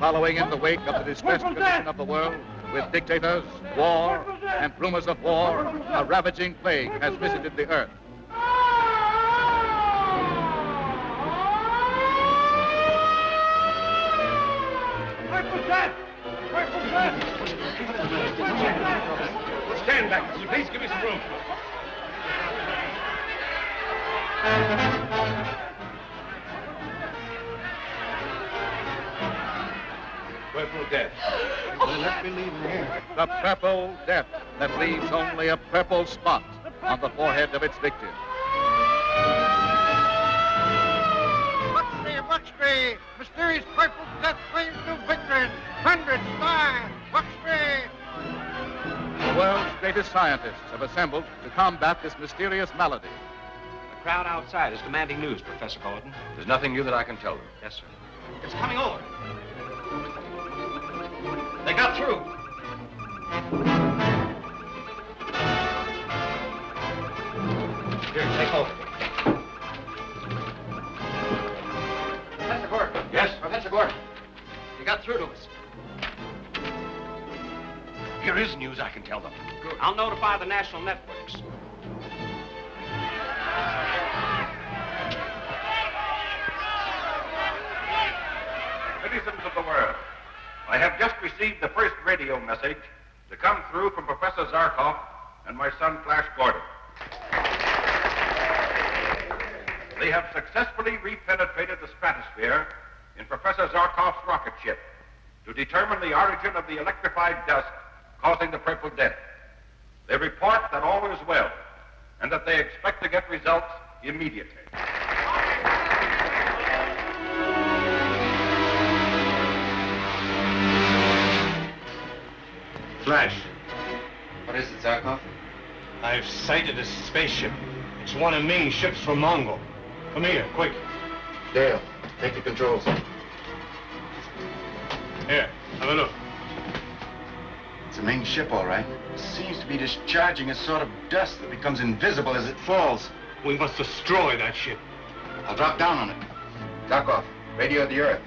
following in the wake of the distressed condition of the world, with dictators, war, and rumors of war, a ravaging plague has visited the earth. Stand back, please. Give me some room. Purple death. Let me leave here. The purple death that leaves only a purple spot on the forehead of its victim. Buxby! Mysterious purple death claims new victory. Hundreds die. Buxby! The world's greatest scientists have assembled to combat this mysterious malady. The crowd outside is demanding news, Professor Gordon. There's nothing new that I can tell them. Yes, sir. It's coming over. They got through. Here, take hold. Professor Gordon. Yes? Professor Gordon. You got through to us. Here is news I can tell them. Good. I'll notify the national networks. Citizens of the world, I have just received the first radio message to come through from Professor Zarkov and my son Flash Gordon. They have successfully repenetrated the stratosphere in Professor Zarkov's rocket ship to determine the origin of the electrified dust causing the purple death. They report that all is well and that they expect to get results immediately. Flash. What is it, Zarkov? I've sighted a spaceship. It's one of Ming's ships from Mongo. Come here, quick. Dale, take the controls. Here, have a look. It's a Ming ship, all right. It seems to be discharging a sort of dust that becomes invisible as it falls. We must destroy that ship. I'll drop down on it. Zarkov, radio the Earth.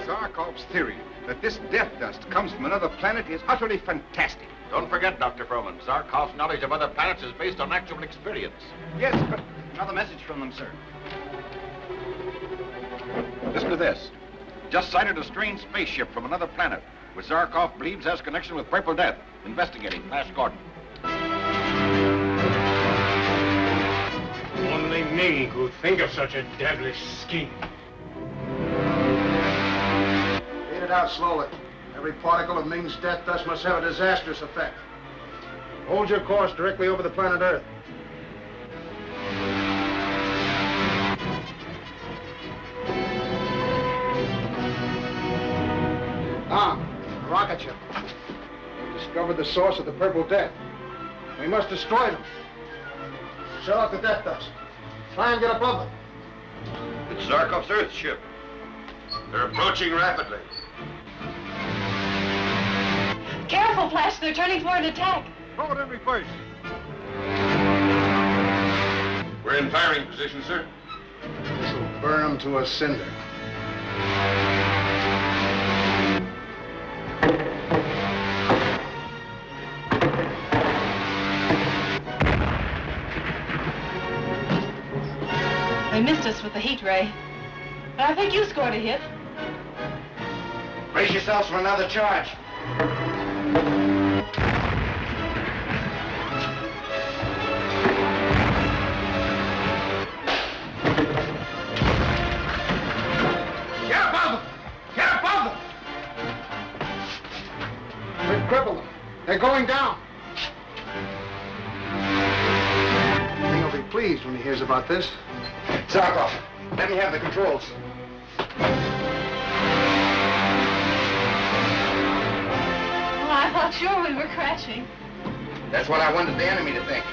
Zarkov's theory that this death dust comes from another planet is utterly fantastic. Don't forget, Dr. Froman, Zarkov's knowledge of other planets is based on actual experience. Yes, but Another message from them, sir. Listen to this. Just sighted a strange spaceship from another planet, which Zarkov believes has connection with Purple Death. Investigating. Flash Gordon. Only Ming could think of such a devilish scheme. Read it out slowly. Every particle of Ming's death dust must have a disastrous effect. Hold your course directly over the planet Earth. A rocket ship. Discovered the source of the Purple Death. We must destroy them. Shut out the death dust. Try and get above them. It's Zarkov's Earth ship. They're approaching rapidly. Careful, Flash. They're turning for an attack. throw it in reverse. We're in firing position, sir. This will burn them to a cinder. They missed us with the heat ray. But I think you scored a hit. Brace yourselves for another charge. Get above them! Get above them! We've crippled them. They're going down. Ming will be pleased when he hears about this. Zarkov, let me have the controls. Well, I thought sure we were crashing. That's what I wanted the enemy to think.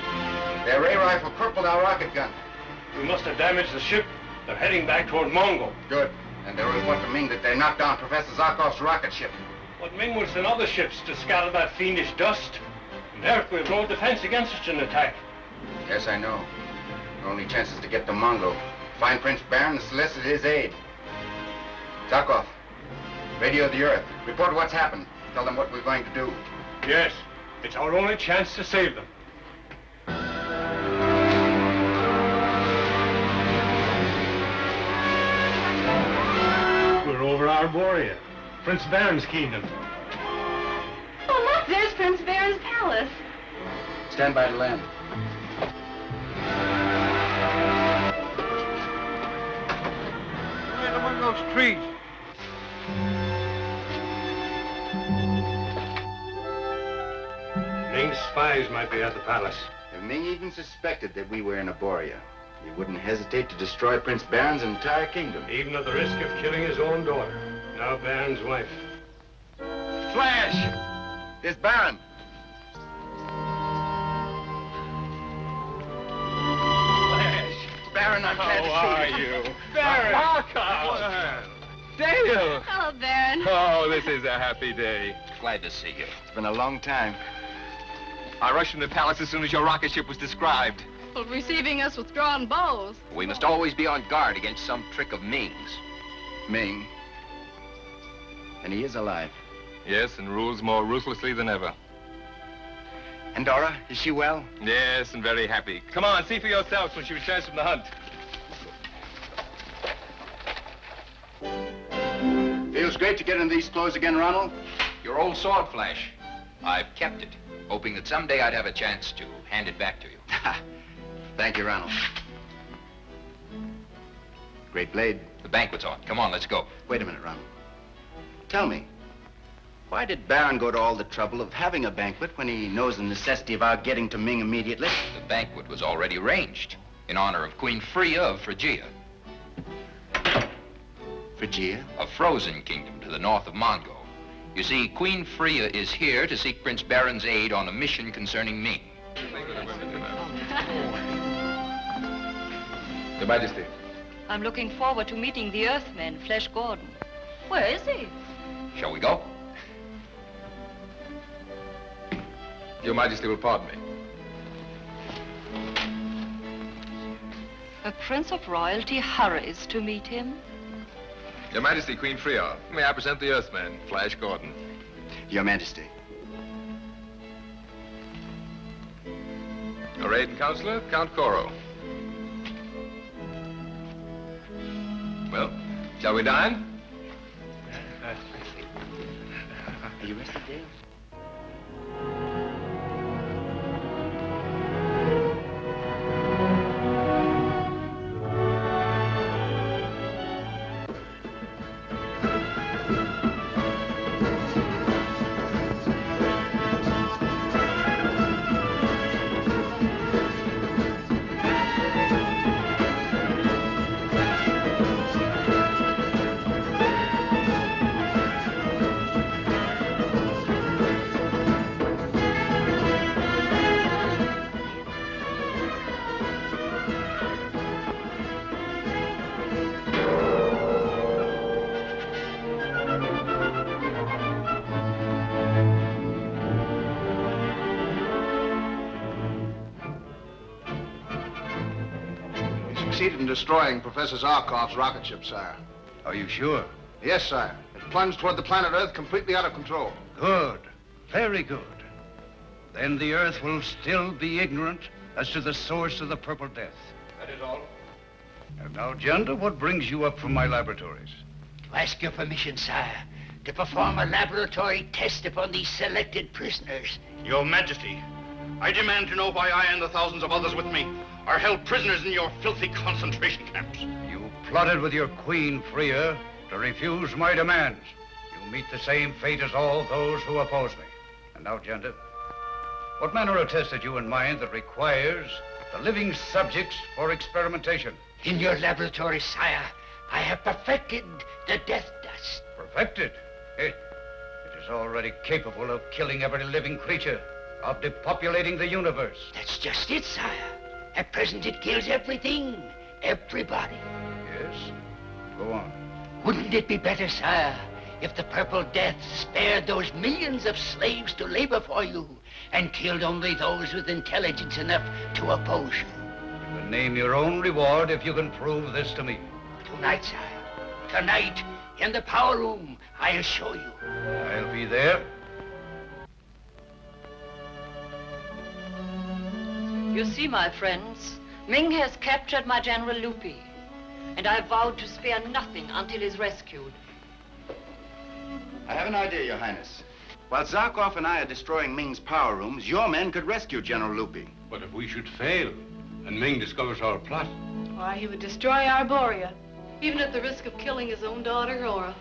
Their ray rifle crippled our rocket gun. We must have damaged the ship. They're heading back toward Mongo. Good. And they report to Ming that they knocked down Professor Zarkov's rocket ship. But Ming will send other ships to scatter that fiendish dust. And Earth will have no defense against such an attack. Yes, I know. Our only chance is to get to Mongo. Find Prince Baron and solicit his aid. Zarkov, radio the Earth. Report what's happened. Tell them what we're going to do. Yes, it's our only chance to save them. We're over Arborea, Prince Baron's kingdom. Oh, look, there's Prince Baron's palace. Stand by to land. Right among those trees. Ming's spies might be at the palace. If Ming even suspected that we were in Arborea, he wouldn't hesitate to destroy Prince Baron's entire kingdom. Even at the risk of killing his own daughter, now Baron's wife. Flash! There's Baron. Flash! Baron, I'm glad to see How are you? Baron! Zarkov! Dale! Hello, Baron. Oh, this is a happy day. Glad to see you. It's been a long time. I rushed from the palace as soon as your rocket ship was described. Well, receiving us with drawn bows. We must always be on guard against some trick of Ming's. Ming. And he is alive. Yes, and rules more ruthlessly than ever. And Dora, is she well? Yes, and very happy. Come on, see for yourselves when she returns from the hunt. Feels great to get in these clothes again, Ronald. Your old sword, Flash. I've kept it, hoping that someday I'd have a chance to hand it back to you. Thank you, Ronald. Great blade. The banquet's on. Come on, let's go. Wait a minute, Ronald. Tell me, why did Baron go to all the trouble of having a banquet when he knows the necessity of our getting to Ming immediately? The banquet was already arranged in honor of Queen Freya of Phrygia, Phrygia? a frozen kingdom to the north of Mongo. You see, Queen Freya is here to seek Prince Baron's aid on a mission concerning Ming. Your Majesty. I'm looking forward to meeting the Earthman, Flash Gordon. Where is he? Shall we go? Your Majesty will pardon me. A prince of royalty hurries to meet him. Your Majesty, Queen Freya, may I present the Earthman, Flash Gordon. Your Majesty. Your aide and counselor, Count Coro. Well, shall we dine? Are you rested, Dale? Succeeded in destroying Professor Zarkov's rocket ship, sire. Are you sure? Yes, sire. It plunged toward the planet Earth completely out of control. Good. Very good. Then the Earth will still be ignorant as to the source of the Purple Death. That is all. And now, Janda, what brings you up from my laboratories? To ask your permission, sire, to perform a laboratory test upon these selected prisoners. Your Majesty, I demand to know why I and the thousands of others with me are held prisoners in your filthy concentration camps. You plotted with your queen, Freya, to refuse my demands. You meet the same fate as all those who oppose me. And now, Janda, what manner of test had you in mind that requires the living subjects for experimentation? In your laboratory, sire, I have perfected the death dust. Perfected? It is already capable of killing every living creature, of depopulating the universe. That's just it, sire. At present, it kills everything, everybody. Yes? Go on. Wouldn't it be better, sire, if the Purple Death spared those millions of slaves to labor for you and killed only those with intelligence enough to oppose you. You can name your own reward if you can prove this to me. Tonight, sire. Tonight, in the power room, I'll show you. I'll be there. You see, my friends, Ming has captured my General Lupi, and I vowed to spare nothing until he's rescued. I have an idea, Your Highness. While Zarkov and I are destroying Ming's power rooms, your men could rescue General Lupi. But if we should fail, and Ming discovers our plot? Why, he would destroy Arborea, even at the risk of killing his own daughter, Aura.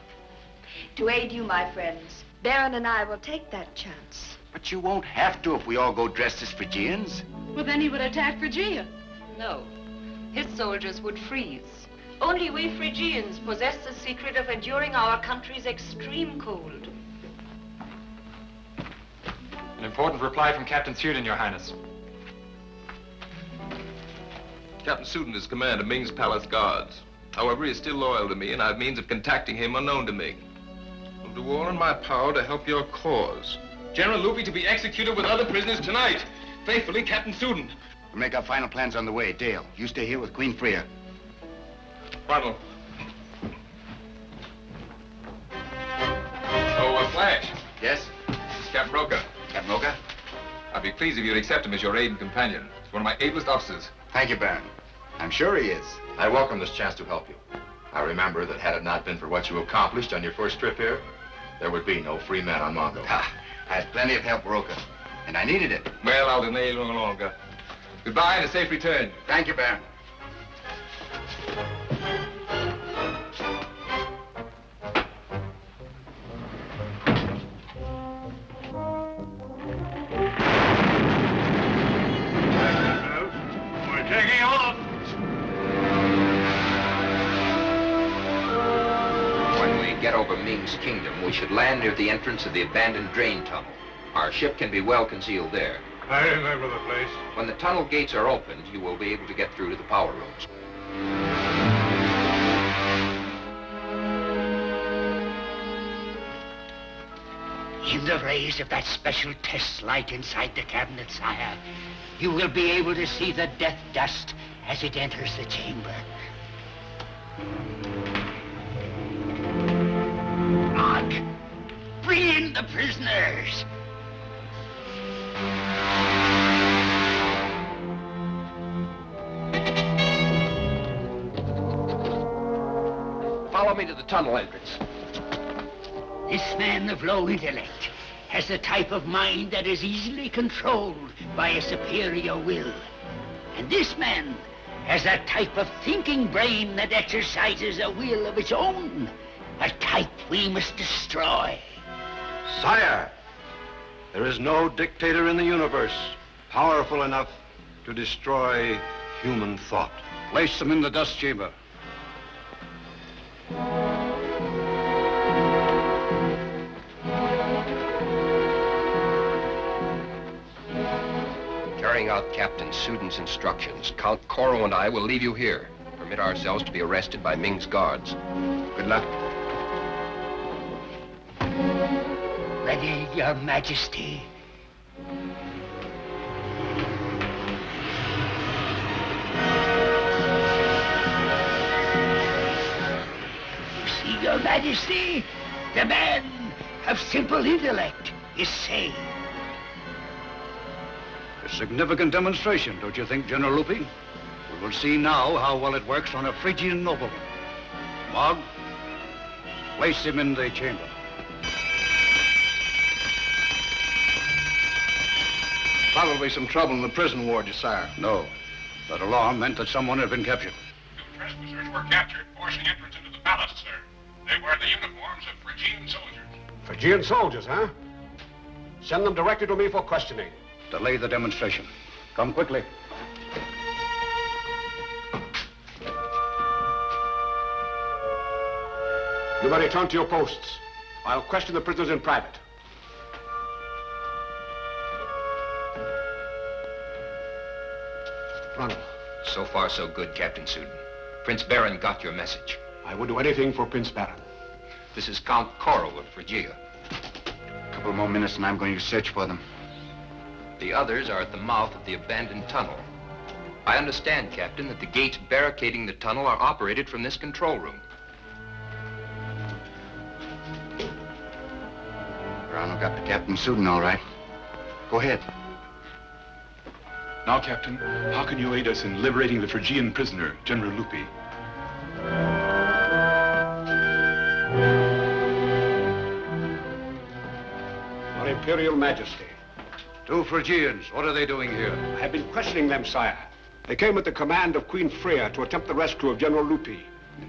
To aid you, my friends, Baron and I will take that chance. But you won't have to if we all go dressed as Phrygians. Well, then he would attack Phrygia. No, his soldiers would freeze. Only we Phrygians possess the secret of enduring our country's extreme cold. An important reply from Captain Suden, Your Highness. Captain Suden is command of Ming's palace guards. However, he is still loyal to me, and I have means of contacting him unknown to Ming. I'll do all in my power to help your cause. General Lupi to be executed with other prisoners tonight. Faithfully, Captain Suden. We'll make our final plans on the way. Dale, you stay here with Queen Freya. Ronald. Flash. Yes? This is Captain Roca. Captain Roca? I'd be pleased if you'd accept him as your aide and companion. He's one of my ablest officers. Thank you, Baron. I'm sure he is. I welcome this chance to help you. I remember that had it not been for what you accomplished on your first trip here, there would be no free men on Mongo. Ha! I had plenty of help, Roca, and I needed it. Well, I'll delay you no longer. Goodbye and a safe return. Thank you, Baron. Taking off. When we get over Ming's kingdom, we should land near the entrance of the abandoned drain tunnel. Our ship can be well concealed there. I remember the place. When the tunnel gates are opened, you will be able to get through to the power rooms. In the rays of that special test light inside the cabinet, sire, you will be able to see the death dust as it enters the chamber. Rock, bring in the prisoners. Follow me to the tunnel entrance. This man of low intellect has the type of mind that is easily controlled by a superior will. And this man has a type of thinking brain that exercises a will of its own, a type we must destroy. Sire, there is no dictator in the universe powerful enough to destroy human thought. Place them in the dust chamber. Carrying out Captain Suden's instructions, Count Koro and I will leave you here. Permit ourselves to be arrested by Ming's guards. Good luck. Ready, Your Majesty. You see, Your Majesty, the man of simple intellect is sane. A significant demonstration, don't you think, General Lupi? We will see now how well it works on a Phrygian nobleman. Mog, place him in the chamber. Probably some trouble in the prison ward, Sire. No. That alarm meant that someone had been captured. Two trespassers were captured forcing entrance into the palace, sir. They wear the uniforms of Phrygian soldiers. Phrygian soldiers, huh? Send them directly to me for questioning. Delay the demonstration. Come quickly. You may return to your posts. I'll question the prisoners in private. Ronald. So far, so good, Captain Suden. Prince Baron got your message. I would do anything for Prince Baron. This is Count Koro of Phrygia. A couple more minutes and I'm going to search for them. The others are at the mouth of the abandoned tunnel. I understand, Captain, that the gates barricading the tunnel are operated from this control room. Brown got the captain's suit and all right. Go ahead. Now, Captain, how can you aid us in liberating the Phrygian prisoner, General Lupi? Your Imperial Majesty. 2 Phrygians, what are they doing here? I have been questioning them, sire. They came at the command of Queen Freya to attempt the rescue of General Lupi.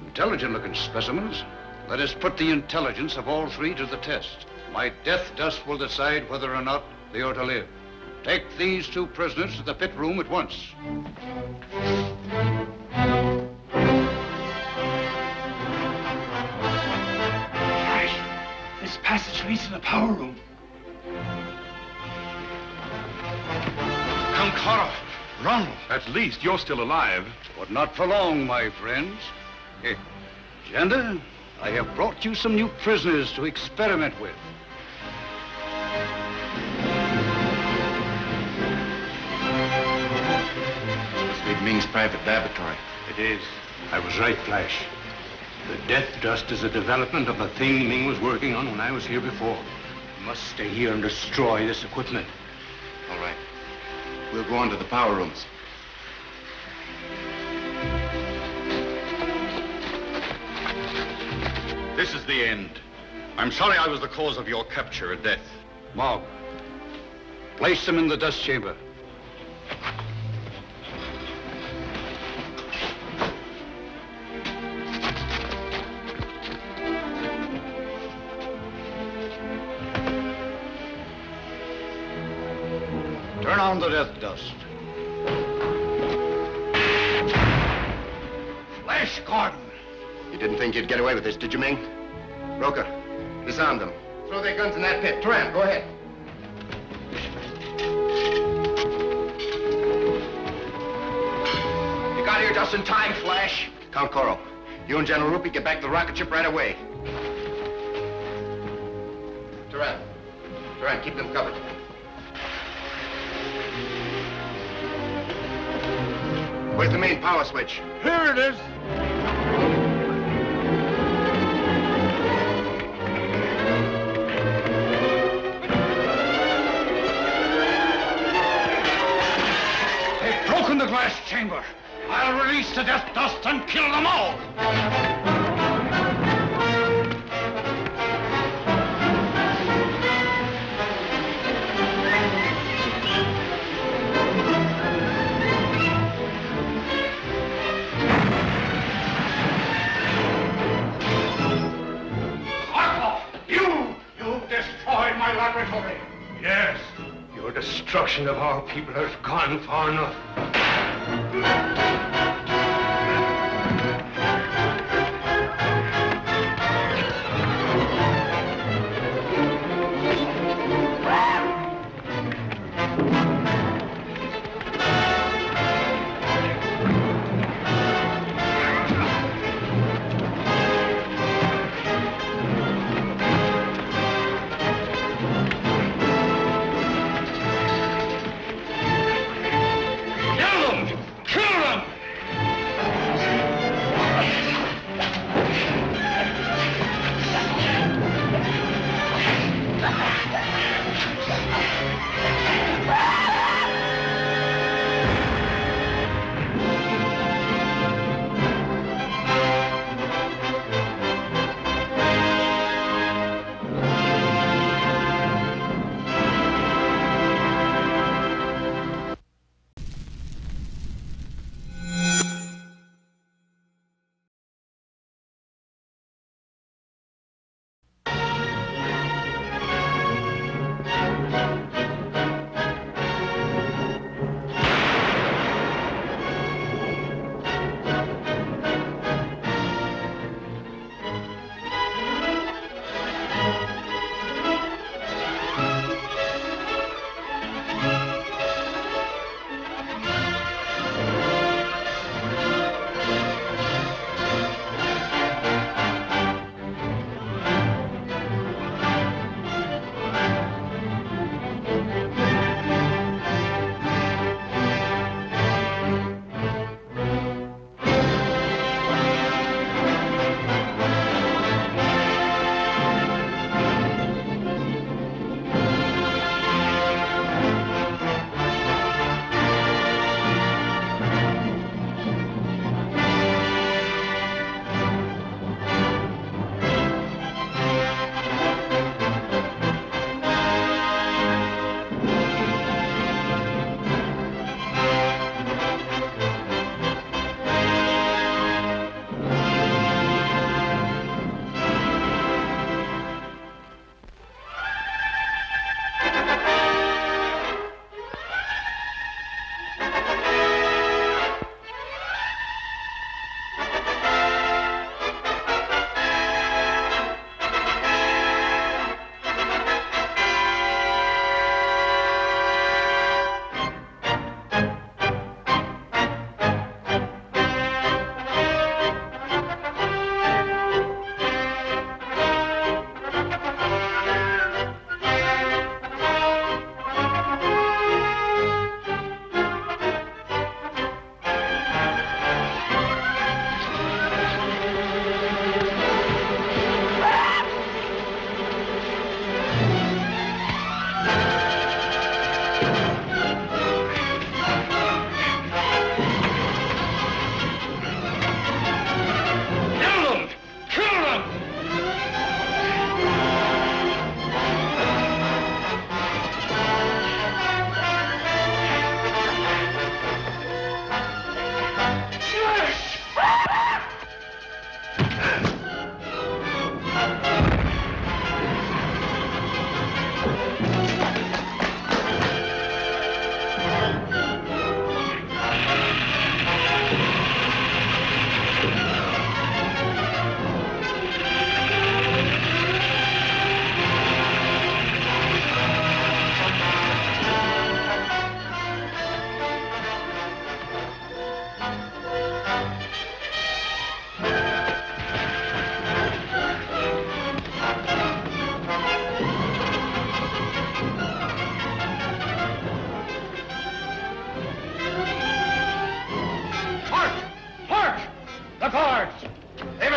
Intelligent-looking specimens. Let us put the intelligence of all 3 to the test. My death dust will decide whether or not they are to live. Take these 2 prisoners to the pit room at once. This passage leads to the power room. Count Clara, Ronald. At least you're still alive. But not for long, my friends. Gender, I have brought you some new prisoners to experiment with. Must be Ming's private laboratory. It is. I was right, Flash. The death dust is a development of the thing Ming was working on when I was here before. We must stay here and destroy this equipment. All right. We'll go on to the power rooms. This is the end. I'm sorry I was the cause of your capture or death. Mog, place them in the dust chamber. Turn on the death dust. Flash Gordon! You didn't think you'd get away with this, did you, Ming? Roker, disarm them. Throw their guns in that pit. Turan, go ahead. You got here just in time, Flash. Count Coro, you and General Rupi get back to the rocket ship right away. Turan, keep them covered. Where's the main power switch? Here it is. They've broken the glass chamber. I'll release the death dust and kill them all. My laboratory. Yes, your destruction of our people has gone far enough. Kill them!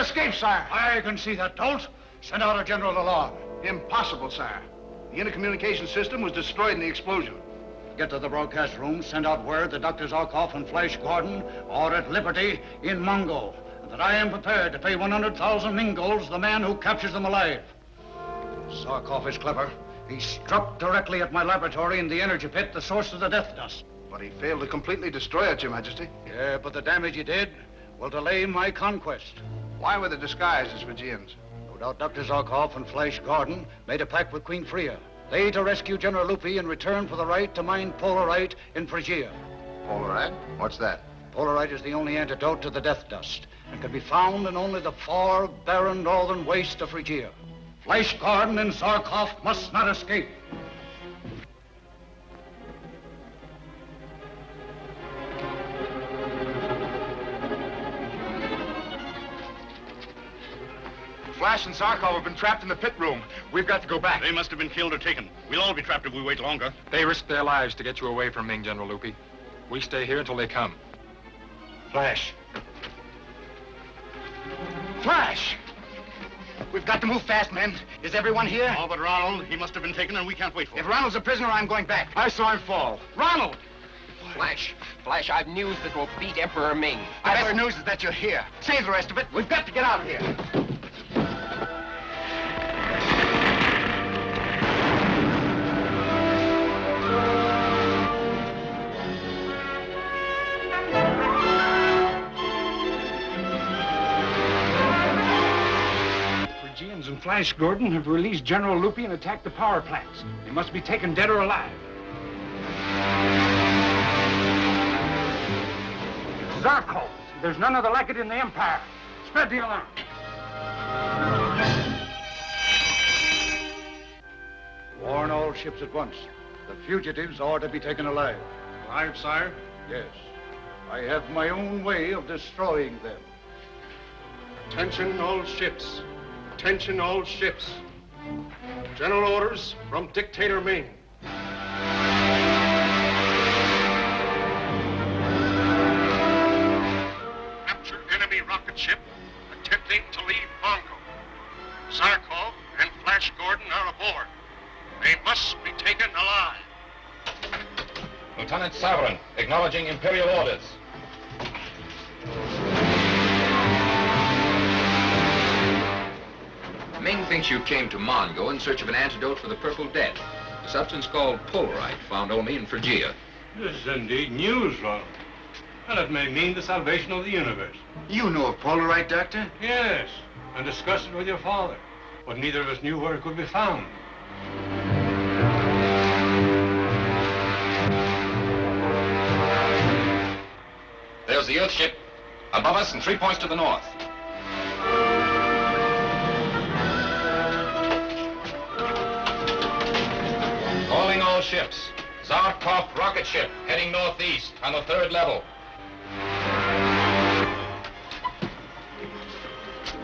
escape, sire. I can see that, Dolt. Send out a general alarm. Impossible, sire. The intercommunication system was destroyed in the explosion. Get to the broadcast room, send out word that Dr. Zarkov and Flash Gordon are at liberty in Mongo, and that I am prepared to pay 100,000 Mingols the man who captures them alive. Zarkov is clever. He struck directly at my laboratory in the energy pit, the source of the death dust. But he failed to completely destroy it, Your Majesty. Yeah, but the damage he did will delay my conquest. Why were they disguised as Phrygians? No doubt Dr. Zarkov and Flash Gordon made a pact with Queen Freya. They to rescue General Lupi in return for the right to mine polarite in Phrygia. Polarite? What's that? Polarite is the only antidote to the death dust and can be found in only the far, barren northern waste of Phrygia. Flash Gordon and Zarkov must not escape. Flash and Zarkov have been trapped in the pit room. We've got to go back. They must have been killed or taken. We'll all be trapped if we wait longer. They risked their lives to get you away from Ming, General Lupi. We stay here until they come. Flash. Flash! We've got to move fast, men. Is everyone here? All but Ronald. He must have been taken, and we can't wait for him. If Ronald's a prisoner, I'm going back. I saw him fall. Ronald! Flash, I've news that will beat Emperor Ming. The best news is that you're here. Save the rest of it. We've got to get out of here. And Flash Gordon have released General Lupi and attacked the power plants. They must be taken dead or alive. Zarkov, there's none other like it in the Empire. Spread the alarm. Warn all ships at once. The fugitives are to be taken alive. Alive, sire? Yes. I have my own way of destroying them. Attention all ships. Attention all ships. General orders from Dictator Ming. Capture enemy rocket ship attempting to leave Mongo. Zarkov and Flash Gordon are aboard. They must be taken alive. Lieutenant Savarin, acknowledging Imperial orders. Ming thinks you came to Mongo in search of an antidote for the Purple Death, a substance called polarite, found only in Phrygia. This is indeed news, Ronald. And it may mean the salvation of the universe. You know of polarite, Doctor? Yes, and discussed it with your father. But neither of us knew where it could be found. There's the Earth ship. Above us and 3 points to the north. Calling all ships. Zarkov rocket ship heading northeast on the 3rd level.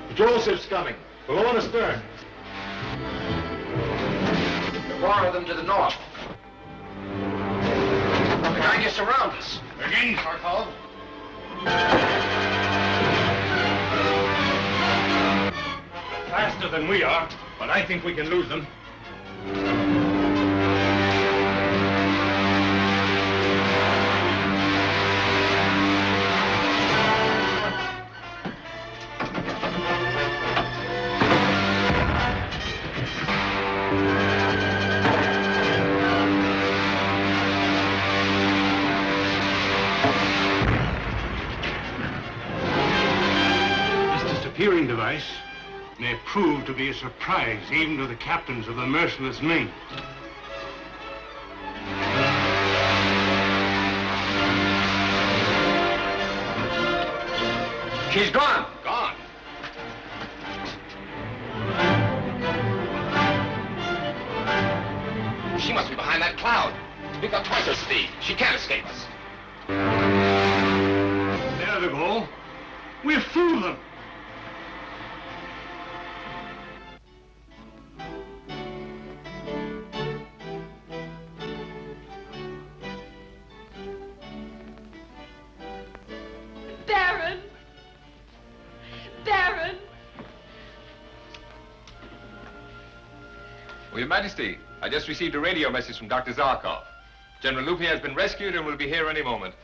Patrol ship's coming. Below and astern. There are 4 of them to the north. They're trying to surround us. Again, Zarkov. Faster than we are, but I think we can lose them. Disappearing device may prove to be a surprise even to the captains of the Merciless Ming. She's gone. Gone. She must be behind that cloud. We've got twice her speed. She can't escape us. There they go. We've fooled them. Baron! Baron! Well, Your Majesty, I just received a radio message from Dr. Zarkov. General Lupi has been rescued and will be here any moment.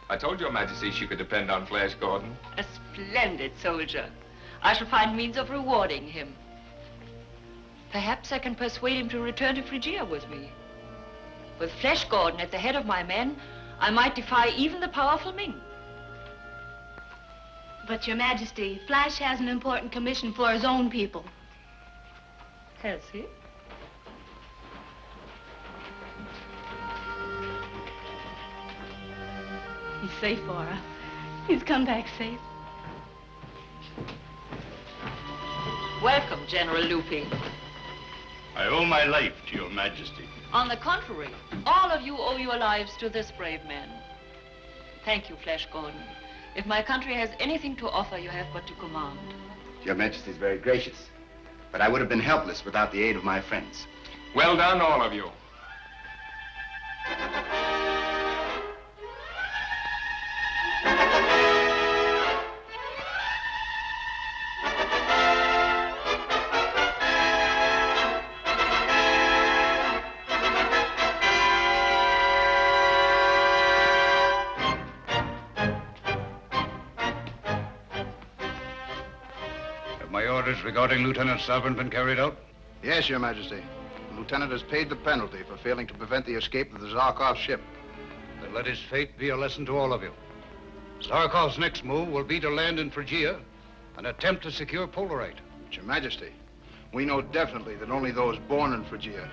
I told Your Majesty she could depend on Flash Gordon. A splendid soldier. I shall find means of rewarding him. Perhaps I can persuade him to return to Phrygia with me. With Flash Gordon at the head of my men, I might defy even the powerful Ming. But, Your Majesty, Flash has an important commission for his own people. Has he? He's safe, Aura. He's come back safe. Welcome, General Lupi. I owe my life to Your Majesty. On the contrary, all of you owe your lives to this brave man. Thank you, Flash Gordon. If my country has anything to offer, you have but to command. Your Majesty is very gracious, but I would have been helpless without the aid of my friends. Well done, all of you. Regarding Lieutenant Sovereign been carried out? Yes, Your Majesty. The lieutenant has paid the penalty for failing to prevent the escape of the Zarkov ship. Then let his fate be a lesson to all of you. Zarkov's next move will be to land in Phrygia and attempt to secure Polarite. But Your Majesty, we know definitely that only those born in Phrygia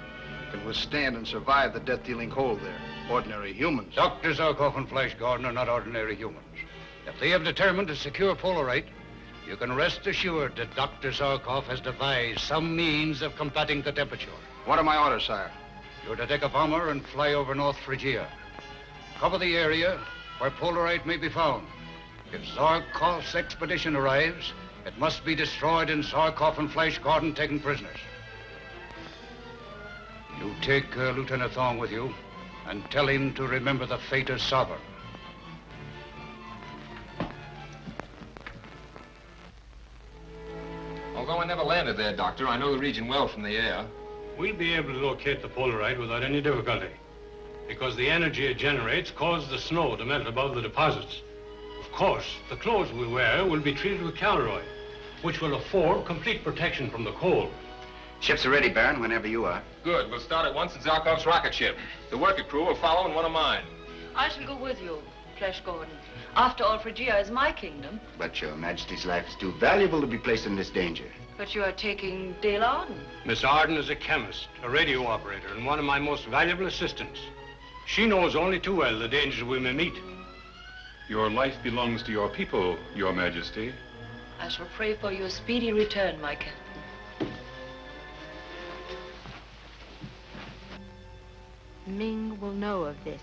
can withstand and survive the death-dealing cold there. Ordinary humans. Dr. Zarkov and Flash Gordon are not ordinary humans. If they have determined to secure Polarite, you can rest assured that Dr. Zarkov has devised some means of combating the temperature. What are my orders, sire? You're to take a bomber and fly over North Phrygia. Cover the area where Polarite may be found. If Zarkov's expedition arrives, it must be destroyed and Zarkov and Flash Gordon taken prisoners. You take Lieutenant Thong with you and tell him to remember the fate of Sovereign. Although I never landed there, Doctor, I know the region well from the air. We'll be able to locate the Polarite without any difficulty, because the energy it generates causes the snow to melt above the deposits. Of course, the clothes we wear will be treated with caloroid, which will afford complete protection from the cold. Ships are ready, Baron, whenever you are. Good. We'll start at once in Zarkov's rocket ship. The worker crew will follow in one of mine. I shall go with you, Flash Gordon. After all, Phrygia is my kingdom. But Your Majesty's life is too valuable to be placed in this danger. But you are taking Dale Arden. Miss Arden is a chemist, a radio operator, and one of my most valuable assistants. She knows only too well the dangers we may meet. Your life belongs to your people, Your Majesty. I shall pray for your speedy return, my captain. Ming will know of this.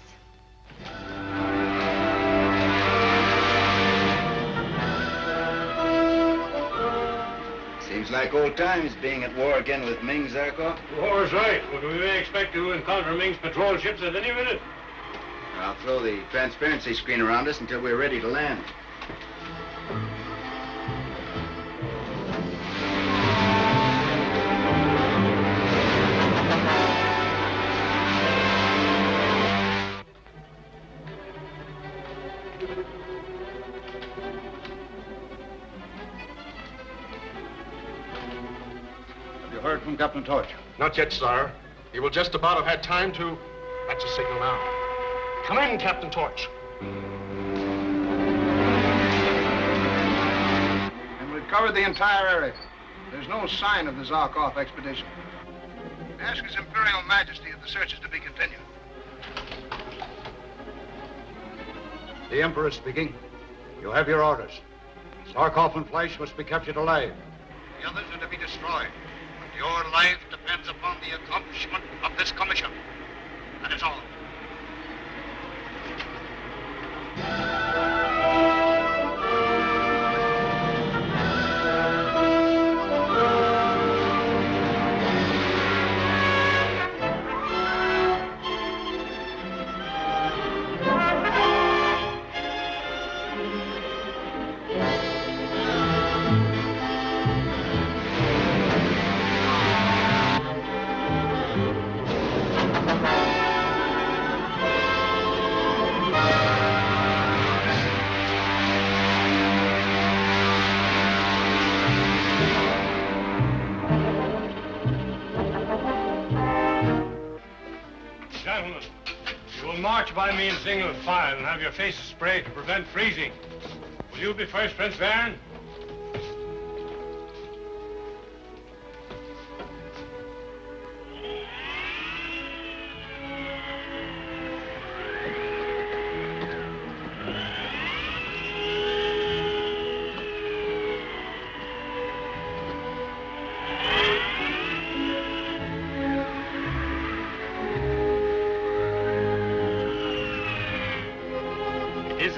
Seems like old times being at war again with Ming, Zarkov. War's right, but we may expect to encounter Ming's patrol ships at any minute. I'll throw the transparency screen around us until we're ready to land. Heard from Captain Torch? Not yet, sire. He will just about have had time to... That's a signal now. Come in, Captain Torch. And we've covered the entire area. There's no sign of the Zarkov expedition. Ask His Imperial Majesty if the search is to be continued. The Emperor speaking. You have your orders. Zarkov and Flash must be captured alive. The others are to be destroyed. Your life depends upon the accomplishment of this commission. That is all. by me in single file and have your faces sprayed to prevent freezing. Will you be first, Prince Baron?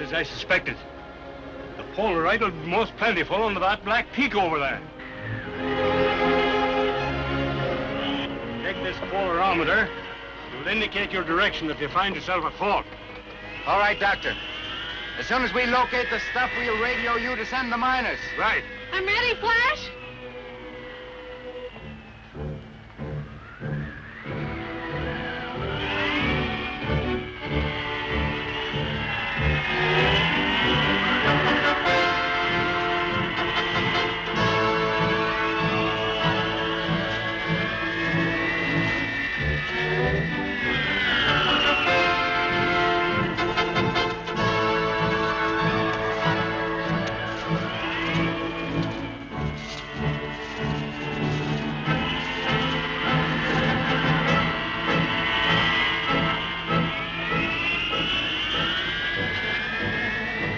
As I suspected. The Polaroid will be most plentiful under that black peak over there. Take this polarimeter. It will indicate your direction if you find yourself at fault. All right, Doctor. As soon as we locate the stuff, we'll radio you to send the miners. Right. I'm ready, Flash.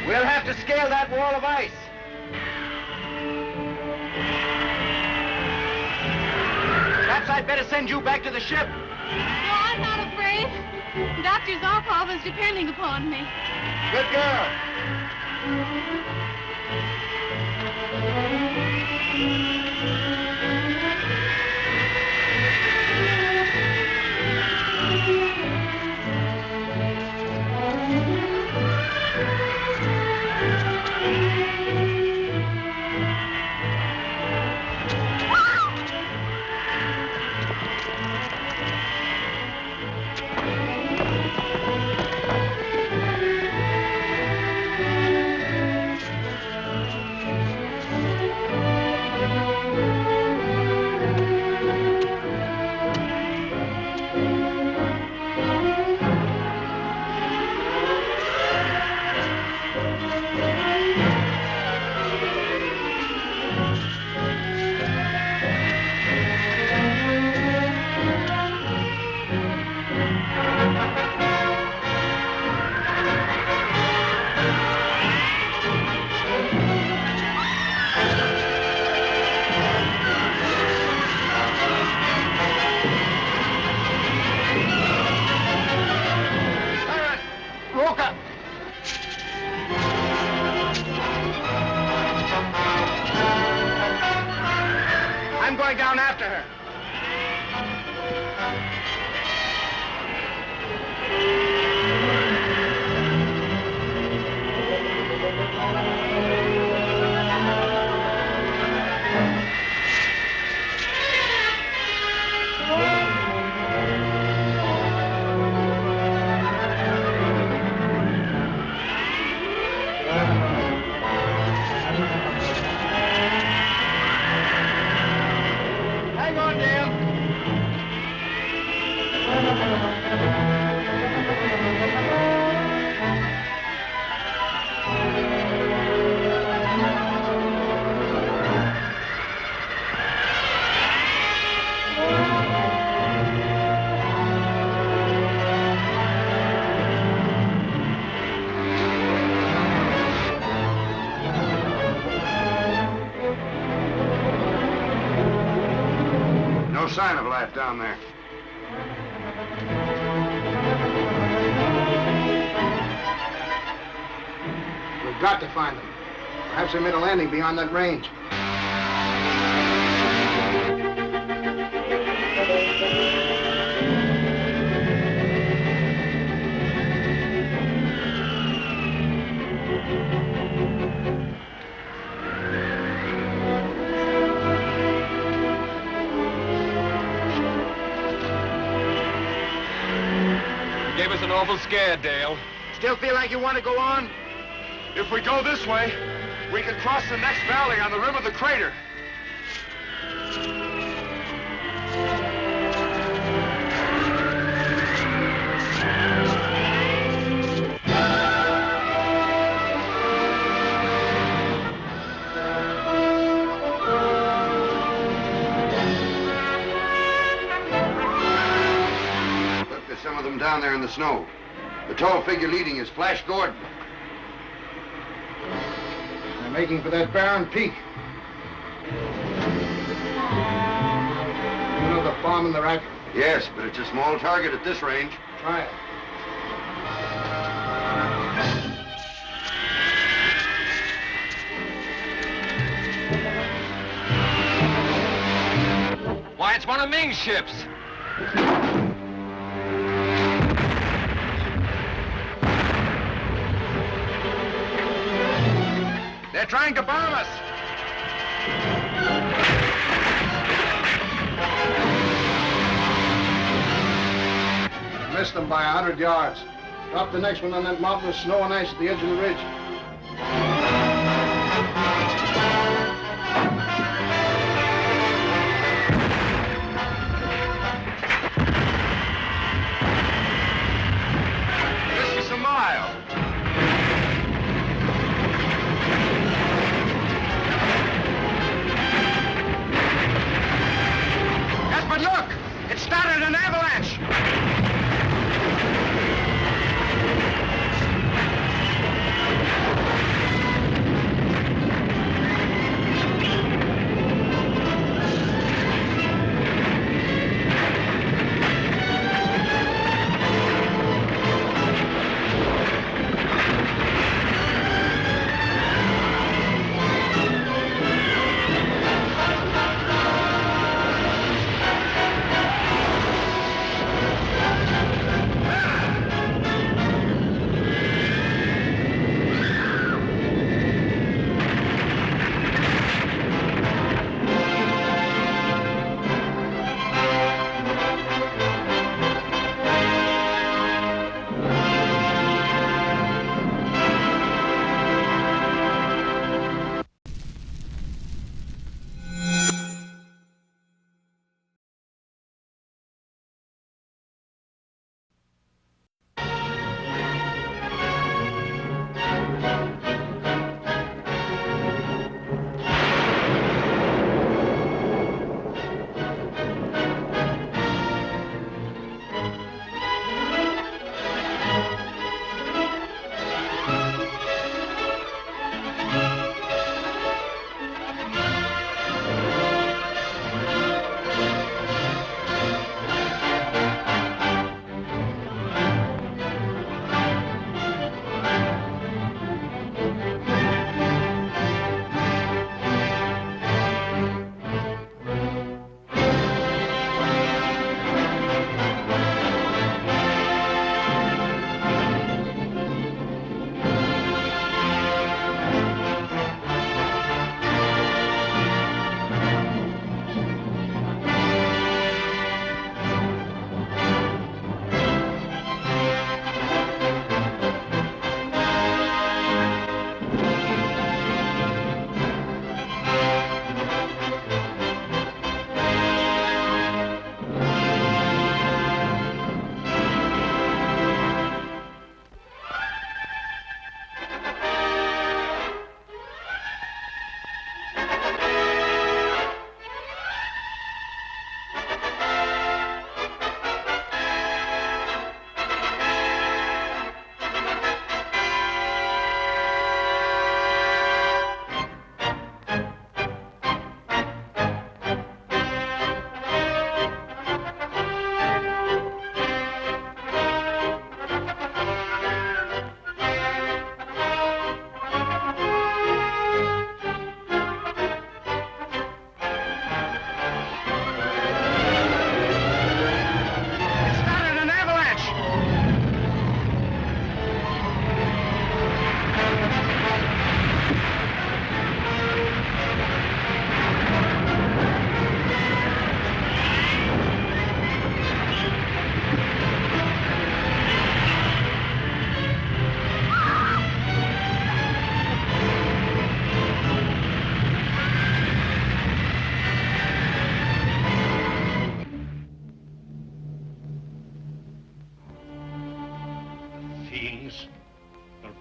We'll have to scale that wall of ice. Perhaps I'd better send you back to the ship. No, I'm not afraid. Dr. Zarkov is depending upon me. Good girl. I'm going down after her. Hang on, Dale. No sign of life down there. We've got to find them. Perhaps they made a landing beyond that range. You gave us an awful scare, Dale. Still feel like you want to go on? If we go this way, we can cross the next valley on the rim of the crater. down there in the snow. The tall figure leading is Flash Gordon. They're making for that barren peak. You know the bomb in the rack? Yes, but it's a small target at this range. Try it. Why, it's one of Ming's ships. They're trying to bomb us. Missed them by 100 yards. Drop the next one on that mountain of snow and ice at the edge of the ridge. This is a mile. Yes, but look! It started an avalanche!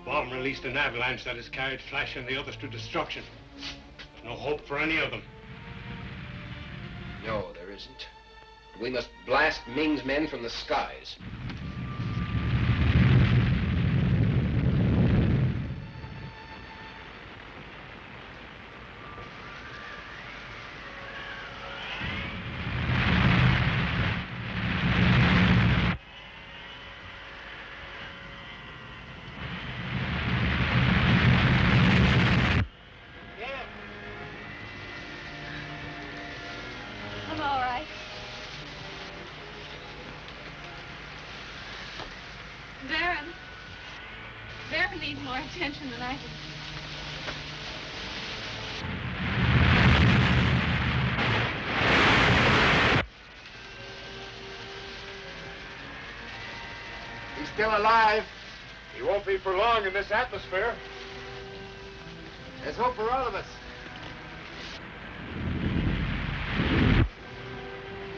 bomb released an avalanche that has carried Flash and the others to destruction. There's no hope for any of them. No, there isn't. We must blast Ming's men from the skies. attention than I can. He's still alive. He won't be for long in this atmosphere. There's hope for all of us.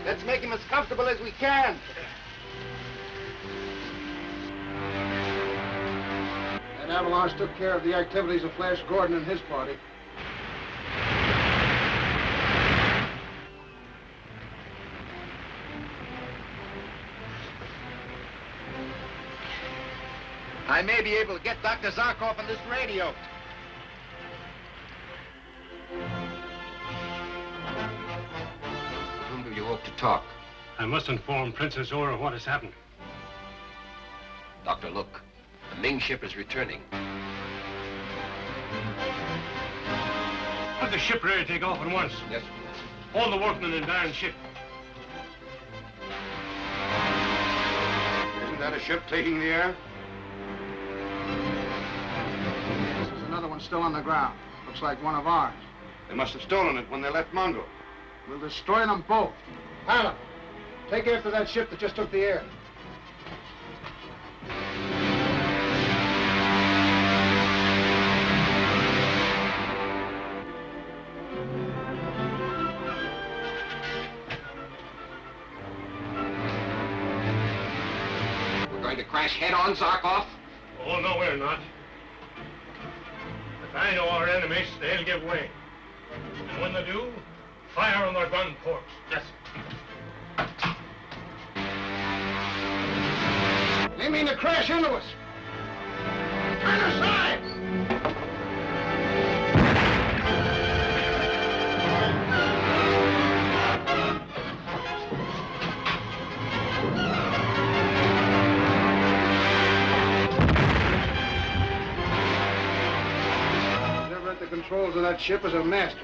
Let's make him as comfortable as we can. That avalanche took care of the activities of Flash Gordon and his party. I may be able to get Dr. Zarkov on this radio. Whom do you hope to talk? I must inform Princess Aura what has happened. Doctor, look. The Ming ship is returning. Put the ship ready to take off at once. Yes. All the workmen in Baron's ship. Isn't that a ship taking the air? There's another one still on the ground. Looks like one of ours. They must have stolen it when they left Mongo. We'll destroy them both. Pilot, take after that ship that just took the air. We're going to crash head-on, Zarkov? Oh, no, we're not. If I know our enemies, they'll give way. And when they do, fire on their gun ports. Yes. They mean to crash into us. Turn aside! Whoever at the controls of that ship is a master.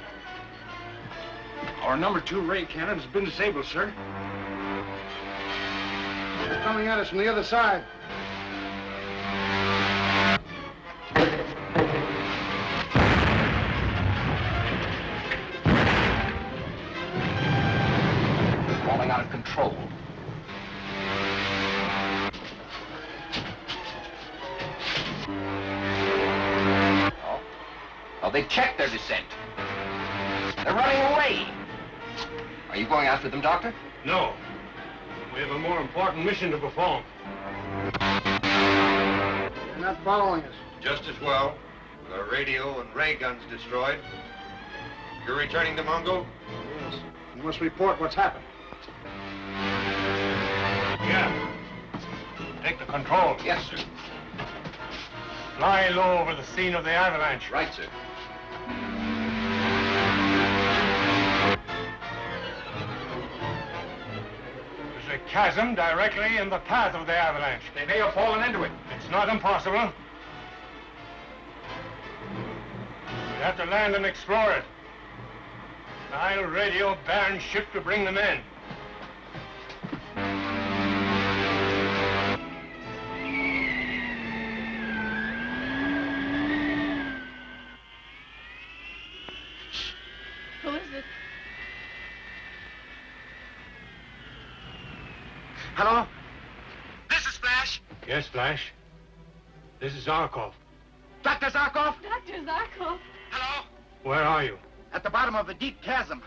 Our number 2 ray cannon has been disabled, sir. They're coming at us from the other side. Falling out of control. Oh, they've checked their descent. They're running away. Are you going after them, Doctor? No. We have a more important mission to perform. They're not following us. Just as well. With our radio and ray guns destroyed. You're returning to Mongo? Yes. You must report what's happened. Yeah. Take the controls. Yes, sir. Fly low over the scene of the avalanche. Right, sir. There's a chasm directly in the path of the avalanche. They may have fallen into it. It's not impossible. We have to land and explore it. I'll radio Baron's ship to bring them in. Who is it? Hello? This is Flash. Yes, Flash. This is Zarkov. Dr. Zarkov? Dr. Zarkov. Hello? Where are you? At the bottom of a deep chasm,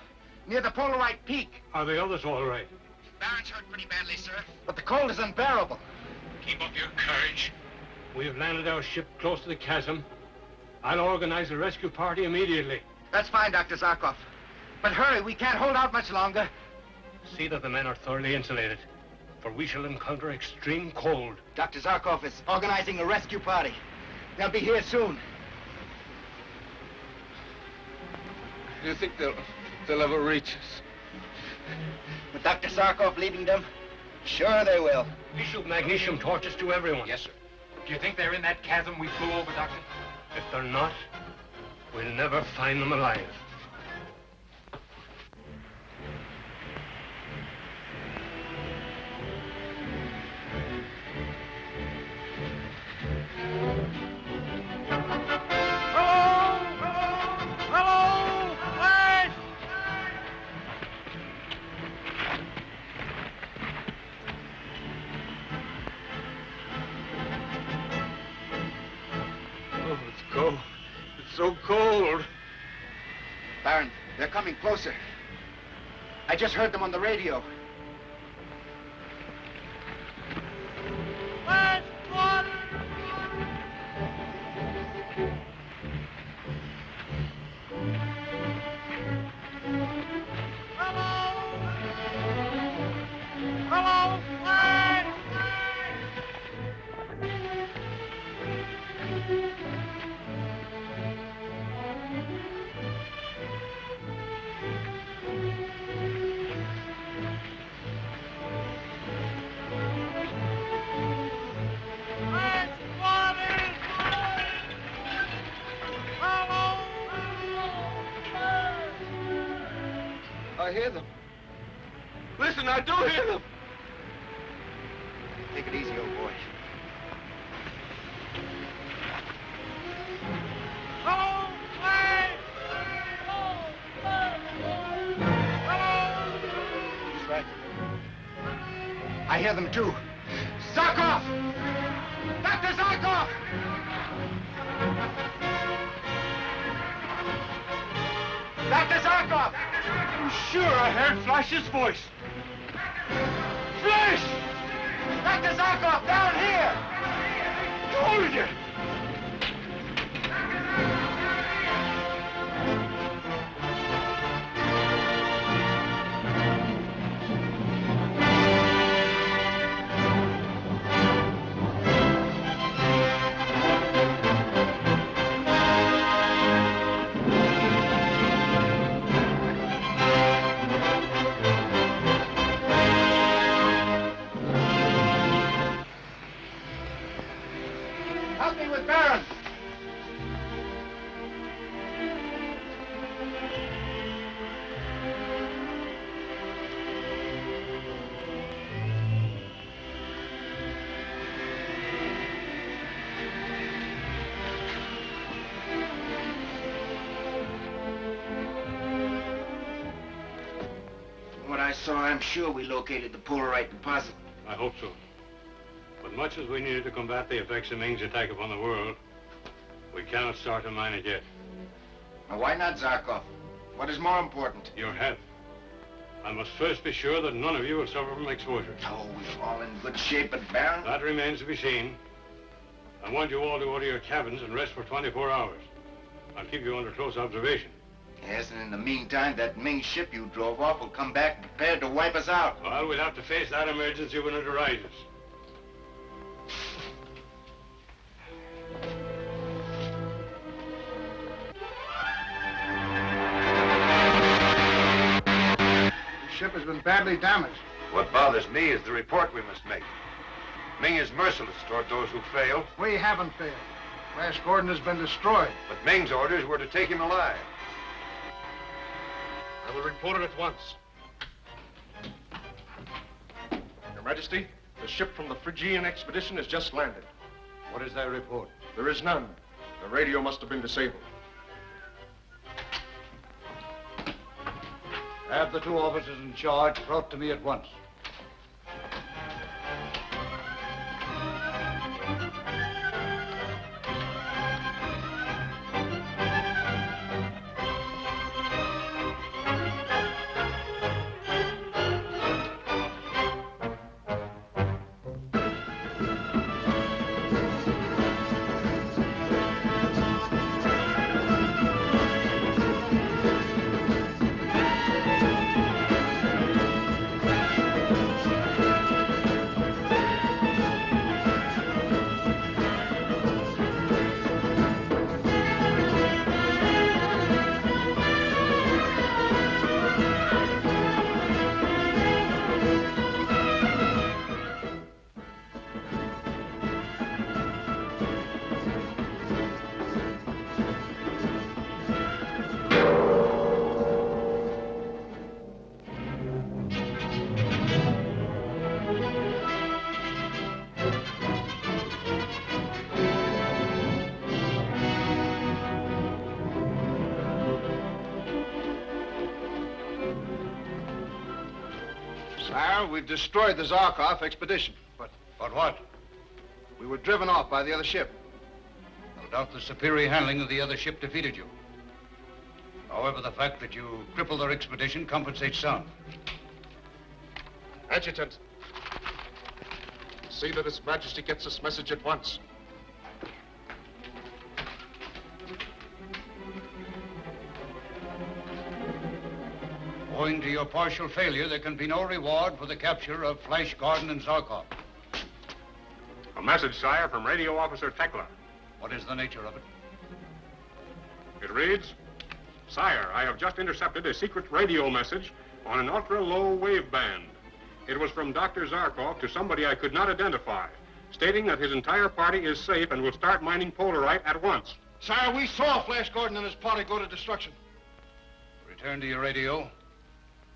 near the Polaroid Peak. Are the others all right? Baron's hurt pretty badly, sir. But the cold is unbearable. Keep up your courage. We have landed our ship close to the chasm. I'll organize a rescue party immediately. That's fine, Dr. Zarkov. But hurry, we can't hold out much longer. See that the men are thoroughly insulated, for we shall encounter extreme cold. Dr. Zarkov is organizing a rescue party. They'll be here soon. Do you think they'll ever reach us? With Dr. Zarkov leading them, sure they will. Issue magnesium torches to everyone. Yes, sir. Do you think they're in that chasm we flew over, Doctor? If they're not, we'll never find them alive. so cold. Baron, they're coming closer. I just heard them on the radio. I hear them. Listen, I do hear them. Take it easy, old boy. He's right. I hear them too. Zarkov! Dr. Zarkov! Dr. Zarkov! I'm sure I heard Flash's voice. Flash! Dr. Zarkov, down here! Told you! Help me with Baron! From what I saw, I'm sure we located the Polaroid deposit. I hope so. But much as we needed to combat the effects of Ming's attack upon the world, we cannot start to mine it yet. Now, why not, Zarkov? What is more important? Your health. I must first be sure that none of you will suffer from exposure. Oh, we're all in good shape, but Baron... That remains to be seen. I want you all to go to your cabins and rest for 24 hours. I'll keep you under close observation. Yes, and in the meantime, that Ming ship you drove off will come back prepared to wipe us out. Well, we'll have to face that emergency when it arises. The ship has been badly damaged. What bothers me is the report we must make. Ming is merciless toward those who fail. We haven't failed. Flash Gordon has been destroyed. But Ming's orders were to take him alive. I will report it at once. Your Majesty, the ship from the Phrygian expedition has just landed. What is their report? There is none. The radio must have been disabled. Have the two officers in charge brought to me at once. Sire, we've destroyed the Zarkov expedition. But what? We were driven off by the other ship. doubt the superior handling of the other ship defeated you. However, the fact that you crippled their expedition compensates some. Adjutant, see that His Majesty gets this message at once. Owing to your partial failure, there can be no reward for the capture of Flash Gordon and Zarkov. A message, sire, from Radio Officer Tekla. What is the nature of it? It reads, Sire, I have just intercepted a secret radio message on an ultra-low wave band. It was from Dr. Zarkov to somebody I could not identify, stating that his entire party is safe and will start mining Polarite at once. Sire, we saw Flash Gordon and his party go to destruction. Return to your radio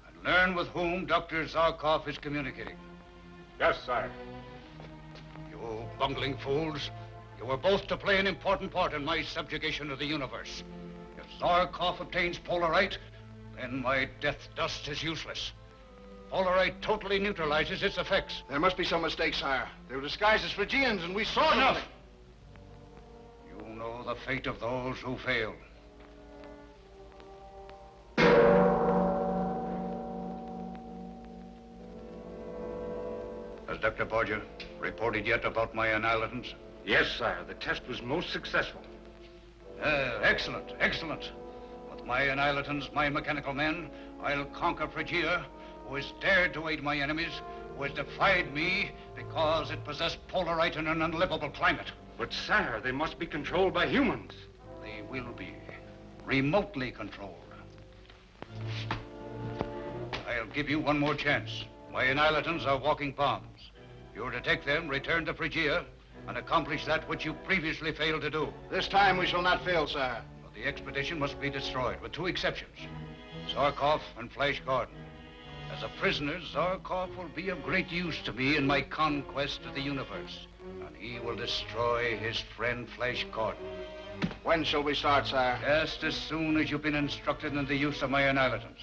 and learn with whom Dr. Zarkov is communicating. Yes, sire. You bungling fools. You were both to play an important part in my subjugation of the universe. If Zarkov obtains Polarite, then my death dust is useless. Polarite totally neutralizes its effects. There must be some mistake, sire. They were disguised as Phrygians, and we saw them. Enough! You know the fate of those who fail. Has Dr. Borgia reported yet about my annihilants? Yes, sire. The test was most successful. Excellent, excellent. With my annihilants, my mechanical men, I'll conquer Phrygia, who has dared to aid my enemies, who has defied me because it possessed Polarite in an unlivable climate. But, sire, they must be controlled by humans. They will be. Remotely controlled. I'll give you one more chance. My annihilants are walking bombs. You're to take them, return to Phrygia, and accomplish that which you previously failed to do. This time we shall not fail, sire. But the expedition must be destroyed, with two exceptions. Zarkov and Flash Gordon. As a prisoner, Zarkov will be of great use to me in my conquest of the universe. And he will destroy his friend Flash Gordon. When shall we start, sire? Just as soon as you've been instructed in the use of my annihilants.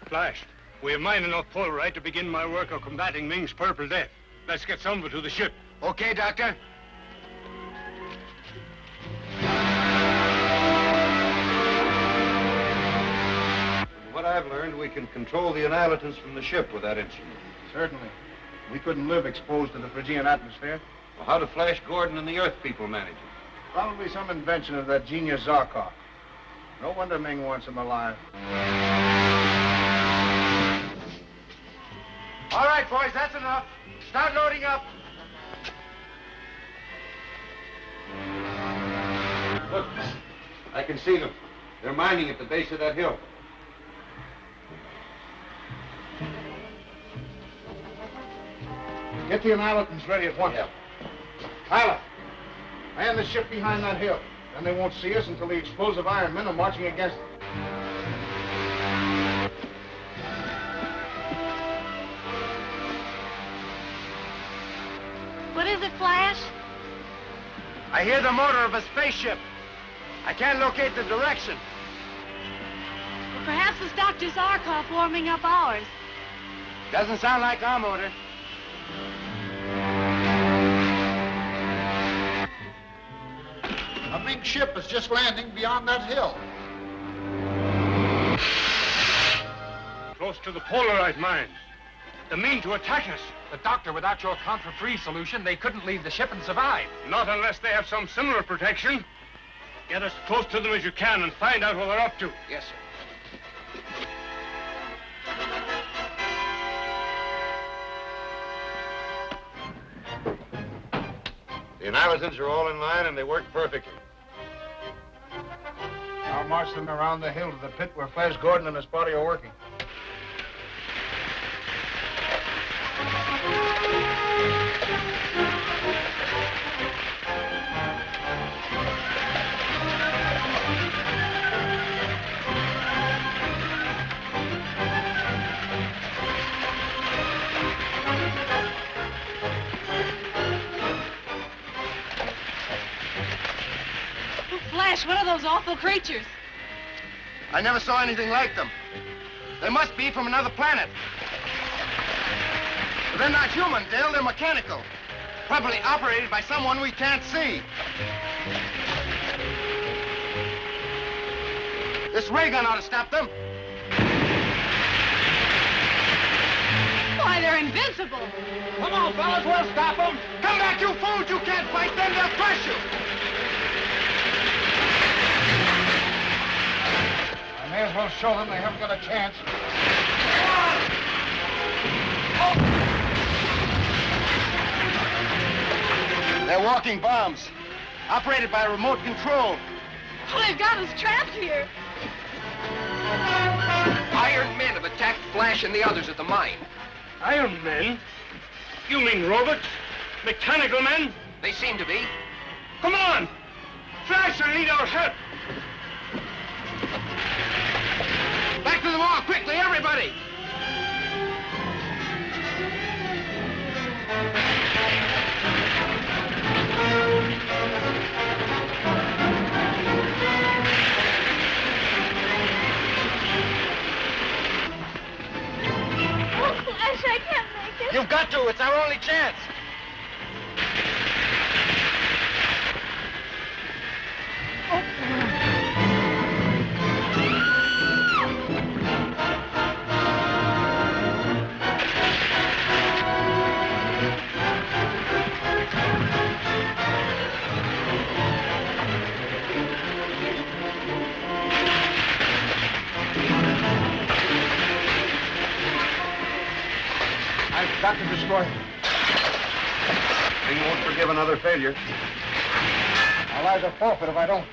Flash, we have mined enough Polarite to begin my work of combating Ming's Purple Death. Let's get some of it to the ship. Okay, Doctor. From what I've learned, we can control the annihilants from the ship with that instrument. Certainly. We couldn't live exposed to the Phrygian atmosphere. Well, how do Flash Gordon and the Earth people manage it? Probably some invention of that genius Zarkov. No wonder Ming wants him alive. All right, boys, that's enough. Start loading up. Look, I can see them. They're mining at the base of that hill. Get the annihilants ready at once. Yeah. Tyler, man the ship behind that hill. Then they won't see us until the explosive iron men are marching against them. What is it, Flash? I hear the motor of a spaceship. I can't locate the direction. Well, perhaps it's Dr. Zarkov warming up ours. Doesn't sound like our motor. A Ming ship is just landing beyond that hill. Close to the Polarite mines. They mean to attack us. But, Doctor, without your contra-free solution, they couldn't leave the ship and survive. Not unless they have some similar protection. Get as close to them as you can and find out what they're up to. Yes, sir. The annihilants are all in line and they work perfectly. I'll march them around the hill to the pit where Flash Gordon and his party are working. Gosh, what are those awful creatures? I never saw anything like them. They must be from another planet. But they're not human, Dale. They're mechanical. Probably operated by someone we can't see. This ray gun ought to stop them. Why, they're invincible. Come on, fellas, we'll stop them. Come back, you fools. You can't fight them. They'll crush you. I may as well show them they haven't got a chance. They're walking bombs, operated by remote control. Oh, they've got us trapped here. Iron men have attacked Flash and the others at the mine. Iron men? You mean robots? Mechanical men? They seem to be. Come on! Flash will need our help! Back to the wall, quickly, everybody! Oh, Flash, I can't make it. You've got to. It's our only chance. I've got to destroy him. Ming won't forgive another failure. I'll either forfeit if I don't.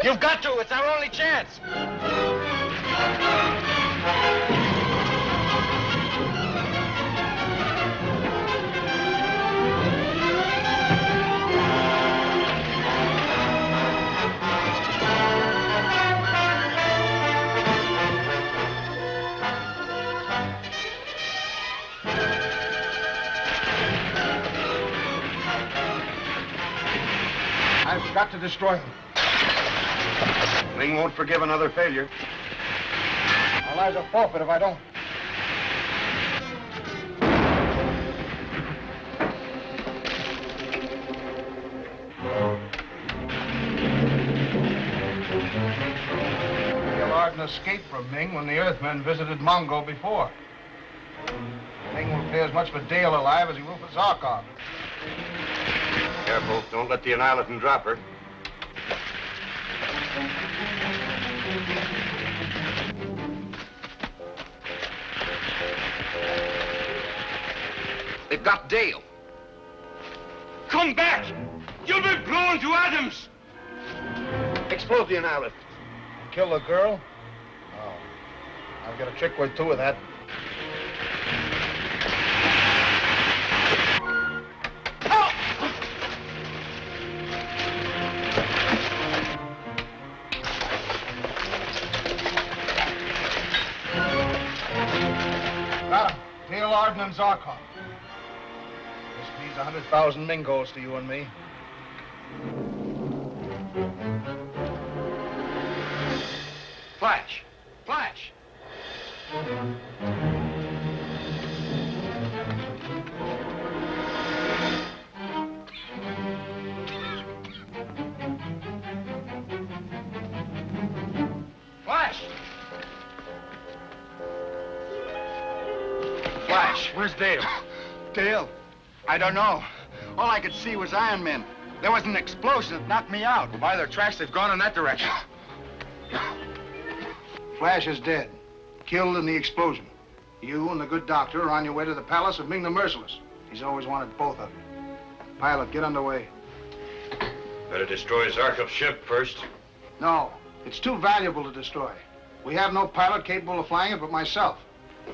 You've got to. It's our only chance. I've got to destroy him. Ming won't forgive another failure. I'll either forfeit if I don't. Arden escape from Ming when the Earthmen visited Mongo before. Ming will pay as much for Dale alive as he will for Zarkov. Careful, don't let the Annihilatin drop her. They've got Dale. Come back! You'll be blown to atoms! Explode the Annihilatin. Kill the girl? Oh. I've got a trick or two of that. Got him. Dale, Arden, and Zarkov. This means 100,000 Mingos to you and me. Flash! Flash! Flash! Flash, where's Dale? Dale? I don't know. All I could see was Iron Men. There was an explosion that knocked me out. Well, by their tracks, they've gone in that direction. Flash is dead. Killed in the explosion. You and the good doctor are on your way to the palace of Ming the Merciless. He's always wanted both of you. Pilot, get underway. Better destroy Zarkov's ship first. No, it's too valuable to destroy. We have no pilot capable of flying it but myself.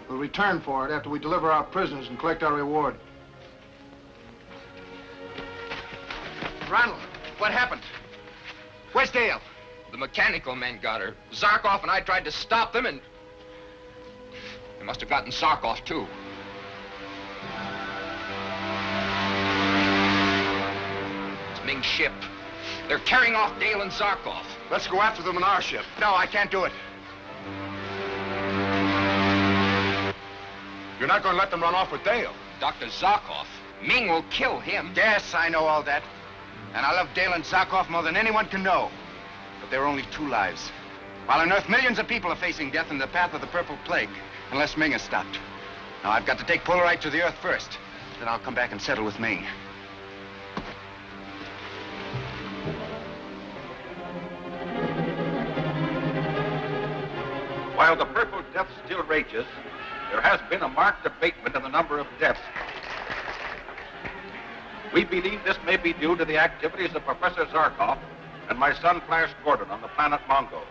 We'll return for it after we deliver our prisoners and collect our reward. Ronald, what happened? Where's Dale? The mechanical men got her. Zarkov and I tried to stop them, and they must have gotten Zarkov, too. It's Ming's ship. They're carrying off Dale and Zarkov. Let's go after them in our ship. No, I can't do it. You're not going to let them run off with Dale. Dr. Zarkov. Ming will kill him. Yes, I know all that. And I love Dale and Zarkov more than anyone can know. But there are only 2 lives. While on Earth, millions of people are facing death in the path of the Purple Plague, unless Ming is stopped. Now, I've got to take Polaroid to the Earth first. Then I'll come back and settle with Ming. While the Purple Death still rages, there has been a marked abatement in the number of deaths. We believe this may be due to the activities of Professor Zarkov and my son Flash Gordon on the planet Mongo.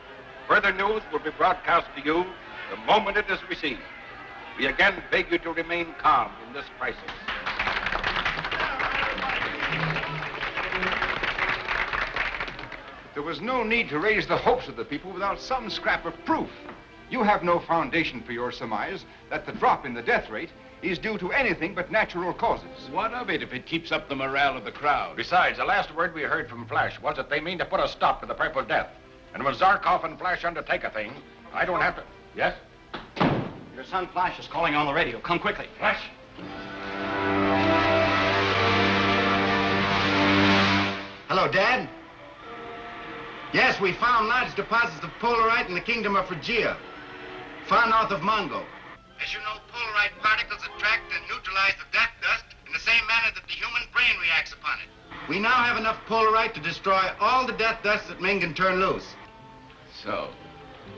Further news will be broadcast to you the moment it is received. We again beg you to remain calm in this crisis. There was no need to raise the hopes of the people without some scrap of proof. You have no foundation for your surmise that the drop in the death rate is due to anything but natural causes. What of it if it keeps up the morale of the crowd? Besides, the last word we heard from Flash was that they mean to put a stop to the Purple Death. And when Zarkov and Flash undertake a thing, I don't have to... Yes? Your son Flash is calling on the radio. Come quickly. Flash? Hello, Dad? Yes, we found large deposits of Polaroid in the kingdom of Phrygia, far north of Mongo. As you know, Polaroid particles attract and neutralize the death dust in the same manner that the human brain reacts upon it. We now have enough Polaroid to destroy all the death dust that Ming can turn loose. So,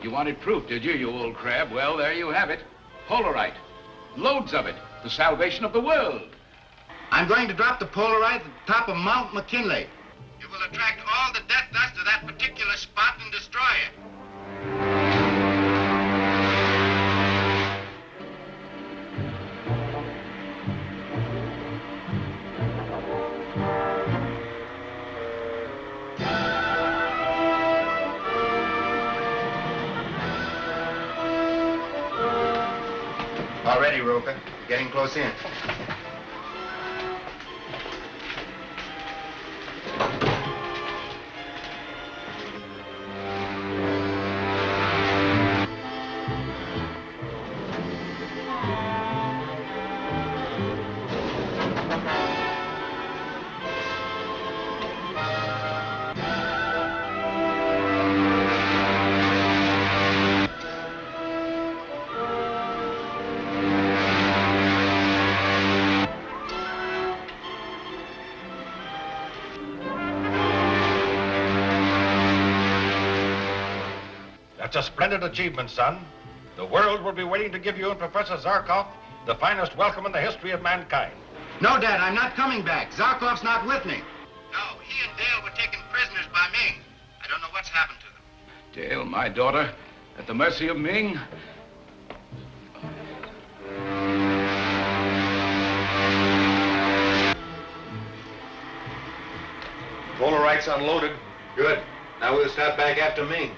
you wanted proof, did you old crab? Well, there you have it. Polaroid. Loads of it. The salvation of the world. I'm going to drop the Polaroid at the top of Mount McKinley. It will attract all the death dust to that particular spot and destroy it. All ready, Roper. Getting close in. That's a splendid achievement, son. The world will be waiting to give you and Professor Zarkov the finest welcome in the history of mankind. No, Dad, I'm not coming back. Zarkov's not with me. No, he and Dale were taken prisoners by Ming. I don't know what's happened to them. Dale, my daughter, at the mercy of Ming. Polarite's unloaded. Good. Now we'll start back after Ming.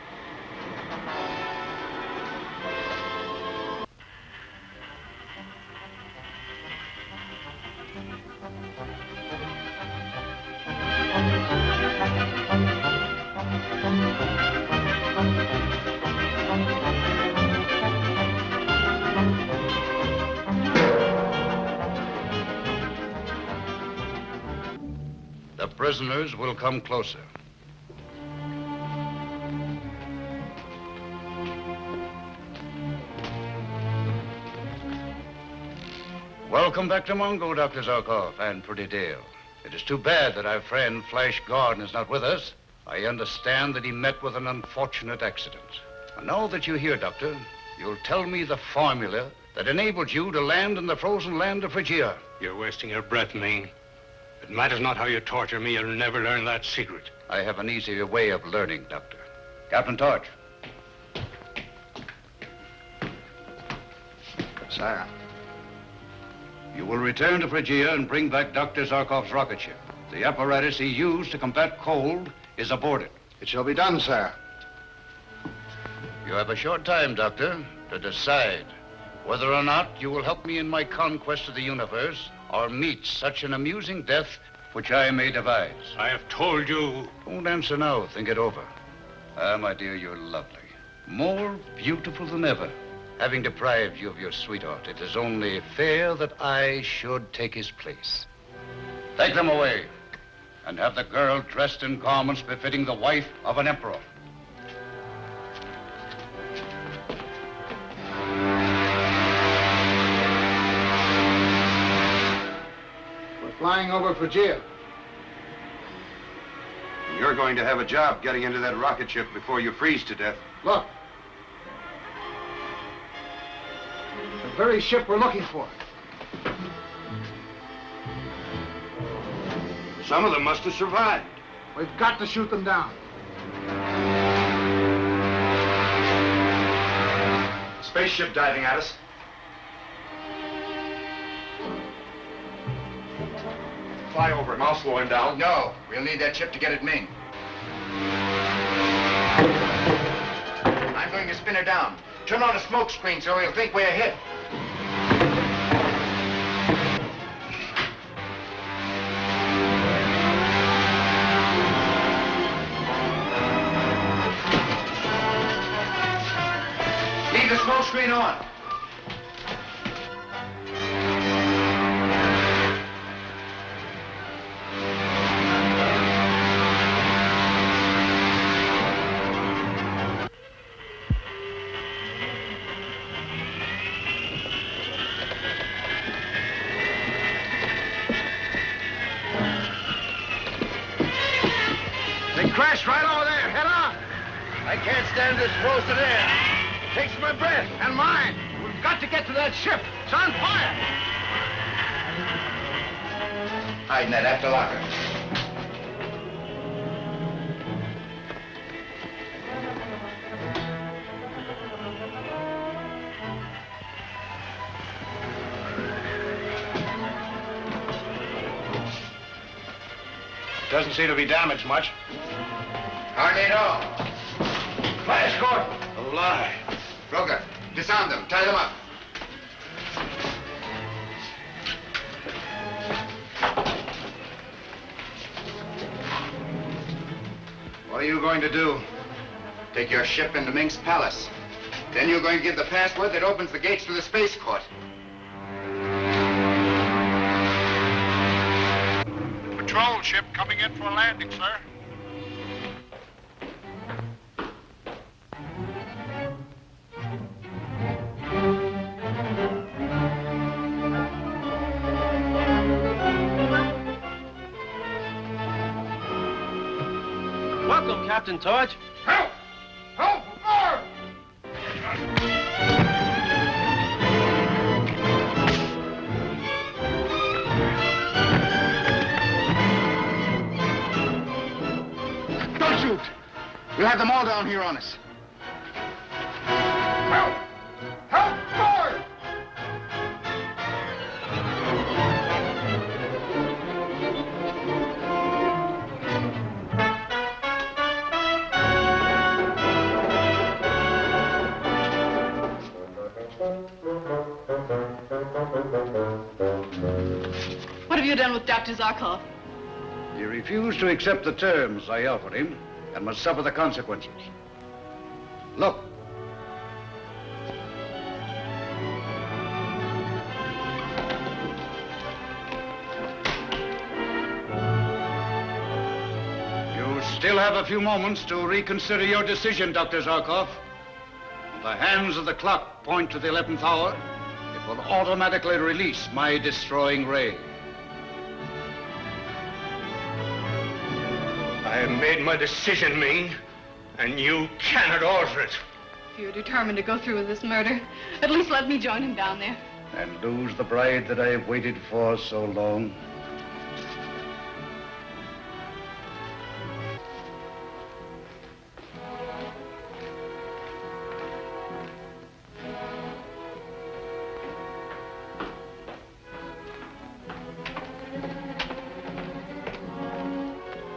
The prisoners will come closer. Welcome back to Mongo, Dr. Zarkov, and pretty Dale. It is too bad that our friend Flash Gordon is not with us. I understand that he met with an unfortunate accident. And now that you're here, Doctor, you'll tell me the formula that enabled you to land in the frozen land of Phrygia. You're wasting your breath, Ming. It matters not how you torture me, you'll never learn that secret. I have an easier way of learning, Doctor. Captain Torch. Sire. You will return to Phrygia and bring back Dr. Zarkov's rocket ship. The apparatus he used to combat cold is aboard it. It shall be done, sire. You have a short time, Doctor, to decide whether or not you will help me in my conquest of the universe or meet such an amusing death which I may devise. I have told you. Don't answer now. Think it over. Ah, my dear, you're lovely. More beautiful than ever. Having deprived you of your sweetheart, it is only fair that I should take his place. Take them away, and have the girl dressed in garments befitting the wife of an emperor. We're flying over Phrygia. You're going to have a job getting into that rocket ship before you freeze to death. Look. The very ship we're looking for. Some of them must have survived. We've got to shoot them down. Spaceship diving at us. Fly over him. I'll slow him down. No, we'll need that ship to get at Ming. I'm going to spin her down. Turn on a smoke screen so he'll think we're hit. Leave the smoke screen on. They crashed right over there. Head on. I can't stand this close to there. Takes my breath. And mine. We've got to get to that ship. It's on fire. Hide in that after locker. Doesn't seem to be damaged much. Hardly at all. Flash, Gordon. Alive. Broker, disarm them. Tie them up. What are you going to do? Take your ship into Ming's palace. Then you're going to give the password that opens the gates to the space court. Patrol ship coming in for a landing, sir. Welcome, Captain Torch. Help! Help! More! We'll have them all down here on us. Help! Help, boy! What have you done with Dr. Zarkov? He refused to accept the terms I offered him and must suffer the consequences. Look. You still have a few moments to reconsider your decision, Dr. Zarkov. The hands of the clock point to the 11th hour. It will automatically release my destroying ray. I have made my decision, Ming, and you cannot alter it. If you're determined to go through with this murder, at least let me join him down there. And lose the bride that I have waited for so long.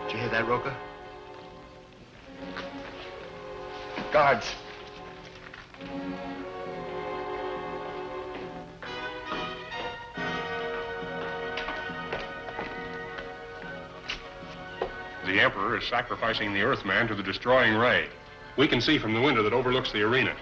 Did you hear that, Roca? Guards. The Emperor is sacrificing the Earthman to the destroying ray. We can see from the window that overlooks the arena.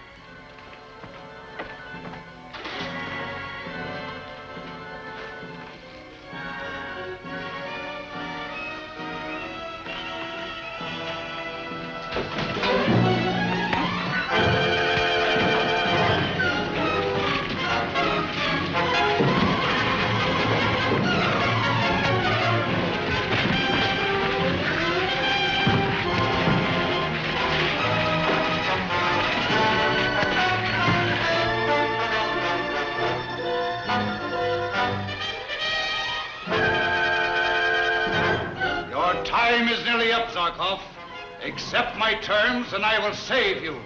Time is nearly up, Zarkov. Accept my terms and I will save you.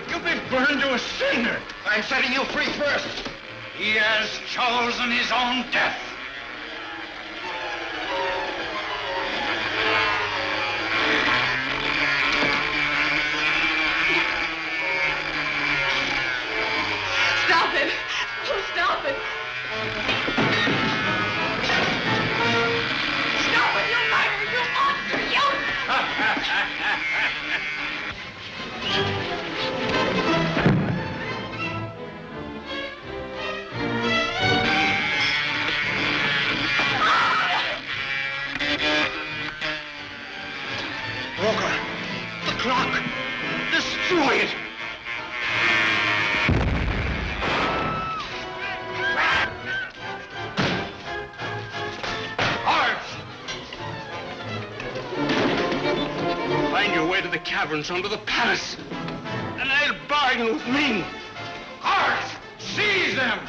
You'll be burned to a cinder. I'm setting you free first. He has chosen his own death. Stop it! Oh, stop it! Stop it, you murderer, you monster, you! Walker, the clock! Destroy it! Find your way to the caverns under the palace, and I'll bargain with Ming. Guards! Seize them!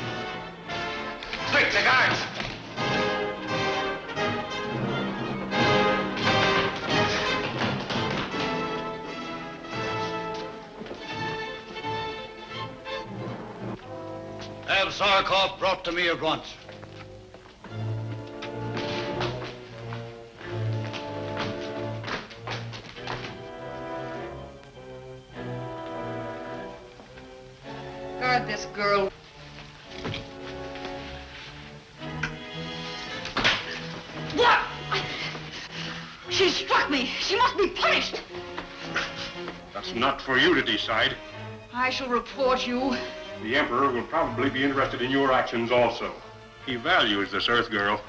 Quick, the guards! Have Zarkov brought to me at once. Guard this girl. What? She struck me. She must be punished. That's not for you to decide. I shall report you. The Emperor will probably be interested in your actions also. He values this Earth girl.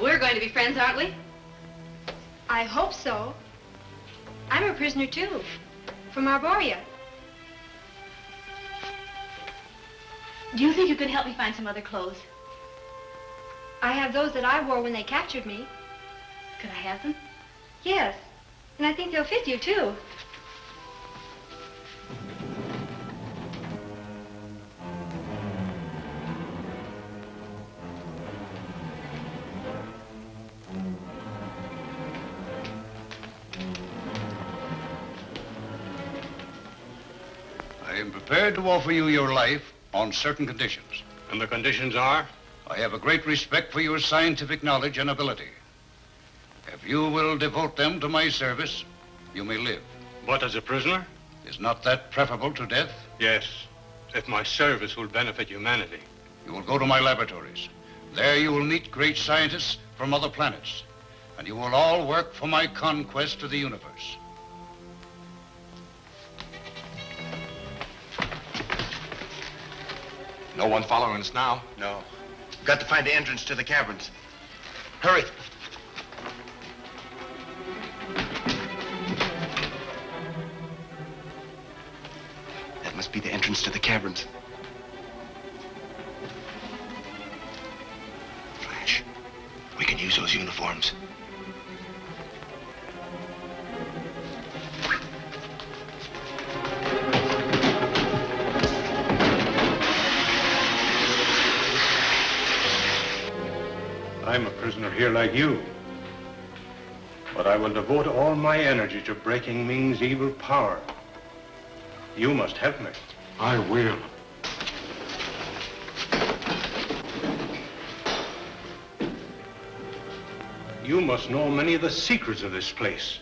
We're going to be friends, aren't we? I hope so. I'm a prisoner, too, from Arborea. Do you think you could help me find some other clothes? I have those that I wore when they captured me. Could I have them? Yes, and I think they'll fit you, too. I am prepared to offer you your life on certain conditions. And the conditions are? I have a great respect for your scientific knowledge and ability. If you will devote them to my service, you may live. But as a prisoner? Is not that preferable to death? Yes, if my service will benefit humanity. You will go to my laboratories. There you will meet great scientists from other planets. And you will all work for my conquest of the universe. No one following us now? No. We've got to find the entrance to the caverns. Hurry. That must be the entrance to the caverns. Flash, we can use those uniforms. I'm a prisoner here like you. But I will devote all my energy to breaking Ming's evil power. You must help me. I will. You must know many of the secrets of this place.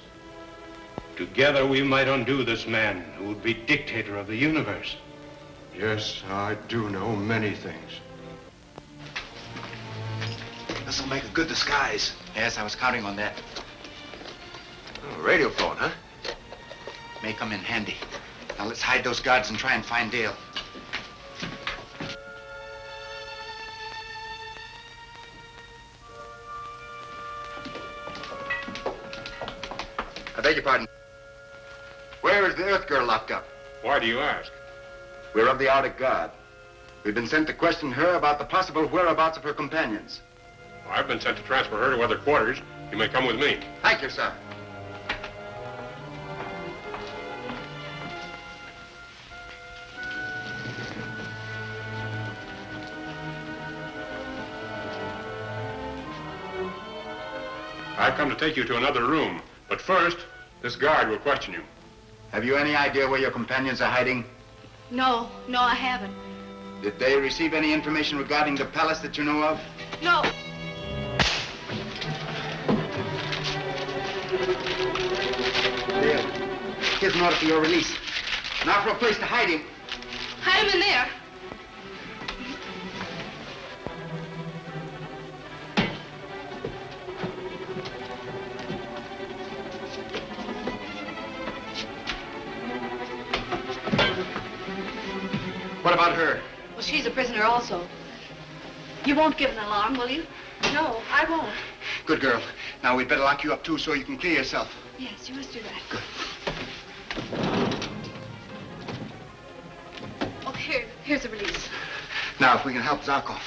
Together we might undo this man who would be dictator of the universe. Yes, I do know many things. This'll make a good disguise. Yes, I was counting on that. Oh, radio phone, huh? May come in handy. Now let's hide those guards and try and find Dale. I beg your pardon. Where is the Earth girl locked up? Why do you ask? We're of the Arctic Guard. We've been sent to question her about the possible whereabouts of her companions. I've been sent to transfer her to other quarters. You may come with me. Thank you, sir. I've come to take you to another room. But first, this guard will question you. Have you any idea where your companions are hiding? No, I haven't. Did they receive any information regarding the palace that you know of? No. There. Here's an order for your release. Now for a place to hide him. Hide him in there. What about her? Well, she's a prisoner also. You won't give an alarm, will you? No, I won't. Good girl. Now we'd better lock you up too so you can clear yourself. Yes, you must do that. Good. Oh, here's a release. Now, if we can help Zarkov.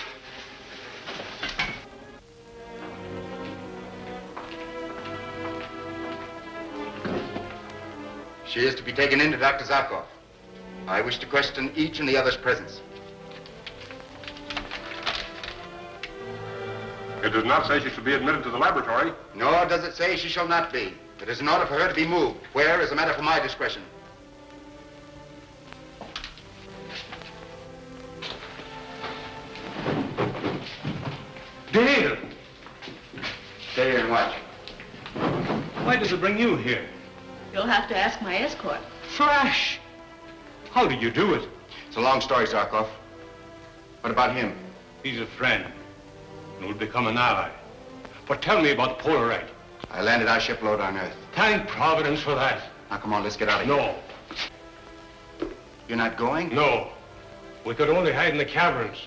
She is to be taken into Dr. Zarkov. I wish to question each in the other's presence. It does not say she should be admitted to the laboratory. Nor does it say she shall not be. It is an order for her to be moved, where is a matter for my discretion. Dale! Stay here and watch. Why does it bring you here? You'll have to ask my escort. Flash! How did you do it? It's a long story, Zarkov. What about him? He's a friend, and will become an ally. But tell me about the Polaroid. I landed our shipload on Earth. Thank Providence for that. Now, come on, let's get out of here. No. You're not going? No. We could only hide in the caverns.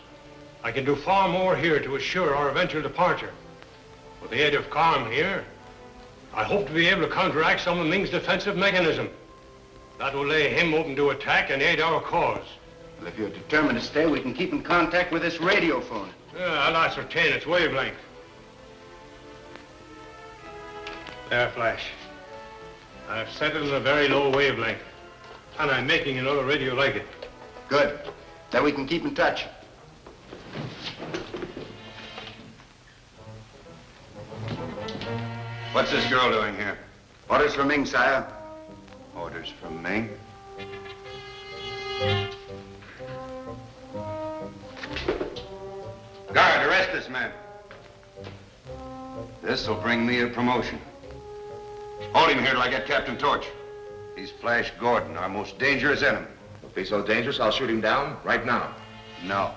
I can do far more here to assure our eventual departure. With the aid of Calm here, I hope to be able to counteract some of Ming's defensive mechanism. That will lay him open to attack and aid our cause. Well, if you're determined to stay, we can keep in contact with this radio phone. I'll ascertain its wavelength. There, Flash. I've set it in a very low wavelength, and I'm making another radio like it. Good. Then we can keep in touch. What's this girl doing here? Orders from Ming, sire. Orders from Ming? Guard, arrest this man. This will bring me a promotion. Hold him here till I get Captain Torch. He's Flash Gordon, our most dangerous enemy. If he's so dangerous, I'll shoot him down right now. No.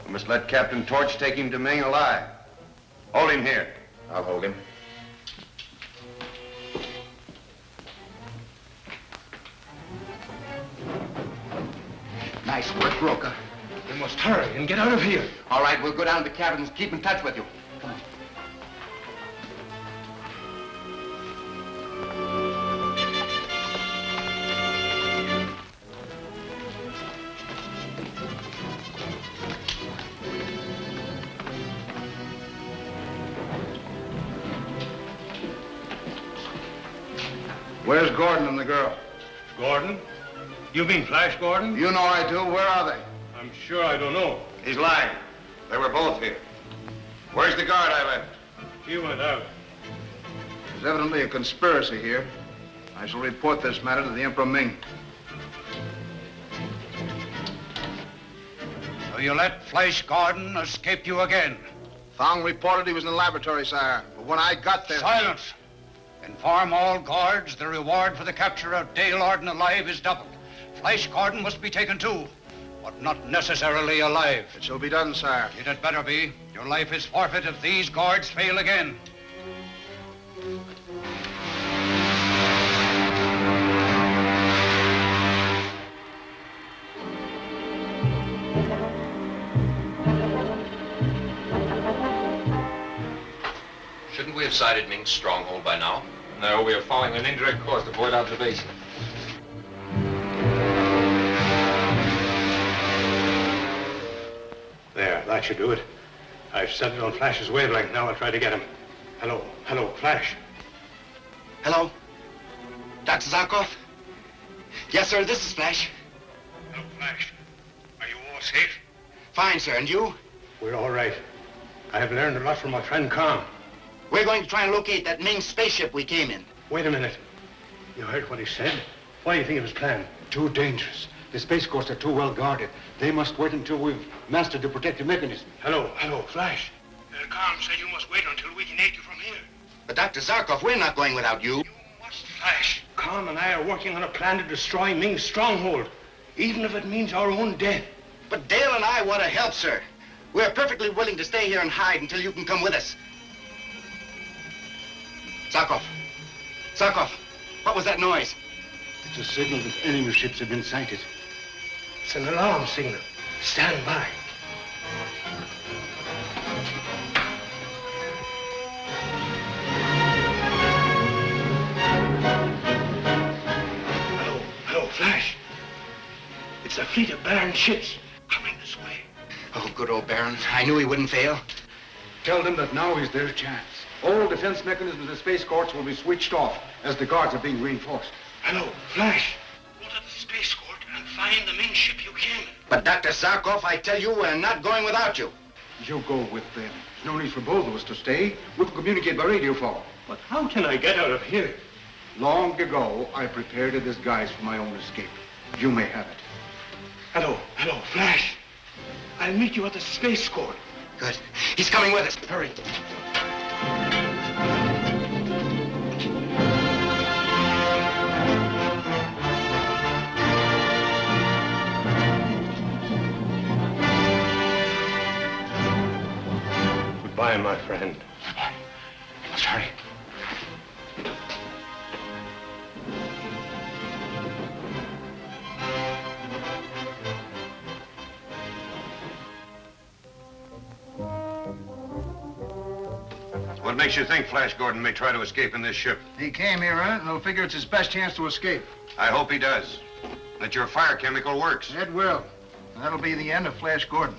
We must let Captain Torch take him to Ming alive. Hold him here. I'll hold him. Nice work, Roca. We must hurry and get out of here. All right, we'll go down to the cabins and keep in touch with you. Come on. Where's Gordon and the girl? Gordon? You mean Flash Gordon? You know I do. Where are they? I'm sure I don't know. He's lying. They were both here. Where's the guard I left? He went out. There's evidently a conspiracy here. I shall report this matter to the Emperor Ming. So you let Flash Gordon escape you again? Fong reported he was in the laboratory, sire. But when I got there... Silence! Inform all guards the reward for the capture of Dale Arden alive is doubled. Flash Gordon must be taken too, but not necessarily alive. It shall be done, sire. It had better be. Your life is forfeit if these guards fail again. Shouldn't we have sighted Ming's stronghold by now? No, we are following an indirect course to avoid observation. There, that should do it. I've set it on Flash's wavelength. Now I'll try to get him. Hello, Flash. Hello? Dr. Zarkov? Yes, sir, this is Flash. Hello, Flash. Are you all safe? Fine, sir, and you? We're all right. I have learned a lot from my friend Com. We're going to try and locate that Ming spaceship we came in. Wait a minute. You heard what he said? What do you think of his plan? Too dangerous. The space courts are too well guarded. They must wait until we've mastered the protective mechanism. Hello, Flash. Com said you must wait until we can aid you from here. But Dr. Zarkov, we're not going without you. Flash, Com and I are working on a plan to destroy Ming's stronghold, even if it means our own death. But Dale and I want to help, sir. We're perfectly willing to stay here and hide until you can come with us. Zarkov, what was that noise? It's a signal that enemy ships have been sighted. It's an alarm signal. Stand by. Hello, Flash. It's a fleet of Baron ships coming this way. Oh, good old Baron. I knew he wouldn't fail. Tell them that now is their chance. All defense mechanisms in space courts will be switched off as the guards are being reinforced. Hello, Flash. Go to the space court and find the Ming ship you came in. But Dr. Zarkov, I tell you, we're not going without you. You go with them. There's no need for both of us to stay. We can communicate by radio phone. But how can I get out of here? Long ago, I prepared a disguise for my own escape. You may have it. Hello, Flash. I'll meet you at the space court. Good. He's coming with us. Hurry. Goodbye, my friend. Goodbye. Let's hurry. What makes you think Flash Gordon may try to escape in this ship? He came here in it, and he'll figure it's his best chance to escape. I hope he does. That your fire chemical works. It will. And that'll be the end of Flash Gordon.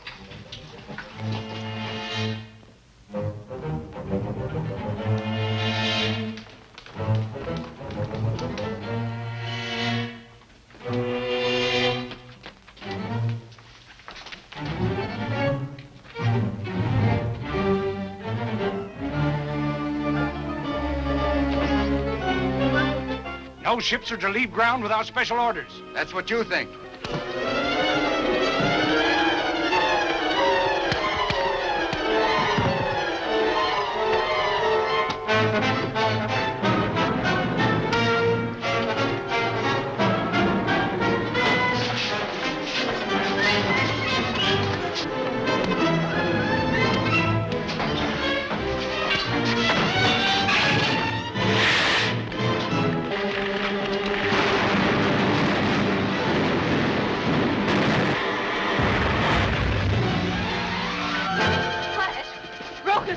No ships are to leave ground without special orders. That's what you think.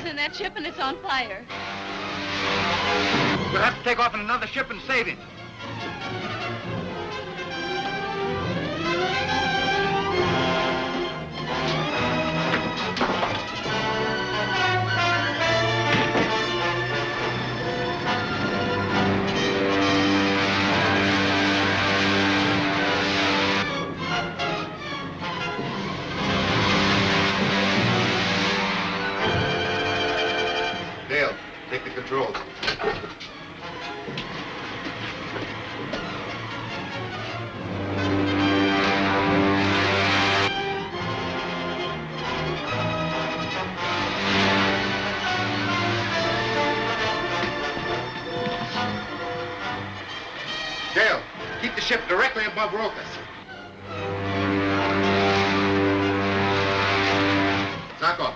In that ship and it's on fire. We'll have to take off in another ship and save him. Dale, take the controls. Dale, keep the ship directly above Rokas. Zarkov,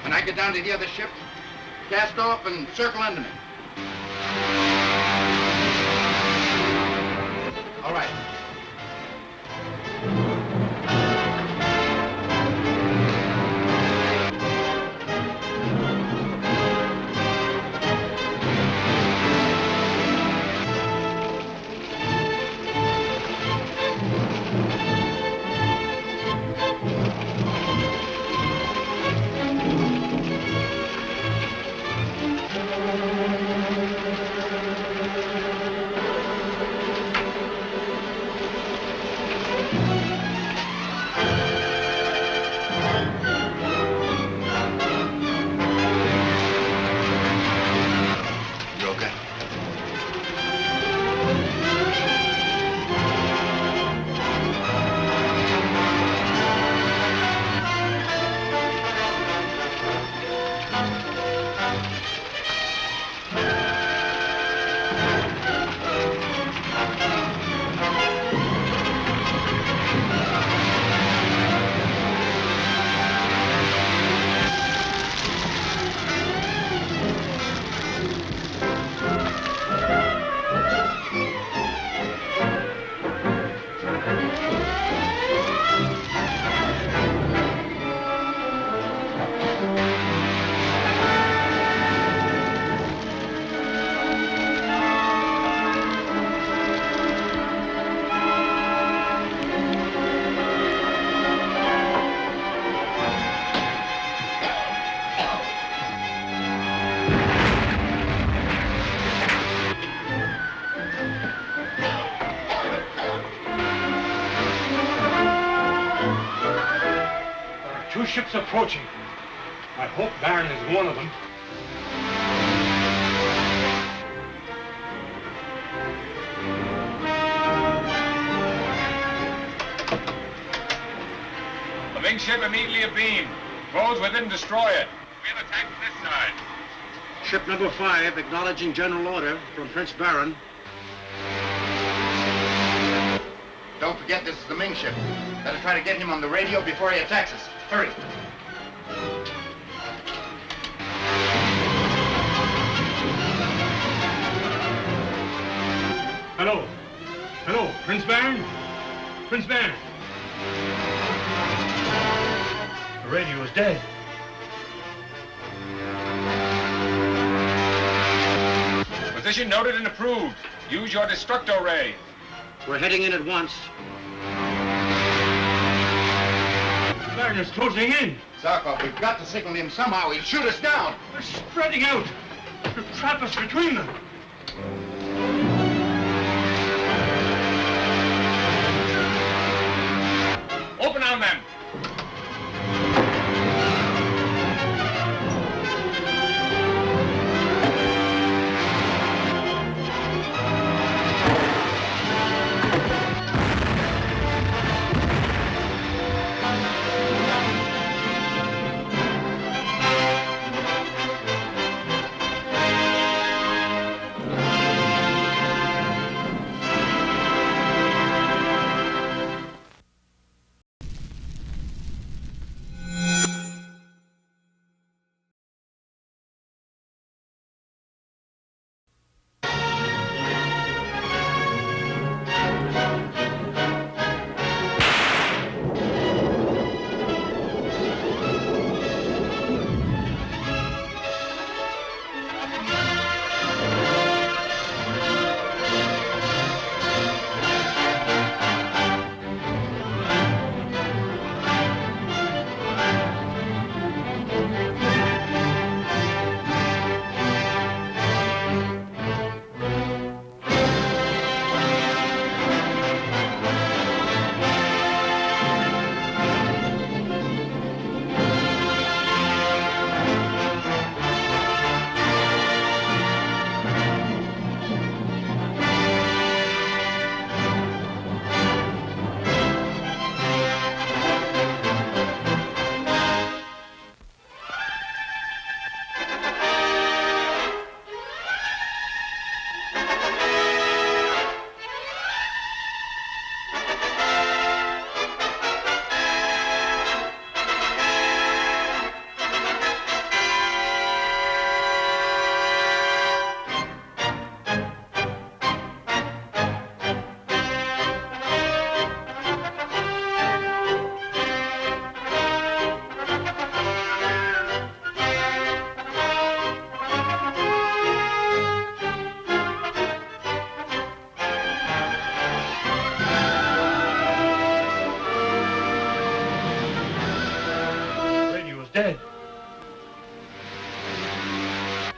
when I get down to the other ship, cast off and circle under me. All right. ships approaching. I hope Baron is one of them. The Ming ship immediately abeam. Those within, destroy it. We'll attack from this side. Ship number 5, acknowledging general order from Prince Baron. Don't forget this is the Ming ship. Better try to get him on the radio before he attacks us. Hurry. Hello. Hello, Prince Baron? Prince Baron. The radio is dead. Position noted and approved. Use your destructo ray. We're heading in at once. Baron is closing in. Zarkov, we've got to signal him somehow. He'll shoot us down. They're spreading out to trap us between them. Open on them.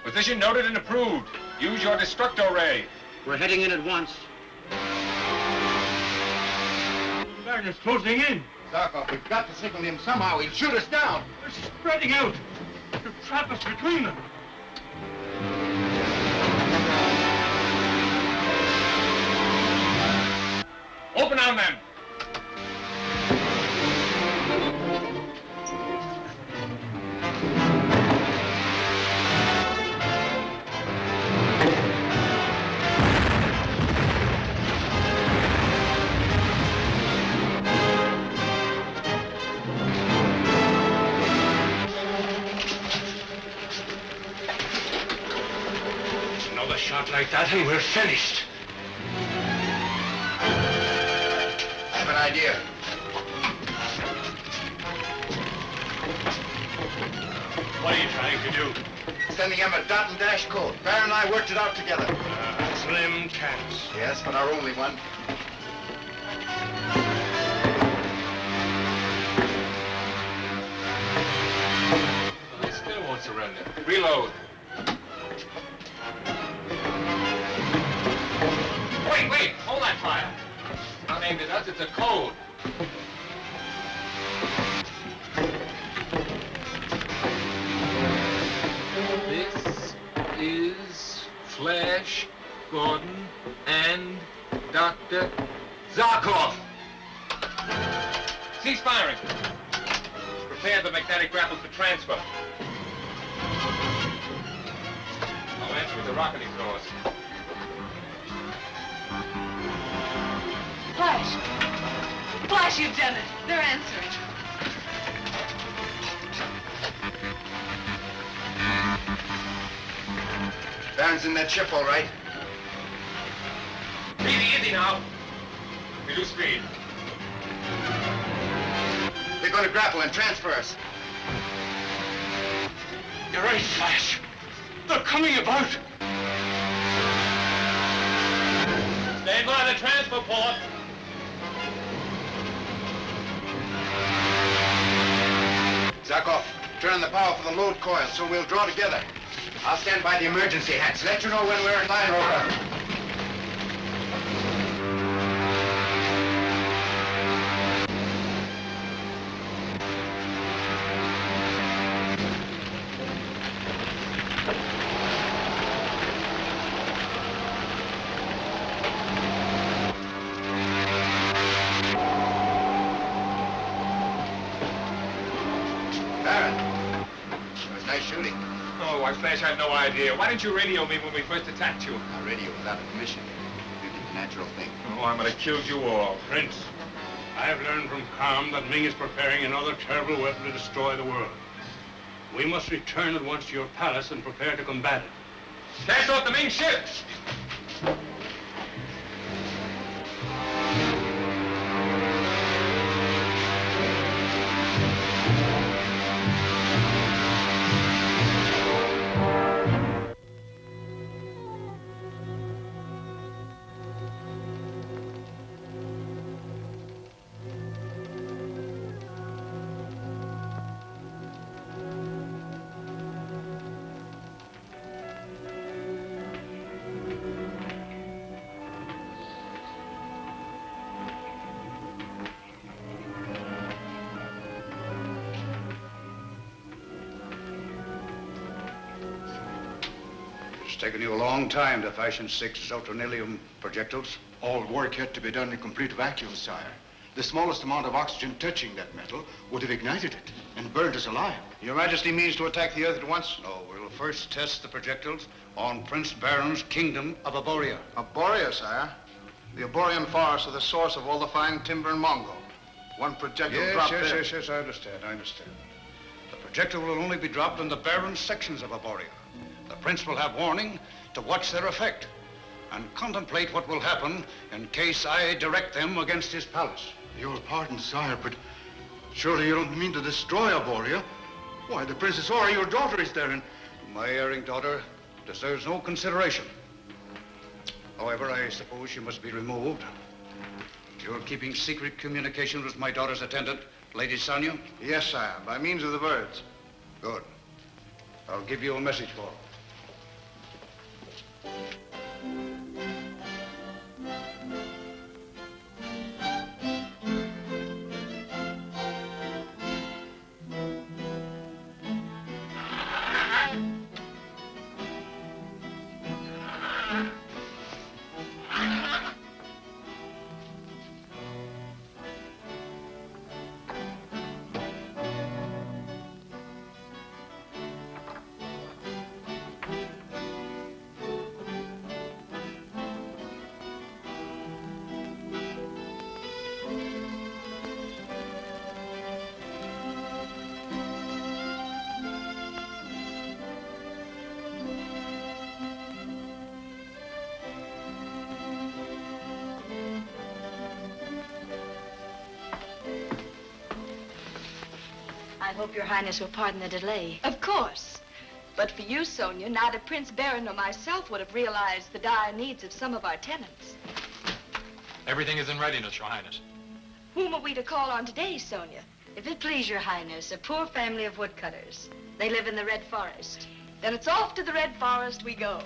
Position noted and approved. Use your destructo ray. We're heading in at once. Baron is closing in. Zarkov, we've got to signal him somehow. He'll shoot us down. They're spreading out to trap us between them. Open on them. Shot like that and we're finished. I have an idea. What are you trying to do? Sending him a dot and dash code. Baron and I worked it out together. Slim chance. Yes, but our only one. They still won't surrender. Reload. Wait, hold that fire. It's not aimed at us, it's a code. Flash, Gordon, and Dr. Zarkov. Cease firing. Prepare the magnetic grapples for transfer. I'll answer with the rocket exhaust. Flash! Flash, you've done it. They're answering. Baron's in that ship, all right. Easy now. Reduce speed. They're going to grapple and transfer us. You're right, Flash. They're coming about. Stand by the transfer port. Zarkov, turn on the power for the load coil so we'll draw together. I'll stand by the emergency hatch. Let you know when we're in line, Rover. Shooting. Oh, why, Flash, I had no idea. Why didn't you radio me when we first attacked you? Our radio without a permission. You did the natural thing. Oh, I'm gonna kill you all. Prince, I have learned from Com that Ming is preparing another terrible weapon to destroy the world. We must return at once to your palace and prepare to combat it. Cast off the Ming ship! It's taken you a long time to fashion 6 zoltranilium projectiles. All work had to be done in complete vacuum, sire. The smallest amount of oxygen touching that metal would have ignited it and burned us alive. Your Majesty means to attack the Earth at once? No, we'll first test the projectiles on Prince Baron's kingdom of Aboria. Aboria, sire? The Aborian forests are the source of all the fine timber in Mongo. One projectile dropped there. Yes, I understand. The projectile will only be dropped in the barren sections of Aboria. The prince will have warning to watch their effect and contemplate what will happen in case I direct them against his palace. Your pardon, sire, but surely you don't mean to destroy Aboria? Why, the Princess Aura, your daughter, is there, and... My erring daughter deserves no consideration. However, I suppose she must be removed. You're keeping secret communication with my daughter's attendant, Lady Sonia? Yes, sire, by means of the birds. Good. I'll give you a message for her. I hope your Highness will pardon the delay. Of course. But for you, Sonia, neither Prince Baron nor myself would have realized the dire needs of some of our tenants. Everything is in readiness, Your Highness. Whom are we to call on today, Sonia? If it please your Highness, a poor family of woodcutters. They live in the Red Forest. Then it's off to the Red Forest we go.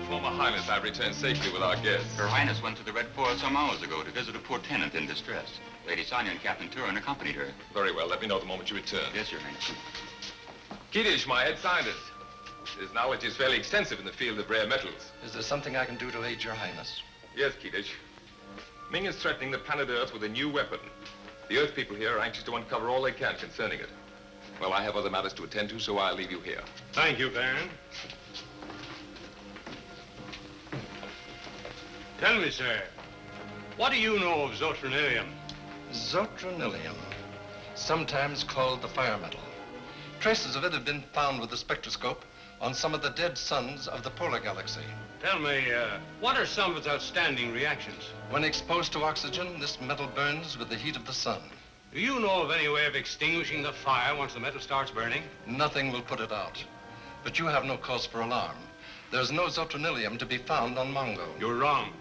Former Highness, I returned safely with our guests. Her Highness went to the Red Forest some hours ago to visit a poor tenant in distress. Lady Sonia and Captain Turin accompanied her. Very well. Let me know the moment you return. Yes, Your Highness. Kiddish, my head scientist. His knowledge is fairly extensive in the field of rare metals. Is there something I can do to aid Your Highness? Yes, Kiddish. Ming is threatening the planet Earth with a new weapon. The Earth people here are anxious to uncover all they can concerning it. Well, I have other matters to attend to, so I'll leave you here. Thank you, Baron. Tell me, sir, what do you know of zotronillium? Zotronillium, sometimes called the fire metal. Traces of it have been found with the spectroscope on some of the dead suns of the polar galaxy. Tell me, what are some of its outstanding reactions? When exposed to oxygen, this metal burns with the heat of the sun. Do you know of any way of extinguishing the fire once the metal starts burning? Nothing will put it out. But you have no cause for alarm. There's no zotronillium to be found on Mongo. You're wrong.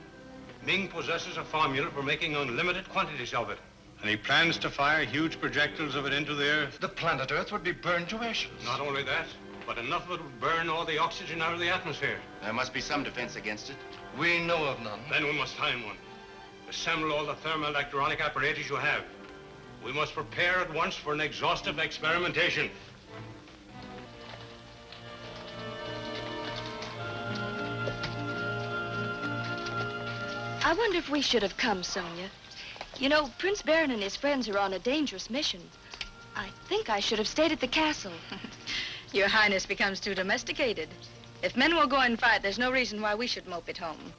Ming possesses a formula for making unlimited quantities of it. And he plans to fire huge projectiles of it into the Earth. The planet Earth would be burned to ashes. Not only that, but enough of it would burn all the oxygen out of the atmosphere. There must be some defense against it. We know of none. Then we must find one. Assemble all the thermoelectronic apparatus you have. We must prepare at once for an exhaustive experimentation. I wonder if we should have come, Sonia. You know, Prince Baron and his friends are on a dangerous mission. I think I should have stayed at the castle. Your Highness becomes too domesticated. If men will go and fight, there's no reason why we should mope at home.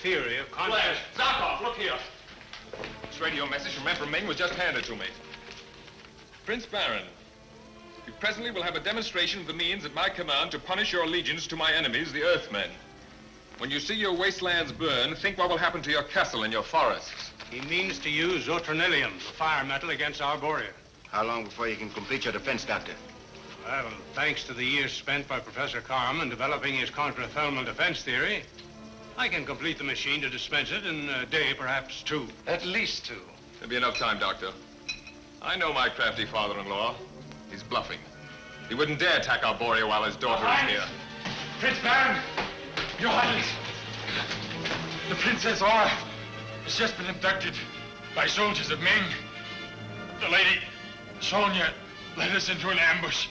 Theory of consciousness. Zarkov, look here. This radio message from Emperor Ming was just handed to me. Prince Baron, you presently will have a demonstration of the means at my command to punish your allegiance to my enemies, the Earthmen. When you see your wastelands burn, think what will happen to your castle and your forests. He means to use zotronillium, the fire metal, against Arborea. How long before you can complete your defense, Doctor? Well, thanks to the years spent by Professor Carm in developing his contra-thermal defense theory, I can complete the machine to dispense it in a day, perhaps two. At least two. There'll be enough time, Doctor. I know my crafty father-in-law. He's bluffing. He wouldn't dare attack Arborea while his daughter is here. Prince Baron! Your Highness! The Princess Aura has just been abducted by soldiers of Ming. The lady, Sonia, led us into an ambush.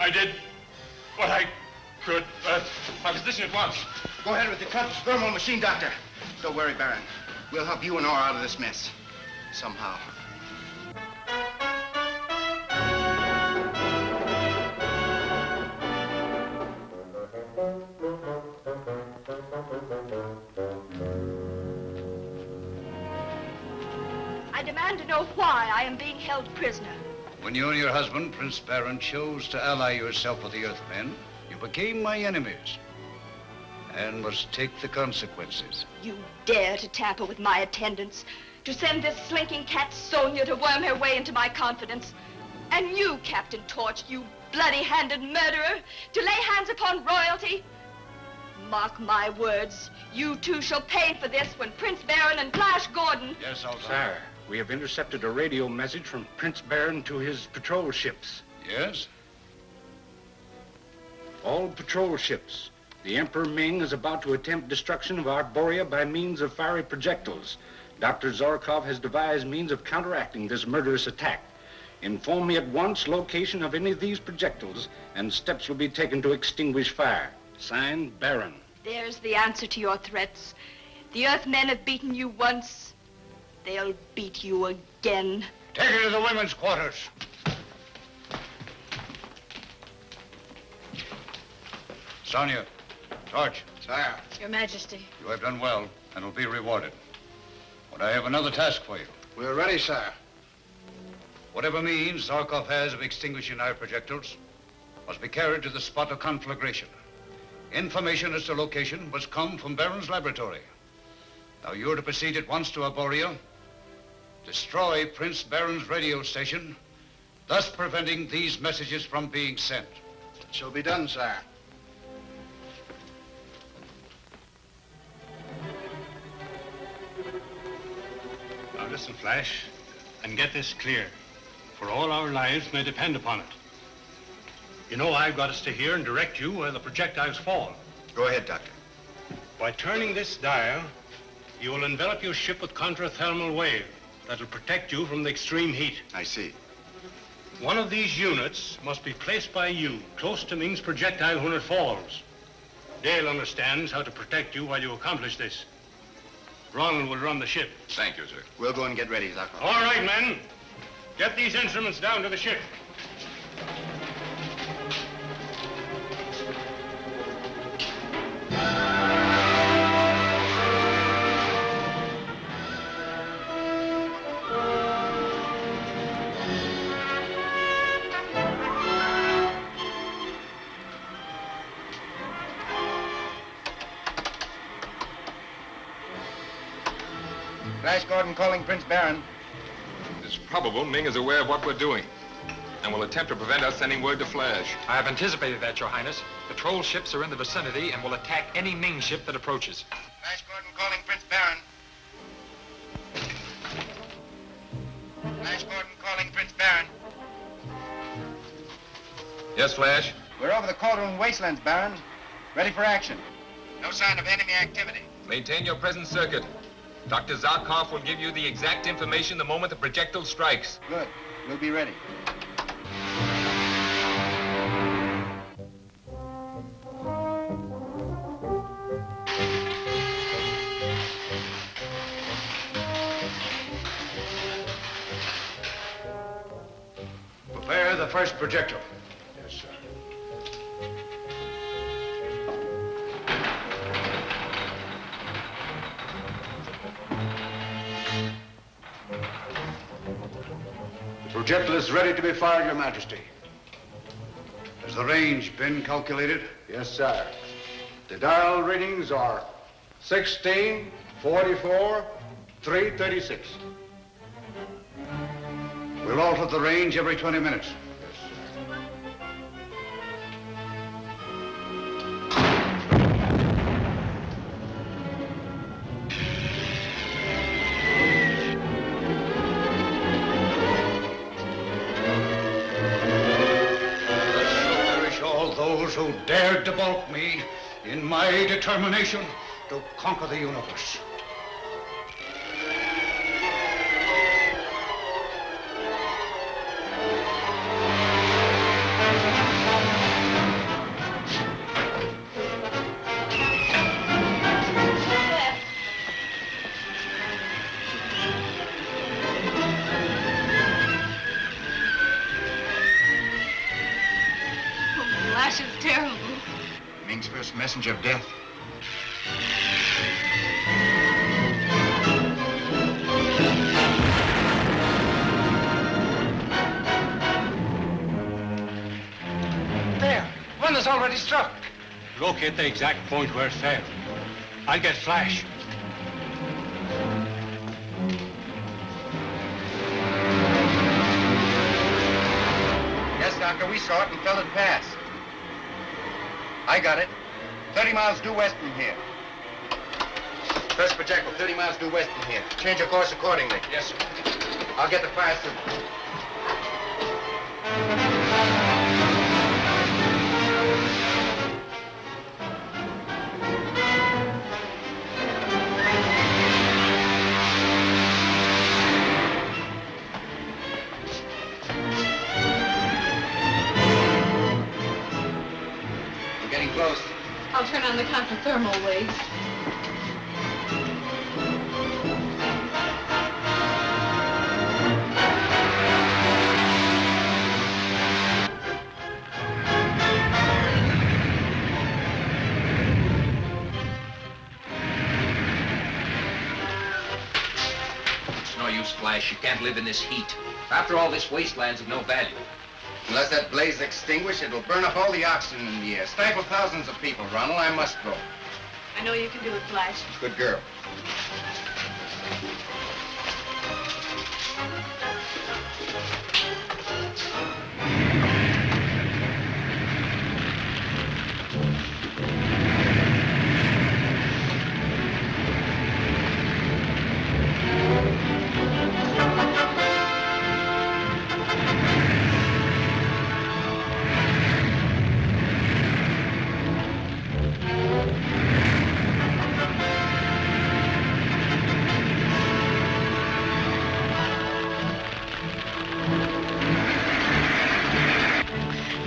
I did what I could. My position at once. Go ahead with the thermal machine, Doctor. Don't worry, Baron. We'll help you and Aura out of this mess. Somehow. I demand to know why I am being held prisoner. When you and your husband, Prince Baron, chose to ally yourself with the Earthmen, you became my enemies. And must take the consequences. You dare to tamper with my attendants, to send this slinking cat Sonia to worm her way into my confidence. And you, Captain Torch, you bloody-handed murderer, to lay hands upon royalty. Mark my words, you two shall pay for this when Prince Baron and Flash Gordon... Yes, I'll... Sir, we have intercepted a radio message from Prince Baron to his patrol ships. Yes? All patrol ships. The Emperor Ming is about to attempt destruction of Arborea by means of fiery projectiles. Dr. Zarkov has devised means of counteracting this murderous attack. Inform me at once location of any of these projectiles, and steps will be taken to extinguish fire. Signed, Baron. There's the answer to your threats. The Earthmen have beaten you once. They'll beat you again. Take her to the women's quarters. Sonia. Torch. Sire. Your Majesty. You have done well and will be rewarded. But I have another task for you. We're ready, sire. Whatever means Zarkov has of extinguishing our projectiles must be carried to the spot of conflagration. Information as to location must come from Baron's laboratory. Now you're to proceed at once to Arborea, destroy Prince Baron's radio station, thus preventing these messages from being sent. It shall be done, sire. Now listen, Flash, and get this clear, for all our lives may depend upon it. You know I've got to stay here and direct you where the projectiles fall. Go ahead, Doctor. By turning this dial, you will envelop your ship with contrathermal wave that'll protect you from the extreme heat. I see. One of these units must be placed by you close to Ming's projectile when it falls. Dale understands how to protect you while you accomplish this. Ronald will run the ship. Thank you, sir. We'll go and get ready, Zarkov. All right, men. Get these instruments down to the ship. Flash Gordon calling Prince Baron. It's probable Ming is aware of what we're doing and will attempt to prevent us sending word to Flash. I have anticipated that, Your Highness. Patrol ships are in the vicinity and will attack any Ming ship that approaches. Flash Gordon calling Prince Baron. Flash Gordon calling Prince Baron. Yes, Flash? We're over the Cauldron Wastelands, Baron. Ready for action. No sign of enemy activity. Maintain your present circuit. Dr. Zarkov will give you the exact information the moment the projectile strikes. Good. We'll be ready. Prepare the first projectile. Yes, sir. The projectile is ready to be fired, Your Majesty. Has the range been calculated? Yes, sir. The dial readings are 16, 44, 336. We'll alter the range every 20 minutes. Those who dared to balk me in my determination to conquer the universe. Ming's first messenger of death. There. One has already struck. Locate the exact point where it fell. I'll get Flash. Yes, Doctor, we saw it and felt it pass. I got it. 30 miles due west from here. First projectile, 30 miles due west from here. Change your course accordingly. Yes, sir. I'll get the fire suit. We're getting close. I'll turn on the contrathermal waves. It's no use, Flash. You can't live in this heat. After all, this wasteland's of no value. Unless that blaze extinguished, it'll burn up all the oxygen in the air. Stifle thousands of people, Ronald. I must go. I know you can do it, Flash. Good girl.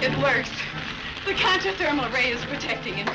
It works. The counter-thermal ray is protecting him.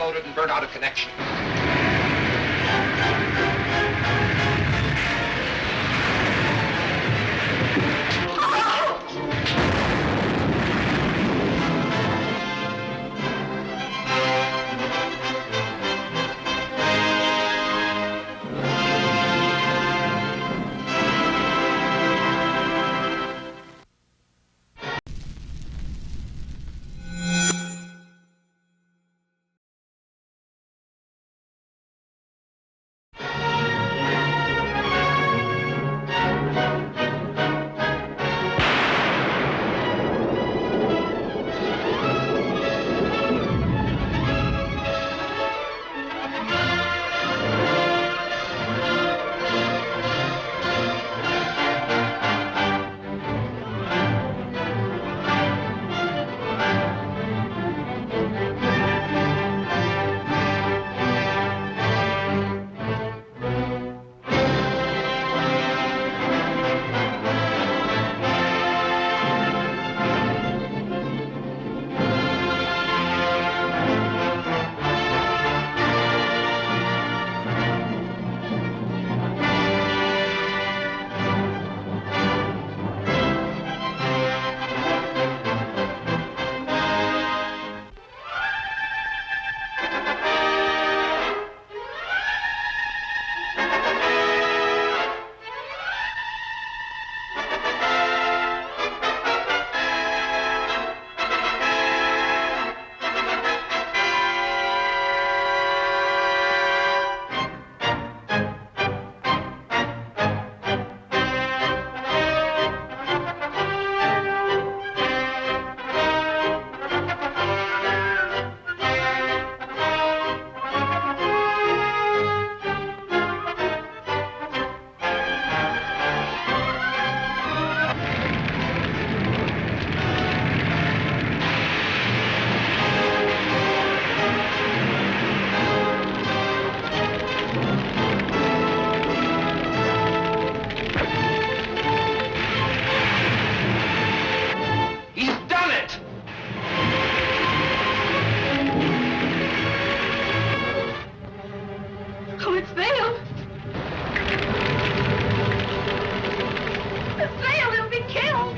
overloaded and burnt out of connection.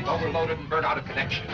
Overloaded and burnt out of connection.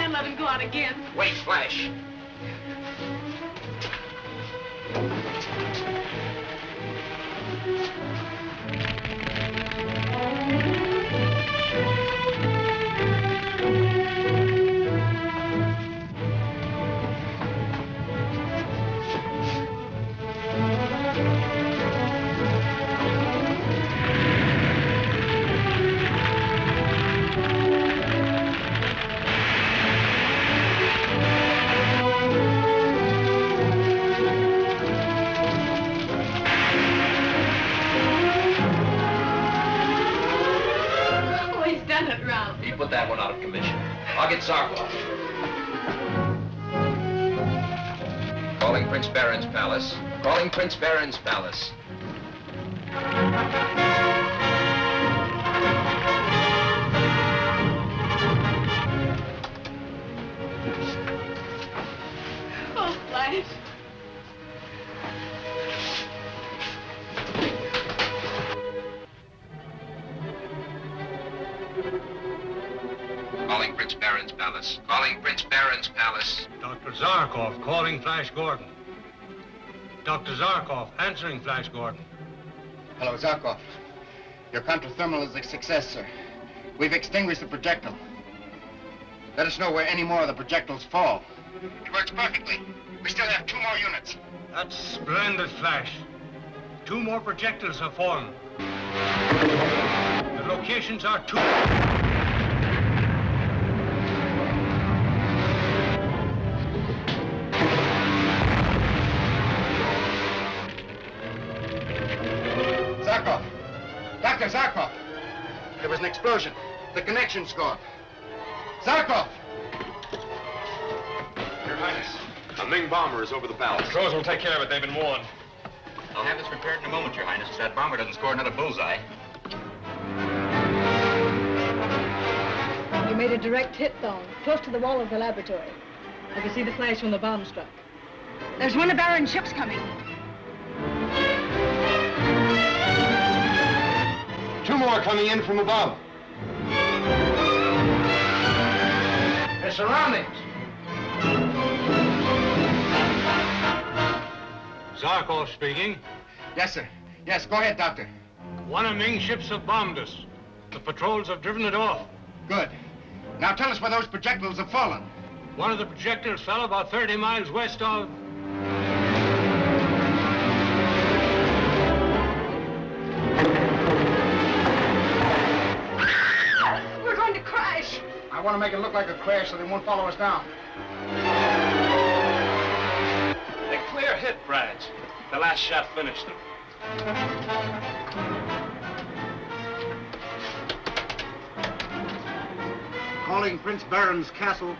can't let him go out again. Wait, Flash. Put that one out of commission. I'll get Zarkov. Calling Prince Baron's palace. Calling Prince Baron's palace. Oh, Flash. Calling Prince Baron's palace. Calling Prince Baron's palace. Dr. Zarkov calling Flash Gordon. Dr. Zarkov answering Flash Gordon. Hello, Zarkov. Your counter-thermal is a success, sir. We've extinguished the projectile. Let us know where any more of the projectiles fall. It works perfectly. We still have 2 more units. That's splendid, Flash. 2 more projectiles have fallen. The locations are 2. Zarkov! Dr. Zarkov! There was an explosion. The connection's gone. Zarkov! Your Highness, a Ming bomber is over the palace. The crows will take care of it. They've been warned. I'll have this repaired in a moment, Your Highness, if that bomber doesn't score another bullseye. You made a direct hit, Thong, close to the wall of the laboratory. I could see the flash when the bomb struck. There's one of Baron's ships coming. 2 more coming in from above. Their surroundings. Zarkov speaking. Yes, sir. Yes, go ahead, Doctor. One of Ming's ships have bombed us. The patrols have driven it off. Good. Now tell us where those projectiles have fallen. One of the projectiles fell about 30 miles west of... We're going to crash. I want to make it look like a crash so they won't follow us down. A clear hit, Brad. The last shot finished them. Calling Prince Baron's castle.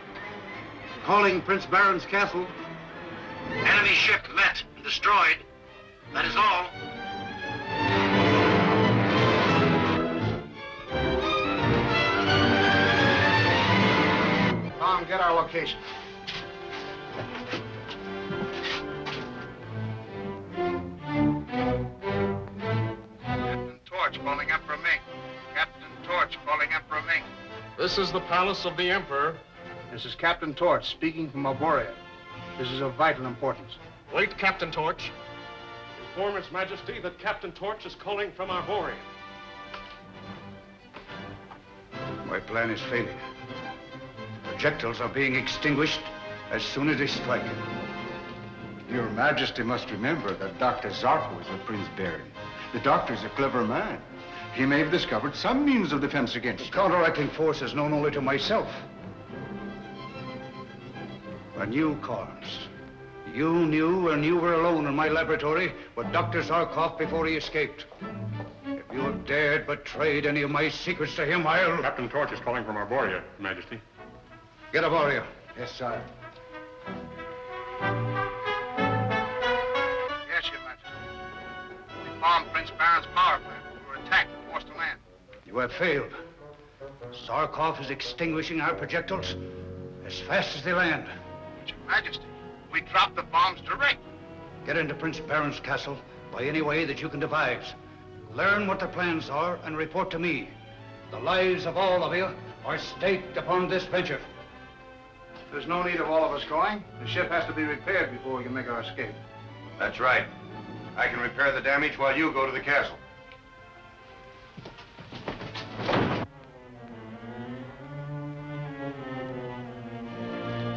Calling Prince Baron's castle. Enemy ship met and destroyed. That is all. Tom, get our location. Captain Torch calling Emperor Ming. Captain Torch calling Emperor Ming. This is the palace of the Emperor. This is Captain Torch speaking from Arborea. This is of vital importance. Wait, Captain Torch. Inform His Majesty that Captain Torch is calling from Arborea. My plan is failing. Projectiles are being extinguished as soon as they strike. Your Majesty must remember that Dr. Zarkov is a Prince Baron. The doctor's a clever man. He may have discovered some means of defense against The counteracting force is known only to myself. When you, Carnes, you knew and you were alone in my laboratory with Dr. Zarkov before he escaped. If you have dared betrayed any of my secrets to him, I'll... Captain Torch is calling from Arborea, Your Majesty. Get Arborea. Yes, sir. Yes, Your Majesty. We bombed Prince Baron's power plant. We were attacked and forced to land. You have failed. Zarkov is extinguishing our projectiles as fast as they land. But, Your Majesty, we dropped the bombs direct. Get into Prince Baron's castle by any way that you can devise. Learn what their plans are and report to me. The lives of all of you are staked upon this venture. There's no need of all of us going. The ship has to be repaired before we can make our escape. That's right. I can repair the damage while you go to the castle.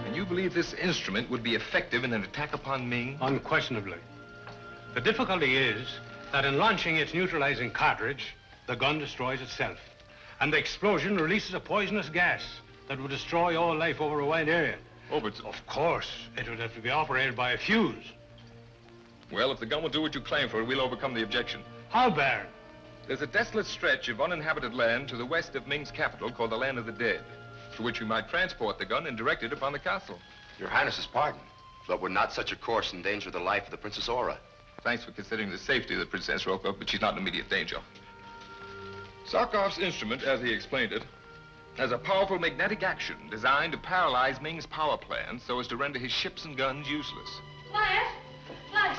And you believe this instrument would be effective in an attack upon Ming? Unquestionably. The difficulty is that in launching its neutralizing cartridge, the gun destroys itself. And the explosion releases a poisonous gas that would destroy all life over a wide area. Oh, but... Of course, it would have to be operated by a fuse. Well, if the gun will do what you claim for it, we'll overcome the objection. How, Baron? There's a desolate stretch of uninhabited land to the west of Ming's capital called the Land of the Dead, to which we might transport the gun and direct it upon the castle. Your Highness's pardon, but would not such a course endanger the life of the Princess Aura? Thanks for considering the safety of the Princess Zarkov, but she's not in immediate danger. Zarkov's instrument, as he explained it, has a powerful magnetic action designed to paralyze Ming's power plant so as to render his ships and guns useless. Flash! Flash!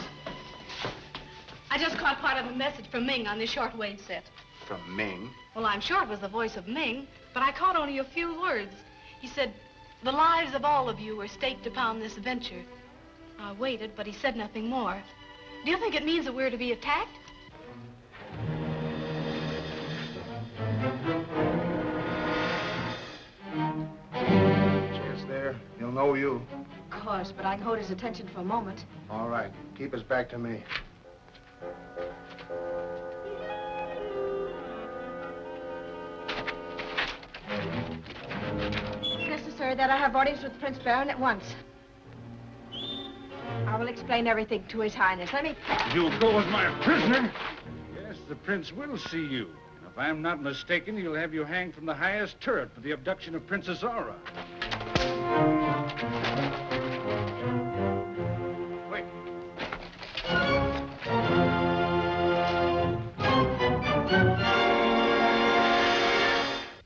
I just caught part of a message from Ming on this shortwave set. From Ming? Well, I'm sure it was the voice of Ming, but I caught only a few words. He said, "The lives of all of you were staked upon this venture." I waited, but he said nothing more. Do you think it means that we're to be attacked? Chance there. He'll know you. Of course, but I can hold his attention for a moment. All right. Keep his back to me. It's necessary that I have orders with Prince Baron at once. I will explain everything to His Highness. Let me... You'll go as my prisoner? Yes, the prince will see you. If I'm not mistaken, he'll have you hanged from the highest turret for the abduction of Princess Aura. Quick.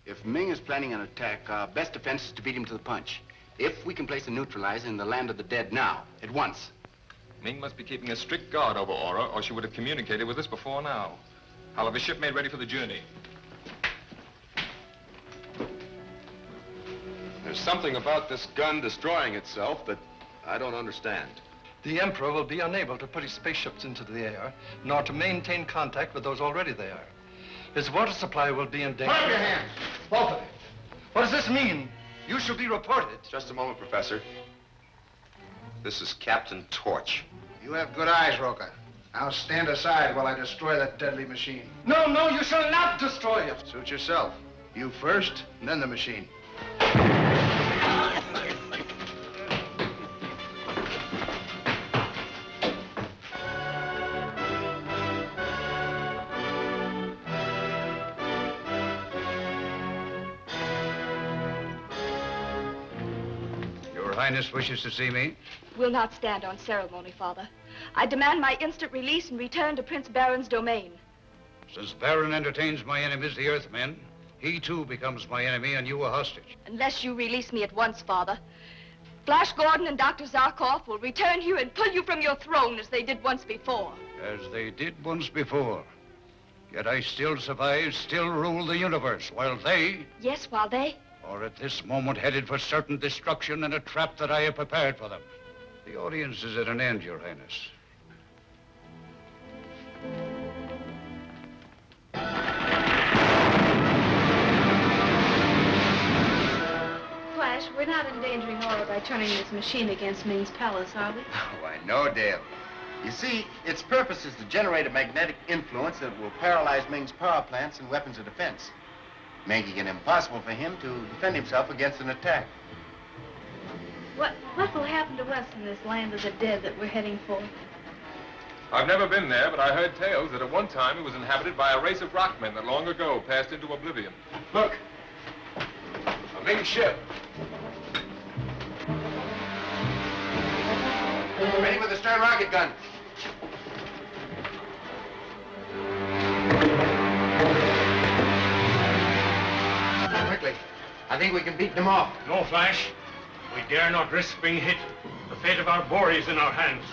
If Ming is planning an attack, our best defense is to beat him to the punch. If we can place a neutralizer in the Land of the Dead now, at once. Ming must be keeping a strict guard over Aura, or she would have communicated with us before now. I'll have a ship made ready for the journey. There's something about this gun destroying itself that I don't understand. The Emperor will be unable to put his spaceships into the air, nor to maintain contact with those already there. His water supply will be in danger. Put up your hands, both of you. What does this mean? You shall be reported. Just a moment, Professor. This is Captain Torch. You have good eyes, Roca. Now stand aside while I destroy that deadly machine. No, no, you shall not destroy it. Suit yourself. You first, and then the machine. Your Highness wishes to see me? Will not stand on ceremony, Father. I demand my instant release and return to Prince Baron's domain. Since Baron entertains my enemies, the Earthmen, he too becomes my enemy and you a hostage. Unless you release me at once, Father, Flash Gordon and Dr. Zarkov will return here and pull you from your throne as they did once before. As they did once before. Yet I still survive, still rule the universe, while they... Yes, while they... are at this moment headed for certain destruction in a trap that I have prepared for them. The audience is at an end, Your Highness. Flash, we're not endangering Aura by turning this machine against Ming's palace, are we? Why, no, Dale. You see, its purpose is to generate a magnetic influence that will paralyze Ming's power plants and weapons of defense, making it impossible for him to defend himself against an attack. What will happen to us in this land of the dead that we're heading for? I've never been there, but I heard tales that at one time it was inhabited by a race of rockmen that long ago passed into oblivion. Look, a Ming ship. Ready with the stern rocket gun. Quickly. I think we can beat them off. No, Flash. We dare not risk being hit. The fate of our Bory is in our hands.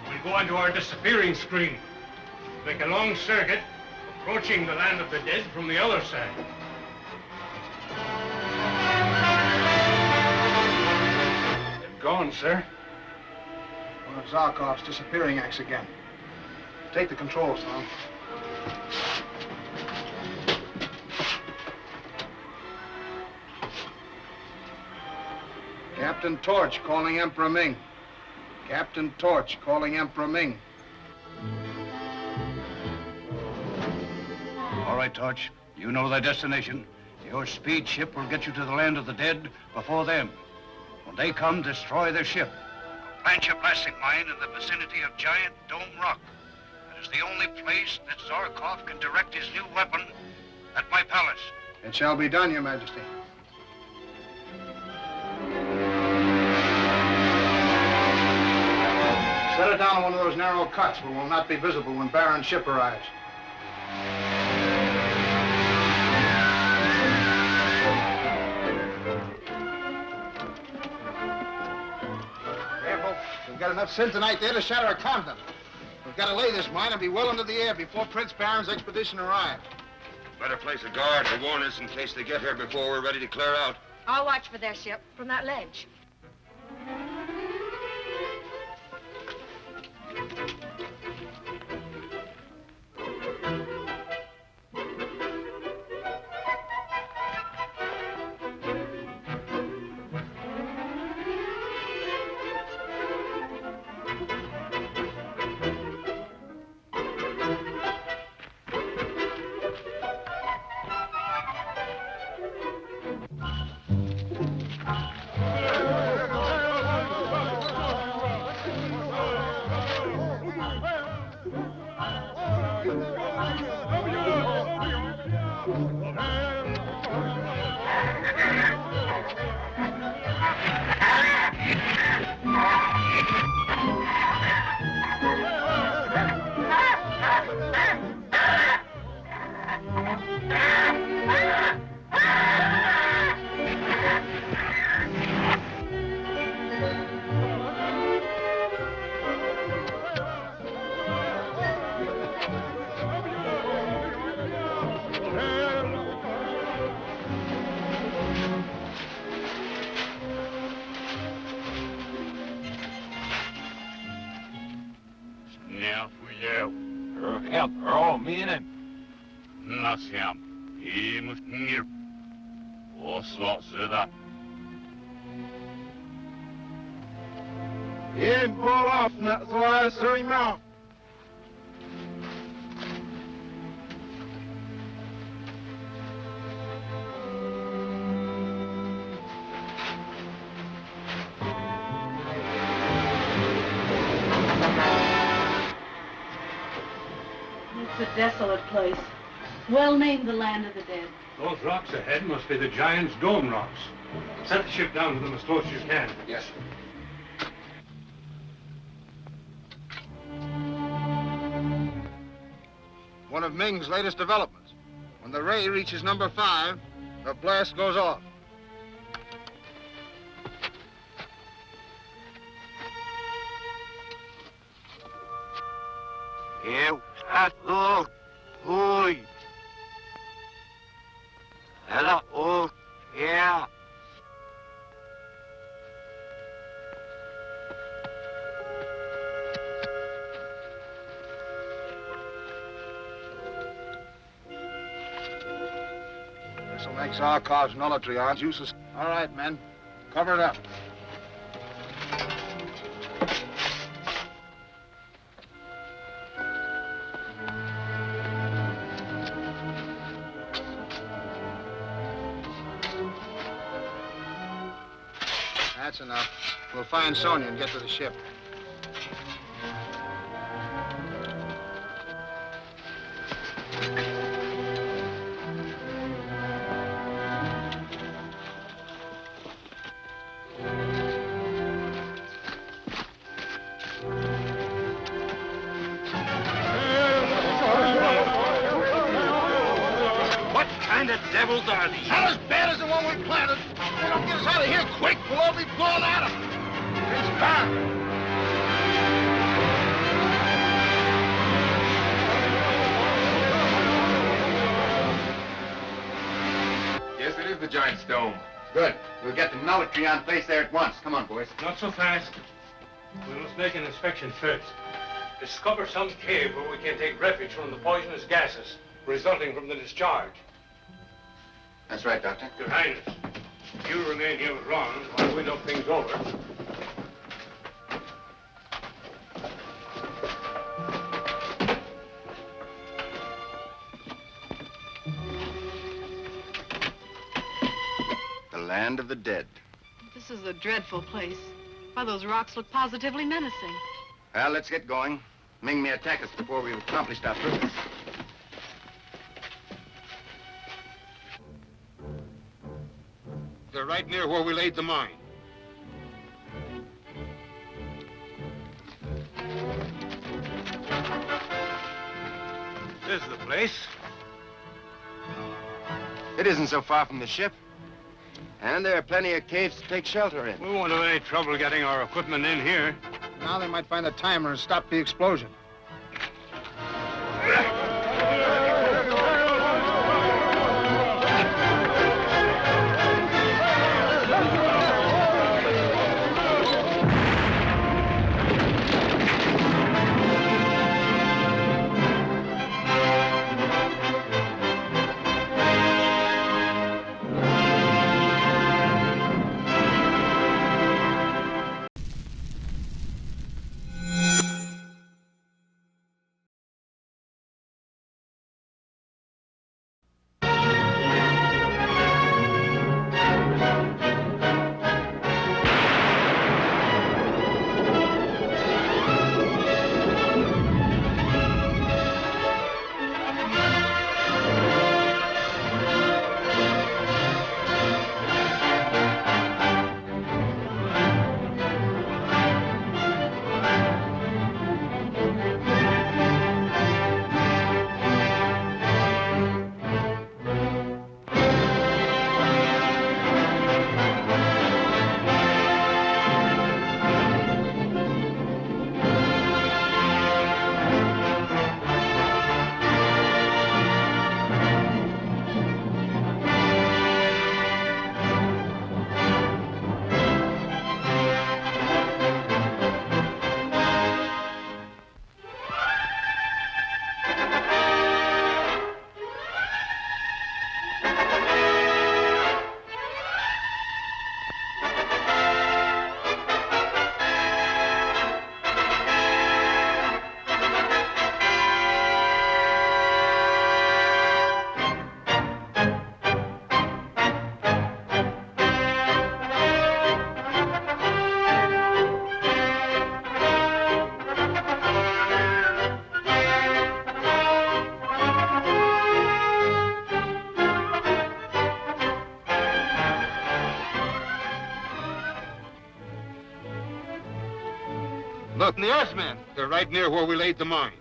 We'll go into our disappearing screen. Make a long circuit, approaching the Land of the Dead from the other side. on, sir? One of Zarkov's disappearing acts again. Take the controls, Tom. Captain Torch calling Emperor Ming. Captain Torch calling Emperor Ming. All right, Torch. You know their destination. Your speed ship will get you to the land of the dead before them. When they come, destroy their ship. Plant your plastic mine in the vicinity of Giant Dome Rock. That is the only place that Zarkov can direct his new weapon at my palace. It shall be done, Your Majesty. Set it down on one of those narrow cuts where it will not be visible when Baron's ship arrives. Careful. We've got enough syntonite there to shatter a continent. We've got to lay this mine and be well into the air before Prince Baron's expedition arrives. Better place a guard to warn us in case they get here before we're ready to clear out. I'll watch for their ship from that ledge. It's a desolate place. Well named the land of the dead. Those rocks ahead must be the Giant's Dome rocks. Set the ship down to them as close as you can. Yes, sir. One of Ming's latest developments. When the ray reaches number 5, the blast goes off. This'll make Zarkov's nullity arms useless. All right, men. Cover it up. That's enough. We'll find Sonia and get to the ship. What kind of devils are these? Not as bad as the one we planted. If they don't get us out of here quick, we'll all be blown out of them. It's Baron. Yes, it is the Giant's Dome. Good. We'll get the military on place there at once. Come on, boys. Not so fast. We must make an inspection first. Discover some cave where we can take refuge from the poisonous gases resulting from the discharge. That's right, Doctor. Your Highness, you remain here with Ron while we look things over. The land of the dead. This is a dreadful place. Why, those rocks look positively menacing. Well, let's get going. Ming may attack us before we've accomplished our purpose. They're right near where we laid the mine. This is the place. It isn't so far from the ship. And there are plenty of caves to take shelter in. We won't have any trouble getting our equipment in here. Now they might find the timer and stop the explosion. Look, the Earthmen. They're right near where we laid the mine.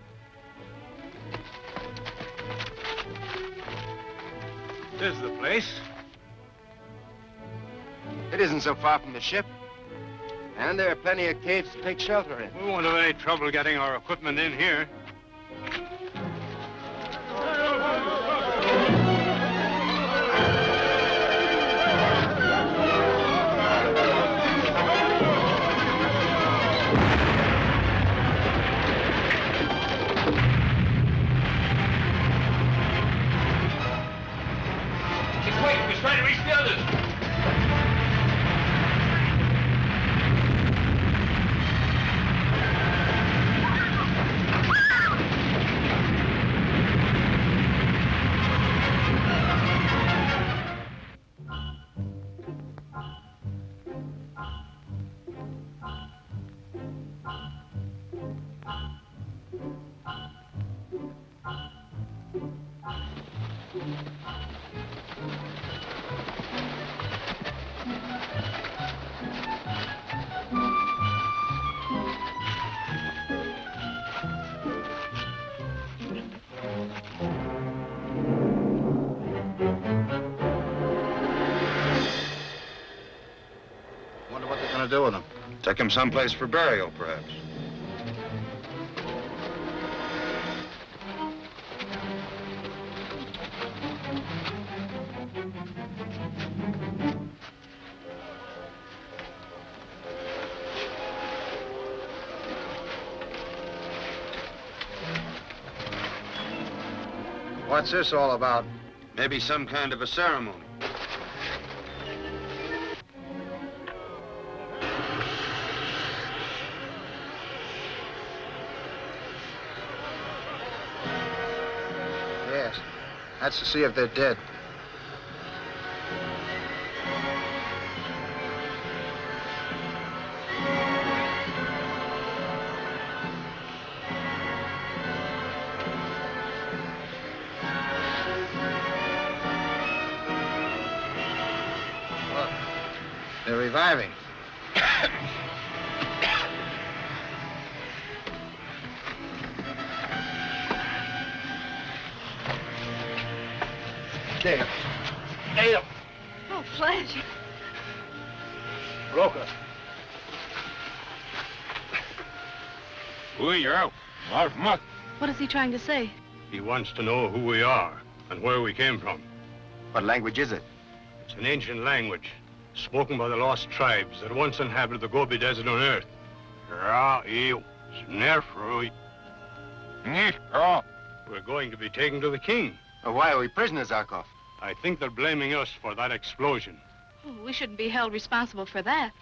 This is the place. It isn't so far from the ship. And there are plenty of caves to take shelter in. We won't have any trouble getting our equipment in here. Trying to reach the others. To do with them? Take him someplace for burial, perhaps. What's this all about? Maybe some kind of a ceremony. Yes. That's to see if they're dead. Look, they're reviving. There. There. Oh, Flash. Broker. Who are you? What? What is he trying to say? He wants to know who we are and where we came from. What language is it? It's an ancient language spoken by the lost tribes that once inhabited the Gobi Desert on Earth. We're going to be taken to the king. Why are we prisoners, Zarkov? I think they're blaming us for that explosion. Oh, we shouldn't be held responsible for that.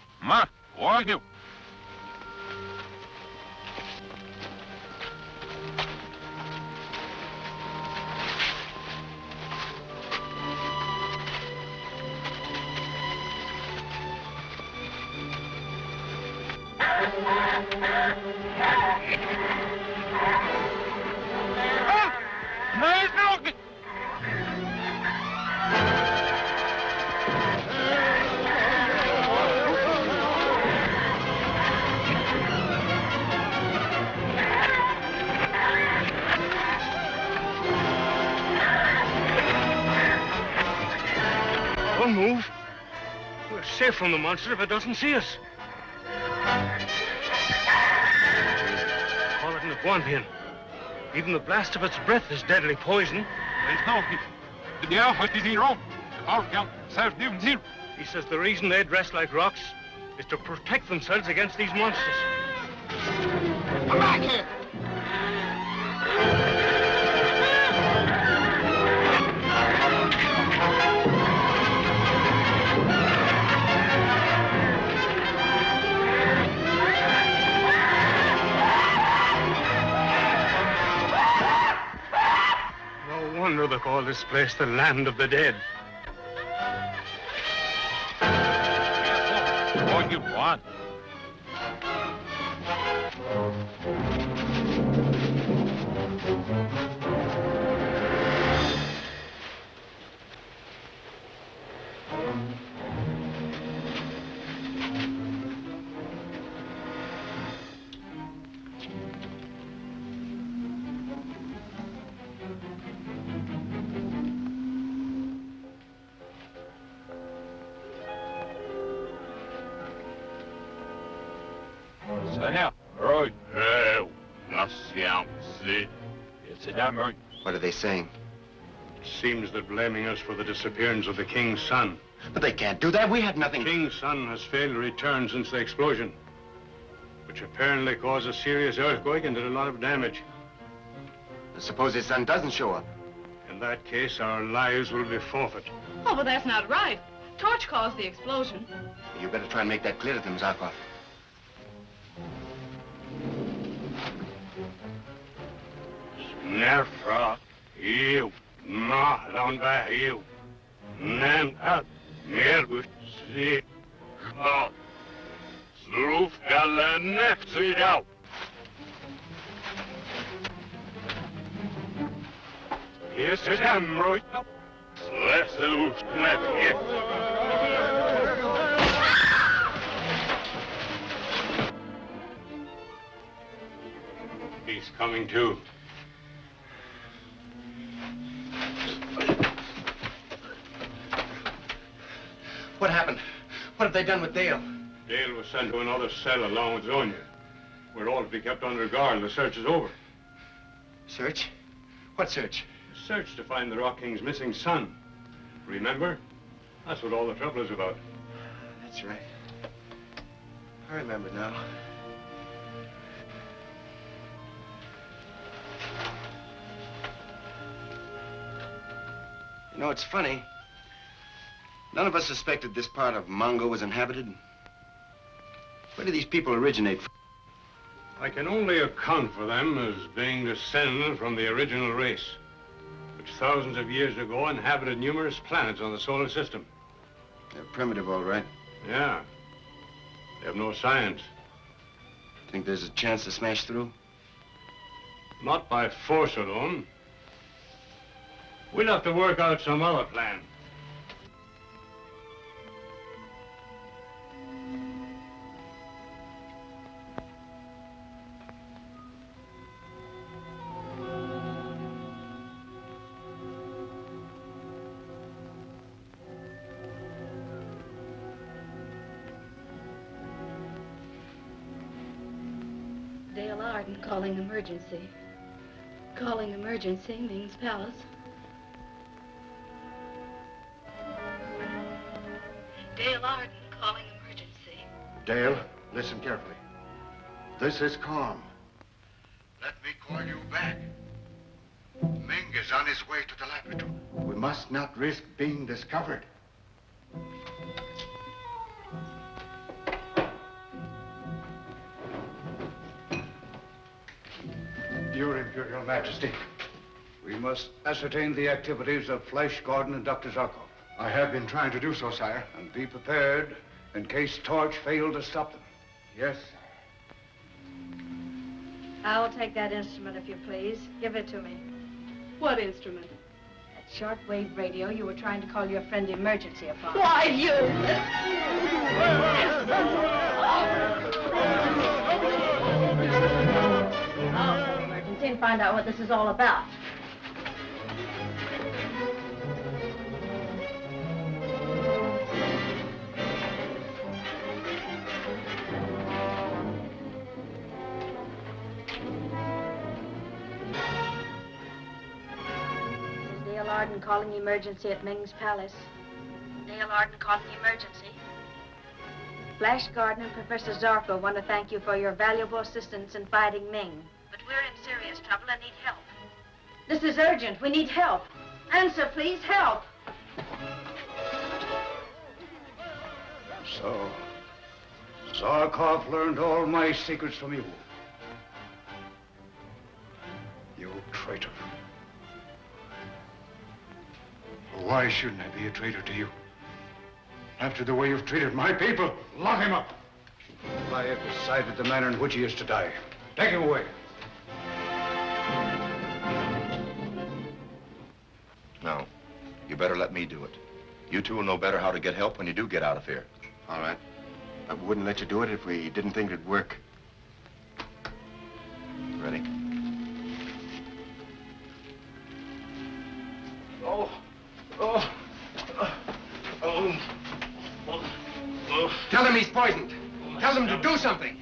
Don't move. We're safe from the monster if it doesn't see us. Call it an iguanian. Even the blast of its breath is deadly poison. He says the reason they dress like rocks is to protect themselves against these monsters. Come back here! No wonder they call this place the land of the dead. What you want? What are they saying? Seems they're blaming us for the disappearance of the king's son. But they can't do that. We had nothing. The king's son has failed to return since the explosion, which apparently caused a serious earthquake and did a lot of damage. Suppose his son doesn't show up. In that case, our lives will be forfeit. Oh, but that's not right. Torch caused the explosion. You better try and make that clear to them, Zarkov. Nerfra, you, ma, down by you. Nan at, nervus, see, oh. Sloof, gala, next, see out. Here's his hemorrhoid. Let's loose, net it. He's coming too. What happened? What have they done with Dale? Dale was sent to another cell along with Zonia. We're all to be kept under guard and the search is over. Search? What search? Search to find the Rock King's missing son. Remember? That's what all the trouble is about. That's right. I remember now. You know, it's funny. None of us suspected this part of Mongo was inhabited. Where do these people originate from? I can only account for them as being descended from the original race, which thousands of years ago inhabited numerous planets on the solar system. They're primitive, all right. Yeah. They have no science. Think there's a chance to smash through? Not by force alone. We'll have to work out some other plan. Dale Arden calling emergency. Calling emergency, Ming's palace. Dale Arden calling emergency. Dale, listen carefully. This is calm. Let me call you back. Ming is on his way to the laboratory. We must not risk being discovered. Your Imperial Majesty. We must ascertain the activities of Flash Gordon and Dr. Zarkov. I have been trying to do so, sire. And be prepared in case Torch failed to stop them. Yes. I will take that instrument, if you please. Give it to me. What instrument? That shortwave radio you were trying to call your friend emergency upon. Why, you... Emergency and find out what this is all about. Dale Arden calling emergency at Ming's palace. Dale Arden calling emergency. Flash Gordon and Professor Zarkov want to thank you for your valuable assistance in fighting Ming. But we're in serious trouble and need help. This is urgent. We need help. Answer, please. Help. So, Zarkov learned all my secrets from you. You traitor. Why shouldn't I be a traitor to you? After the way you've treated my people, lock him up. I have decided the manner in which he is to die. Take him away. No. You better let me do it. You two will know better how to get help when you do get out of here. All right. I wouldn't let you do it if we didn't think it'd work. Ready? Tell him he's poisoned. Tell him to do something.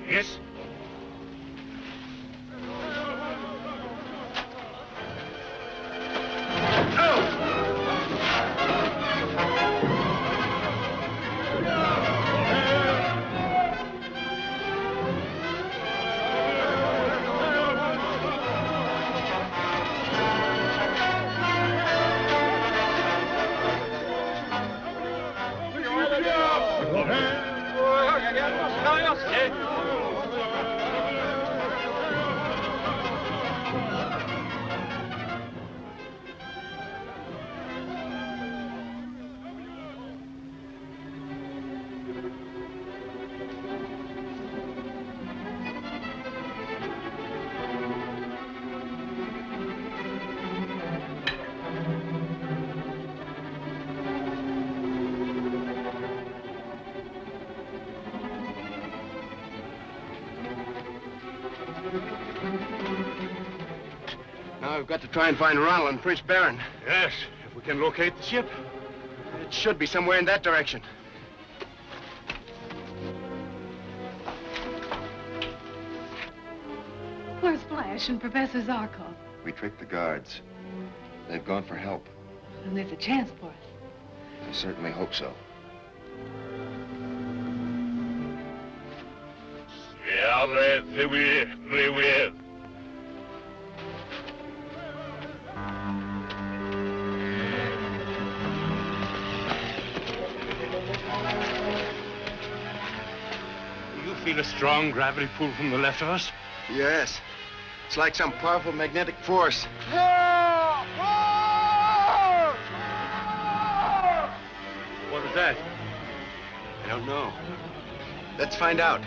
Yes. Now we've got to try and find Ronald and Prince Baron. Yes, if we can locate the ship. It should be somewhere in that direction. Where's Flash and Professor Zarkov? We tricked the guards. They've gone for help. And there's a chance for us. I certainly hope so. feel a strong gravity pull from the left of us? Yes. It's like some powerful magnetic force. What was that? I don't know. Let's find out.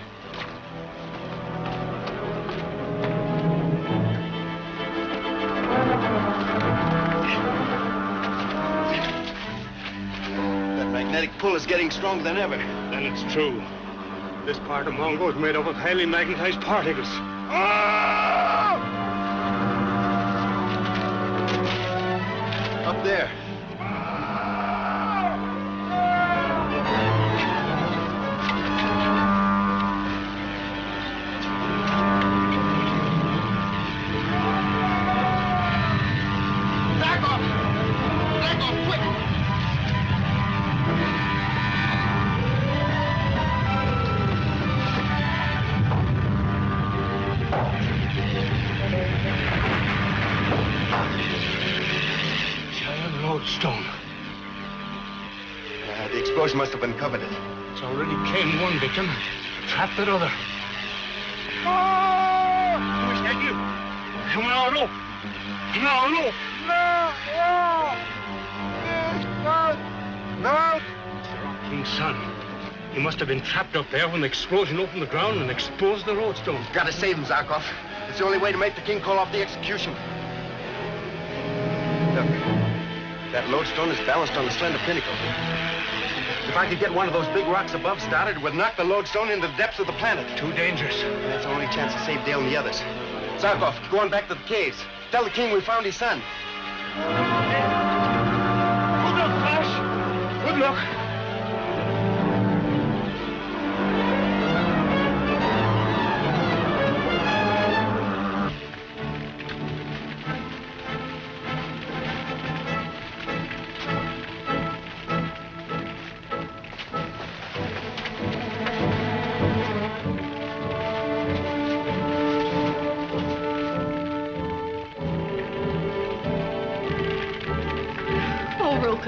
That magnetic pull is getting stronger than ever. Then it's true. This part of Mongo is made up of highly magnetized particles. Up there. Stone. The explosion must have uncovered it. It's already claimed one victim, trapped that other. No! King's son. He must have been trapped up there when the explosion opened the ground and exposed the lodestone. Gotta save him, Zarkov. It's the only way to make the king call off the execution. Look. That lodestone is balanced on a slender pinnacle. If I could get one of those big rocks above started, it would knock the lodestone into the depths of the planet. Too dangerous. That's our only chance to save Dale and the others. Zarkov, go on back to the caves. Tell the king we found his son. Good luck, Flash. Good luck.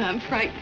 I'm frightened.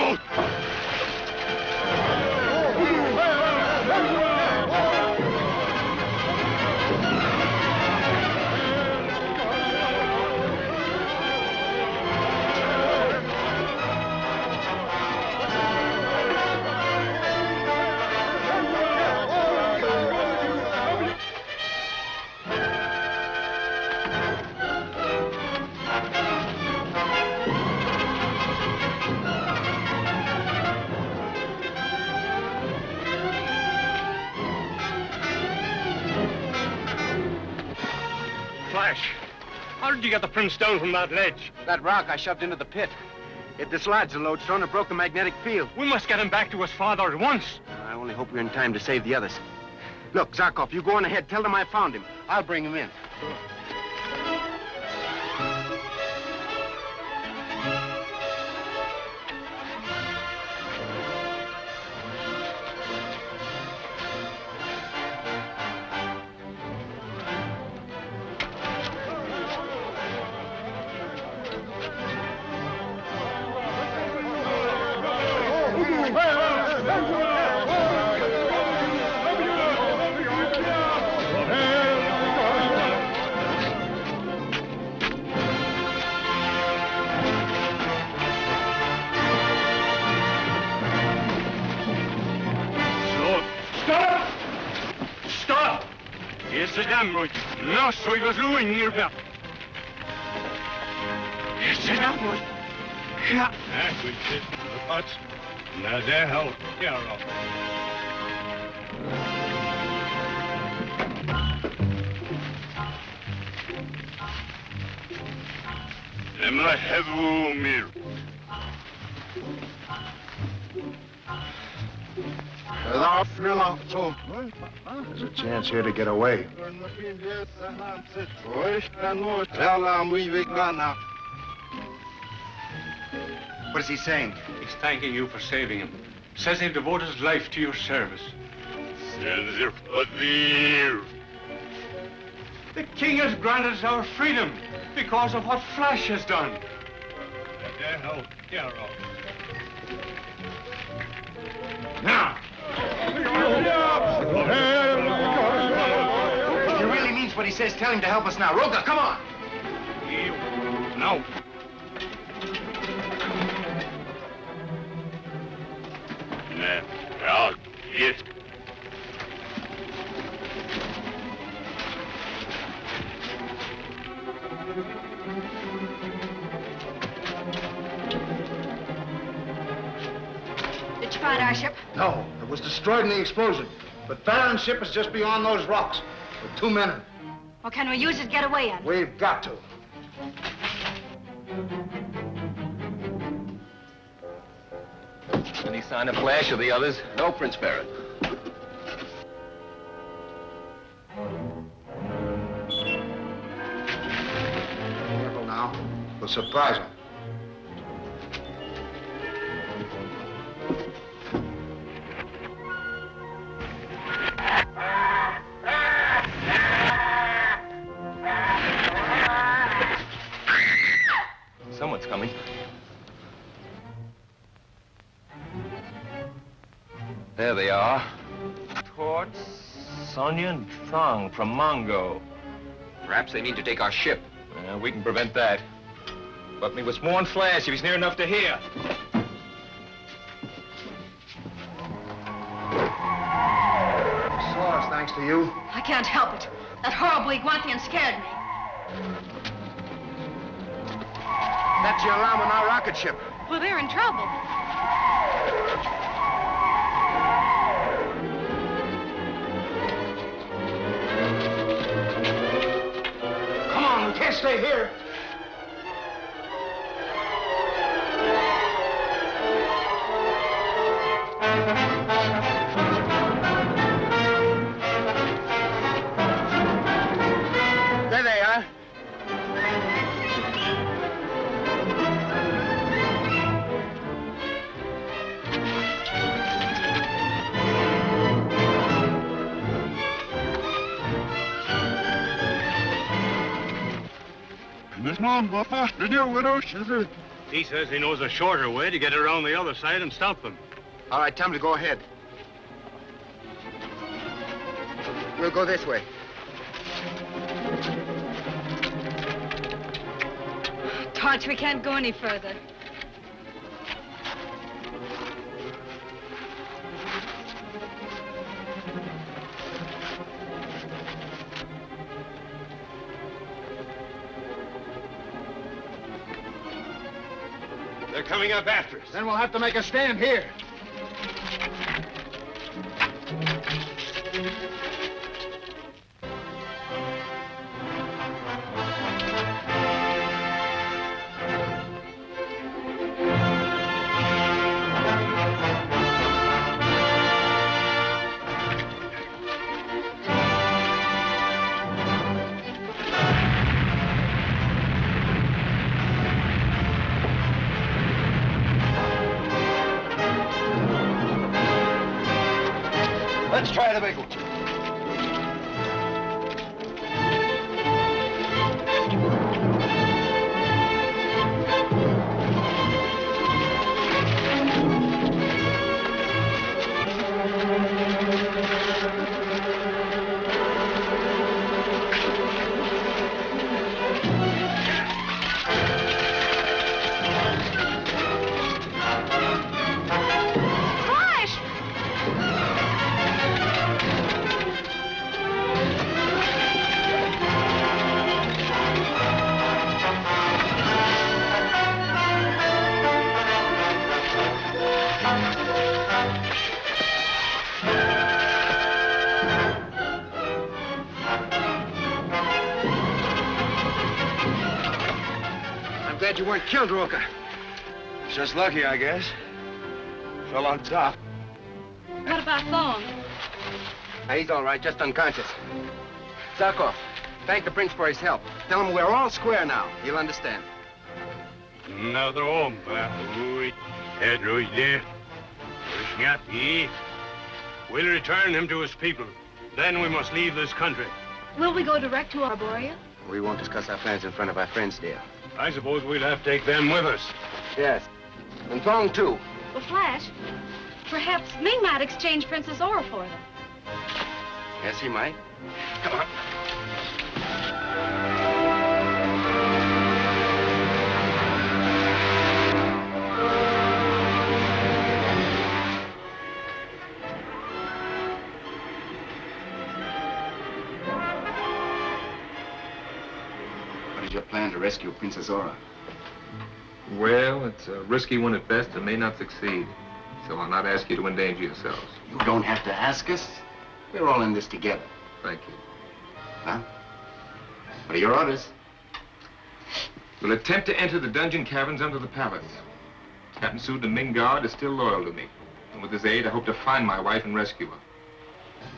out! Flash, how did you get the prince down from that ledge? That rock I shoved into the pit. It dislodged the lodestone and broke the magnetic field. We must get him back to his father at once. I only hope we're in time to save the others. Look, Zarkov, you go on ahead. Tell them I found him. I'll bring him in. No soy los ruin nearby. Sit down, boy. Yeah. That's good shit. The butts. Now, there, help. Yeah, Rob. Emma hevu mir. There's a chance here to get away. What is he saying? He's thanking you for saving him. Says he'll devote his life to your service. The king has granted us our freedom because of what Flash has done. Now! If he really means what he says, tell him to help us now. Roga, come on! No. Yes. Did you find our ship? No, it was destroyed in the explosion. But Baron's ship is just beyond those rocks, with 2 men in it. Well, can we use it to get away in? We've got to. Any sign of Flash or the others? No, Prince Baron. Careful now. We'll surprise him. Someone's coming. There they are. Torch, Sonia, and Thong from Mongo. Perhaps they mean to take our ship. We can prevent that. But we must warn Flash if he's near enough to hear. Saw us thanks to you. I can't help it. That horrible Iguanthian scared me. That's the alarm on our rocket ship. Well, they're in trouble. Come on, we can't stay here. There they are. Miss Mom, what fast did you widow? He says he knows a shorter way to get around the other side and stop them. All right, tell him to go ahead. We'll go this way. Torch, we can't go any further. They're coming up after us. Then we'll have to make a stand here. Let's try the big one. You weren't killed, Roka. Just lucky, I guess. Fell on top. What about Thong? He's all right, just unconscious. Zarkov, thank the prince for his help. Tell him we're all square now. He'll understand. Another home, We'll return him to his people. Then we must leave this country. Will we go direct to Arborea? We won't discuss our plans in front of our friends, dear. I suppose we'll have to take them with us. Yes. And Thong, too. Well, Flash, perhaps Ming might exchange Princess Aura for them. Yes, he might. Come on. What is your plan to rescue Princess Aura? Well, it's a risky one at best and may not succeed. So I'll not ask you to endanger yourselves. You don't have to ask us. We're all in this together. Thank you. Huh? What are your orders? We'll attempt to enter the dungeon caverns under the palace. Captain Sood, the Ming guard, is still loyal to me. And with his aid, I hope to find my wife and rescue her.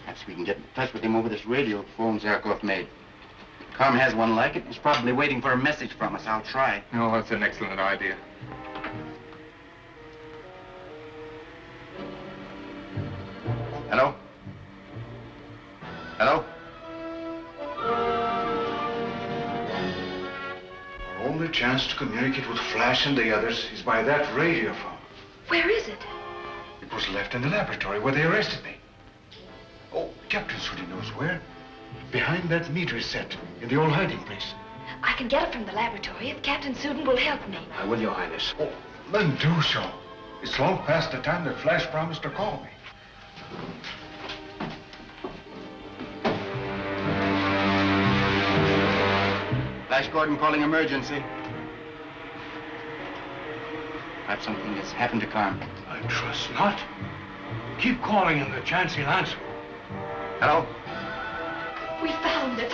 Perhaps we can get in touch with him over this radio phone Zarkov made. Com has one like it. He's probably waiting for a message from us. I'll try. Oh, that's an excellent idea. Hello? Hello? Our only chance to communicate with Flash and the others is by that radio phone. Where is it? It was left in the laboratory where they arrested me. Oh, Captain Sudi knows where. Behind that meter set in the old hiding place. I can get it from the laboratory if Captain Suden will help me. I will, Your Highness. Oh, then do so. It's long past the time that Flash promised to call me. Flash Gordon calling emergency. Perhaps something has happened to Carm. I trust not. Keep calling him. The chance he'll answer. Hello? We found it.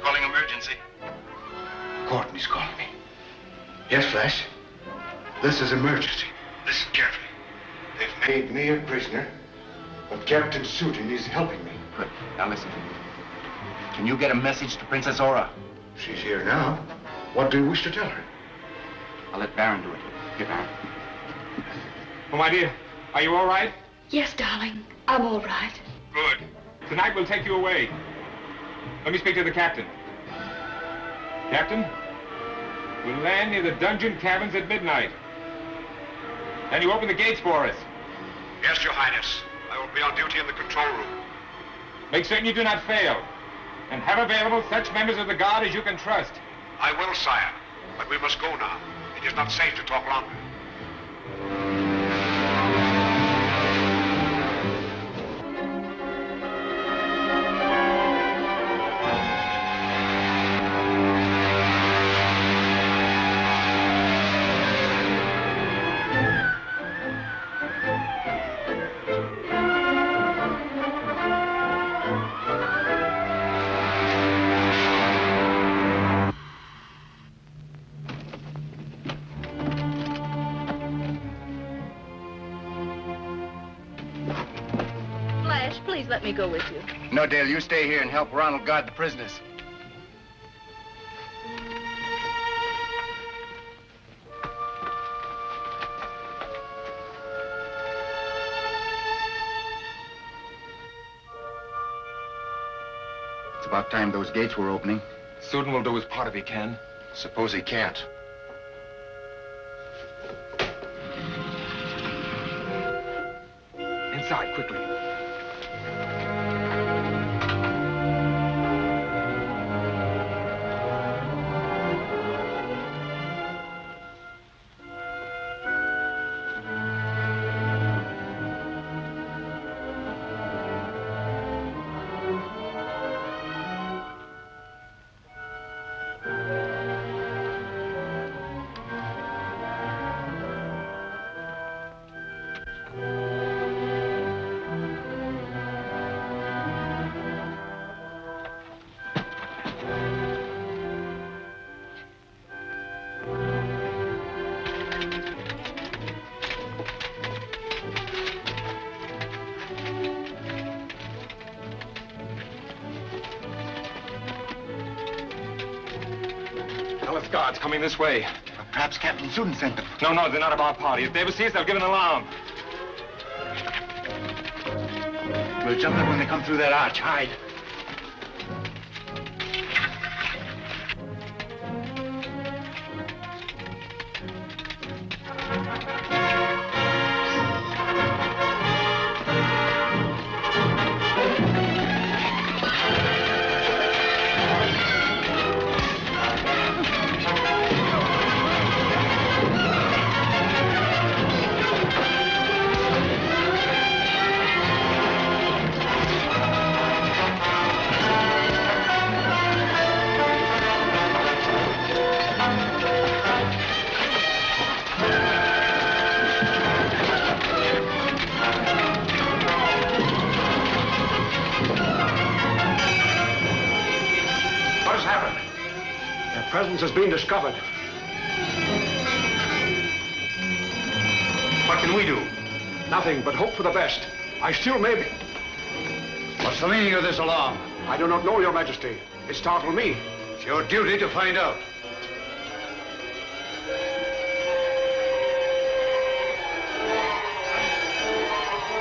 Calling emergency. Gordon is calling me. Yes, Flash. This is emergency. Listen carefully. They've made me a prisoner, but Captain Sudin is helping me. Good. Now listen. Can you get a message to Princess Aura? She's here now. What do you wish to tell her? I'll let Baron do it. Here, Baron. Oh, my dear, are you all right? Yes, darling. I'm all right. Good. Tonight we'll take you away. Let me speak to the captain. Captain, we'll land near the dungeon cabins at midnight. Can you open the gates for us? Yes, Your Highness. I will be on duty in the control room. Make certain you do not fail. And have available such members of the guard as you can trust. I will, sire. But we must go now. It is not safe to talk longer. Please let me go with you. No, Dale, you stay here and help Ronald guard the prisoners. It's about time those gates were opening. Susan will do his part if he can. Suppose he can't. Inside, quickly. Palace guards coming this way. Perhaps Captain Susan sent them. No, they're not of our party. If they ever see us, they'll give an alarm. We'll jump them when they come through that arch. Hide. Has been discovered. What can we do? Nothing but hope for the best. I still may be... What's the meaning of this alarm? I do not know, Your Majesty. It startled me. It's your duty to find out.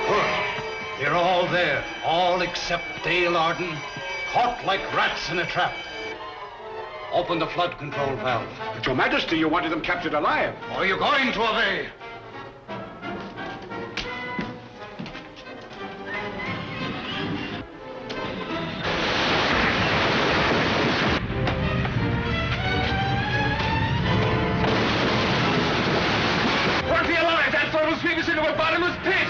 Good. They're all there. All except Dale Arden, caught like rats in a trap. Open the flood control valve. But, Your Majesty, you wanted them captured alive. Are you going to obey? Work the alarm! That phone will sweep us into a bottomless pit!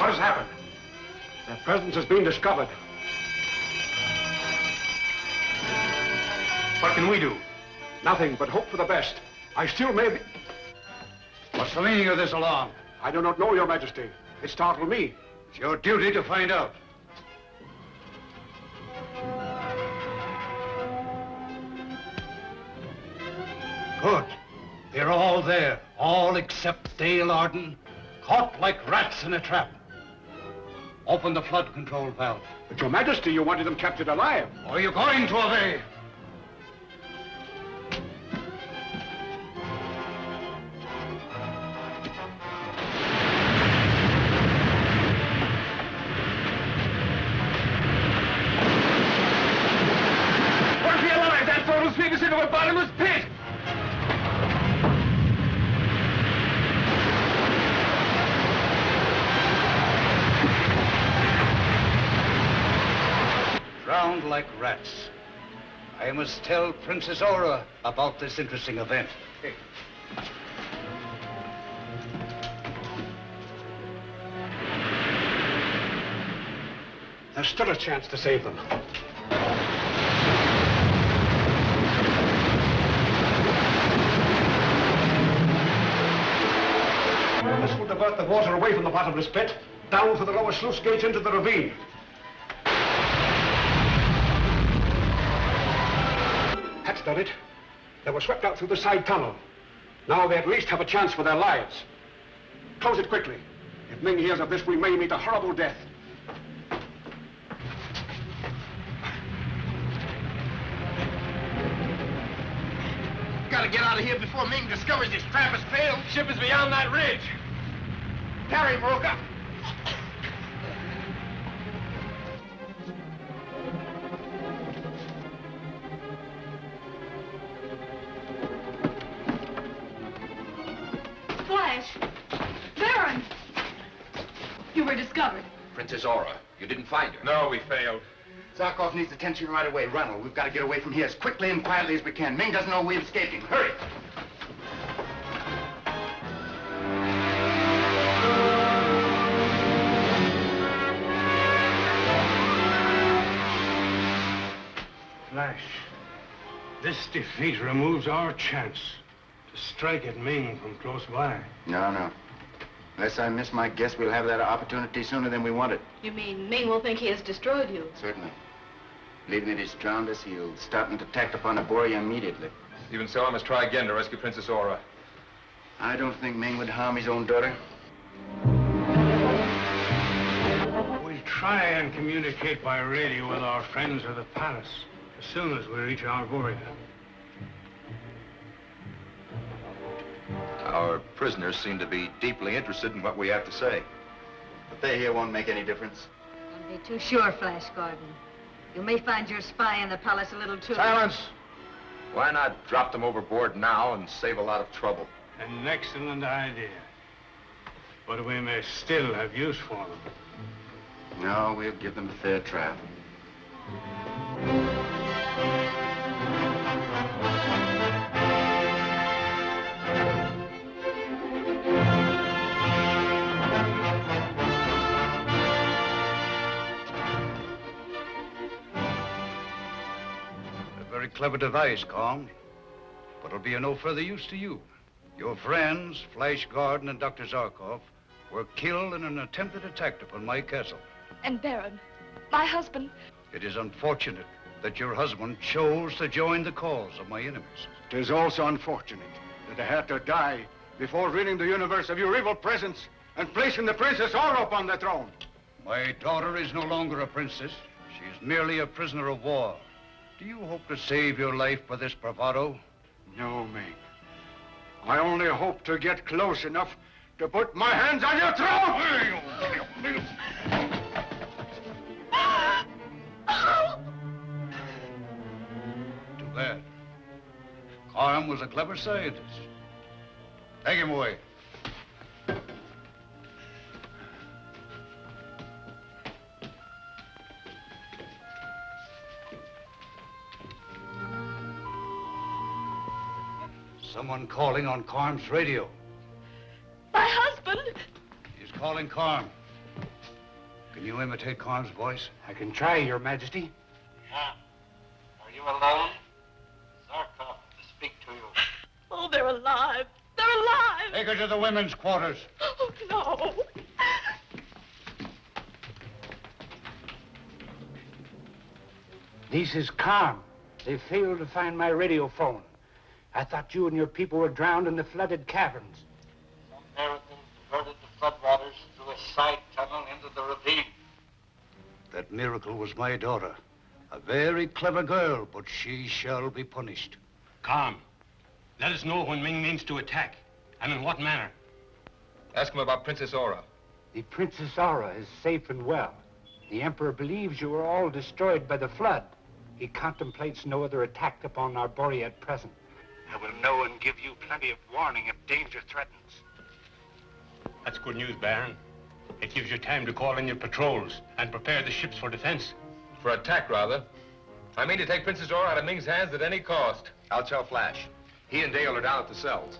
What has happened? Their presence has been discovered. What can we do? Nothing but hope for the best. I still may be... What's the meaning of this alarm? I do not know, Your Majesty. It startled me. It's your duty to find out. Good. They're all there. All except Dale Arden, caught like rats in a trap. Open the flood control valve. But, Your Majesty, you wanted them captured alive. Are you going to obey? Won't be alive! That boat will sweep us into a bottomless pit! Drowned like rats. I must tell Princess Aura about this interesting event. There's still a chance to save them. This will divert the water away from the bottomless pit, down through the lower sluice gates into the ravine. That's done it. They were swept out through the side tunnel. Now they at least have a chance for their lives. Close it quickly. If Ming hears of this, we may meet a horrible death. Gotta get out of here before Ming discovers his trap has failed. Ship is beyond that ridge. Harry broke up. Flash! Baron! You were discovered. Princess Aura, you didn't find her. No, we failed. Zarkov needs attention right away. Ronald, we've got to get away from here as quickly and quietly as we can. Ming doesn't know we're escaping. Hurry! Flash, this defeat removes our chance to strike at Ming from close by. No. Unless I miss my guess, we'll have that opportunity sooner than we wanted. You mean Ming will think he has destroyed you? Certainly. Believing that he's drowned us, he'll start an attack upon Aboria immediately. Even so, I must try again to rescue Princess Aura. I don't think Ming would harm his own daughter. We'll try and communicate by radio with our friends of the palace as soon as we reach Arboria. Our prisoners seem to be deeply interested in what we have to say. But they here won't make any difference. Don't be too sure, Flash Gordon. You may find your spy in the palace a little too... Silence! Why not drop them overboard now and save a lot of trouble? An excellent idea. But we may still have use for them. No, we'll give them a fair trial. Very clever device, Colm. But it'll be of no further use to you. Your friends, Flash Gordon and Dr. Zarkov, were killed in an attempted attack upon my castle. And Baron, my husband... It is unfortunate that your husband chose to join the cause of my enemies. It is also unfortunate that I had to die before ridding the universe of your evil presence and placing the Princess Aura upon the throne. My daughter is no longer a princess. She is merely a prisoner of war. Do you hope to save your life by this bravado? No, Ming. I only hope to get close enough to put my hands on your throat! Too bad. Colm was a clever scientist. Take him away. Someone calling on Colm's radio. My husband! He's calling Colm. Can you imitate Karm's voice? I can try, Your Majesty. Are you alone? Zarkov to speak to you. Oh, they're alive. They're alive. Take her to the women's quarters. Oh, no. This is Karm. They failed to find my radio phone. I thought you and your people were drowned in the flooded caverns. Some Americans diverted the floodwaters through a side tunnel into the ravine. That miracle was my daughter. A very clever girl, but she shall be punished. Karm, let us know when Ming means to attack, and in what manner. Ask him about Princess Aura. The Princess Aura is safe and well. The Emperor believes you were all destroyed by the flood. He contemplates no other attack upon Arborea at present. I will know and give you plenty of warning if danger threatens. That's good news, Baron. It gives you time to call in your patrols and prepare the ships for defense. For attack, rather. I mean to take Princess Aura out of Ming's hands at any cost. I'll tell Flash. He and Dale are down at the cells.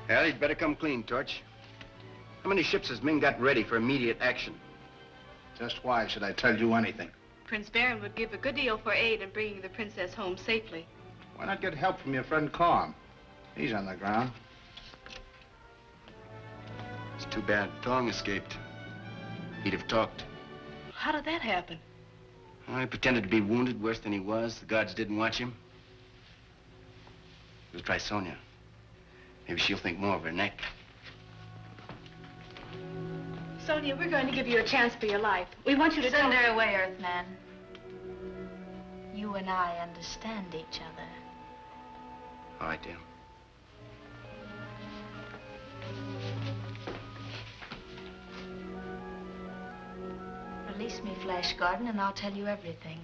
Well, he'd better come clean, Torch. How many ships has Ming got ready for immediate action? Just why should I tell you anything? Prince Baron would give a good deal for aid in bringing the princess home safely. Why not get help from your friend Karm? He's on the ground. It's too bad Thong escaped. He'd have talked. How did that happen? He pretended to be wounded worse than he was. The guards didn't watch him. We'll try Sonia. Maybe she'll think more of her neck. Sonia, we're going to give you a chance for your life. We want you to Send her away, Earthman. You and I understand each other. All right, Dale. Release me, Flash Garden, and I'll tell you everything.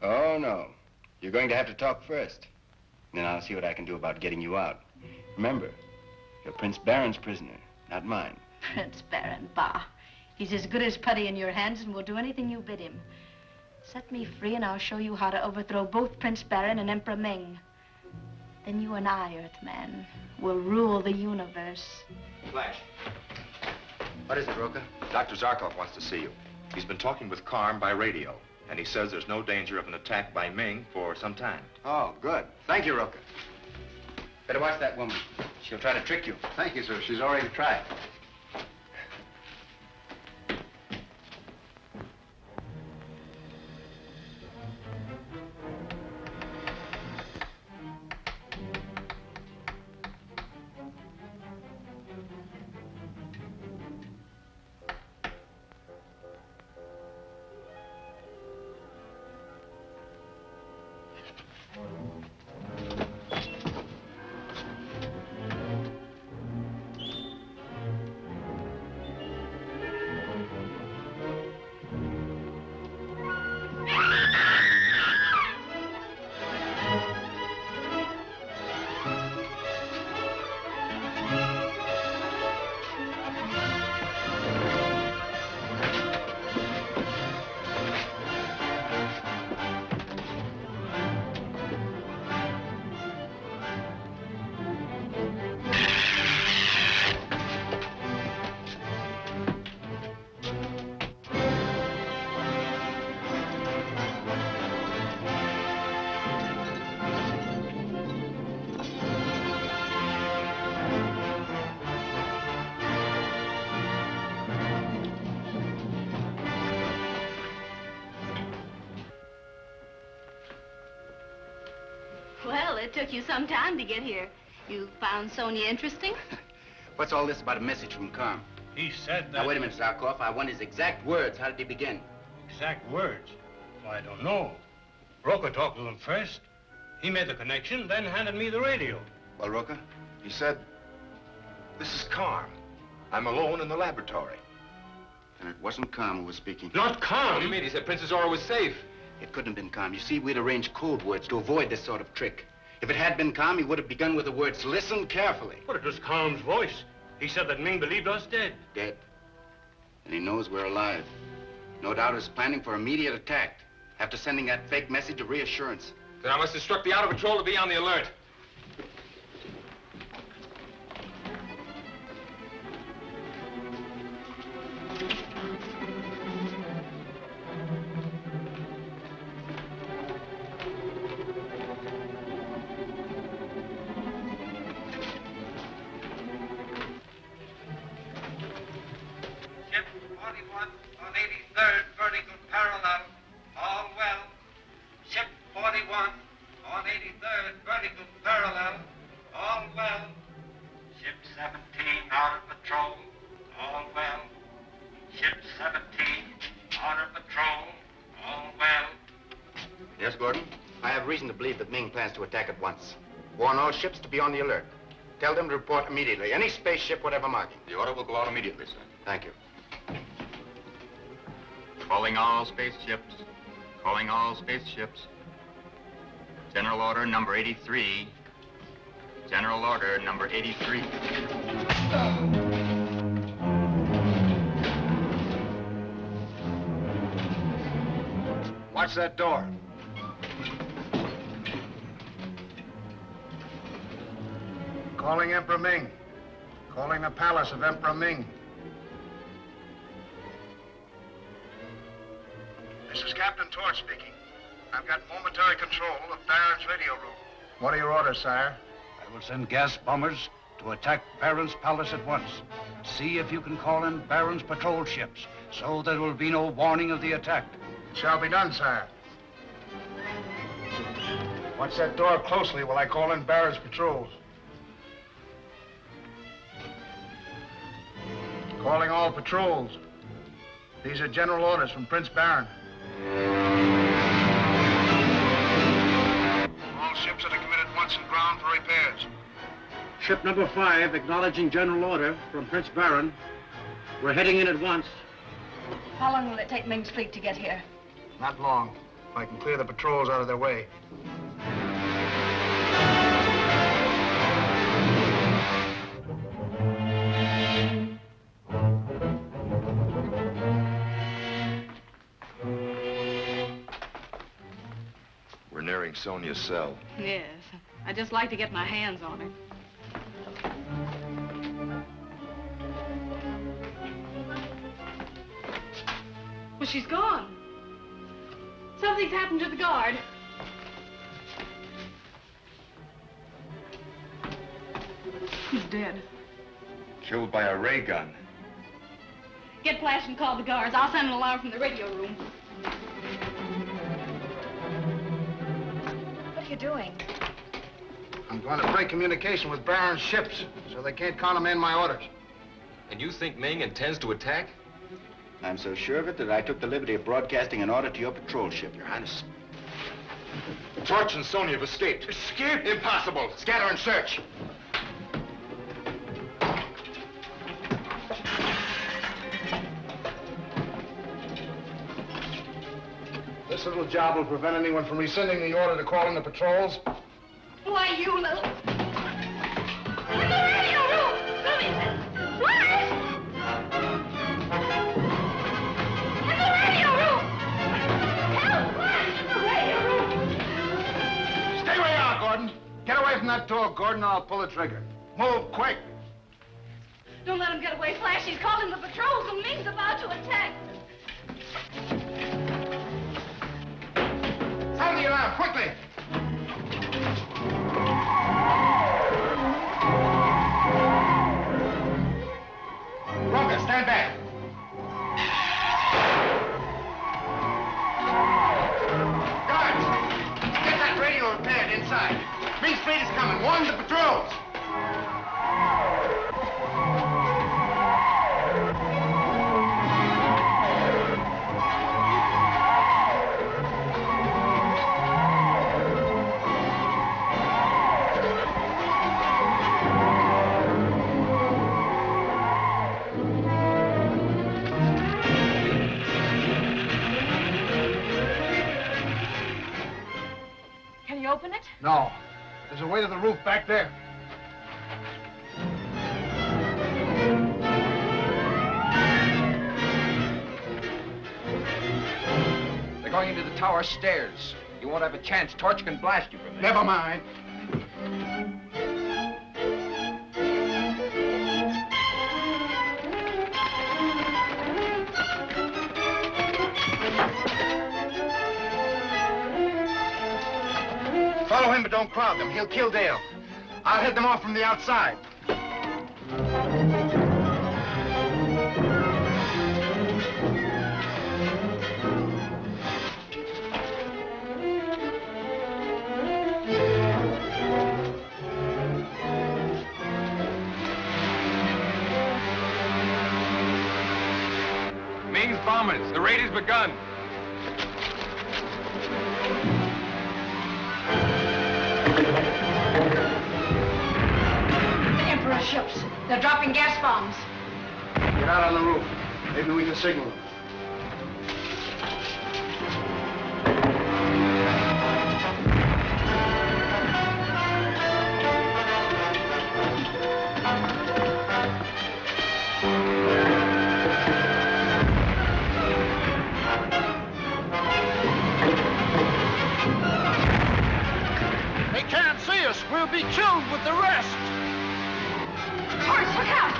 Oh, no. You're going to have to talk first. Then I'll see what I can do about getting you out. Remember, you're Prince Baron's prisoner, not mine. Prince Baron, bah. He's as good as putty in your hands and will do anything you bid him. Set me free and I'll show you how to overthrow both Prince Baron and Emperor Ming. Then you and I, Earthman, will rule the universe. Flash. What is it, Roca? Dr. Zarkov wants to see you. He's been talking with Karm by radio, and he says there's no danger of an attack by Ming for some time. Oh, good. Thank you, Roca. Better watch that woman. She'll try to trick you. Thank you, sir. She's already tried. Well, it took you some time to get here. You found Sonia interesting? What's all this about a message from Karm? He said that... Now, wait a minute, Zarkov. I want his exact words. How did he begin? Exact words? Well, I don't know. Roca talked to him first. He made the connection, then handed me the radio. Well, Roca? He said, "This is Karm. I'm alone in the laboratory." And it wasn't Karm who was speaking. Not Karm? What do you mean? He said Princess Aura was safe. It couldn't have been Karm. You see, we'd arranged code words to avoid this sort of trick. If it had been Karm, he would have begun with the words, "Listen carefully." But it was Karm's voice. He said that Ming believed us dead. Dead. And he knows we're alive. No doubt he's planning for immediate attack. After sending that fake message of reassurance. Then I must instruct the outer patrol to be on the alert. Ship 41 on 83rd vertical parallel. All well. Ship 41 on 83rd vertical parallel. All well. Ship 17 out of patrol. All well. Ship 17 out of patrol. All well. Yes, Gordon? I have reason to believe that Ming plans to attack at once. Warn all ships to be on the alert. Tell them to report immediately. Any spaceship, whatever marking. The order will go out immediately, sir. Thank you. Calling all spaceships. Calling all spaceships. General order number 83. General order number 83. Watch that door. Calling Emperor Ming. Calling the palace of Emperor Ming. This is Captain Torch speaking. I've got momentary control of Baron's radio room. What are your orders, sire? I will send gas bombers to attack Baron's palace at once. See if you can call in Baron's patrol ships, so there will be no warning of the attack. Shall be done, sire. Watch that door closely while I call in Baron's patrols. Calling all patrols. These are general orders from Prince Baron. All ships are to commit at once and ground for repairs. Ship number 5, acknowledging general order from Prince Baron. We're heading in at once. How long will it take Ming's fleet to get here? Not long. If I can clear the patrols out of their way. We're nearing Sonia's cell. Yes. I'd just like to get my hands on her. Well, she's gone. Something's happened to the guard. He's dead. Killed by a ray gun. Get Flash and call the guards. I'll send an alarm from the radio room. What are you doing? I'm going to break communication with Baron's ships, so they can't countermand my orders. And you think Ming intends to attack? I'm so sure of it that I took the liberty of broadcasting an order to your patrol ship, Your Highness. Torch and Sonia have escaped. Escape? Impossible. Scatter and search. This little job will prevent anyone from rescinding the order to call in the patrols. Why, you little... In the radio room! What? In the radio room! Help! Flash! In the radio room! Stay where you are, Gordon. Get away from that door, Gordon, or I'll pull the trigger. Move, quick. Don't let him get away, Flash. He's calling the patrols and Ming's about to attack. Sound the alarm, quickly! Roger, stand back. Guards, get that radio repaired inside. Ming's fleet is coming. Warn the patrols. Can you open it? No. There's a way to the roof back there. They're going into the tower stairs. You won't have a chance. Torch can blast you from there. Never mind. Follow him, but don't crowd them. He'll kill Dale. I'll head them off from the outside. Ming's bombers. The raid has begun. Emperor ships. They're dropping gas bombs. Get out on the roof. Maybe we can signal them. They can't see us. We'll be killed with the rest. Torch, look out!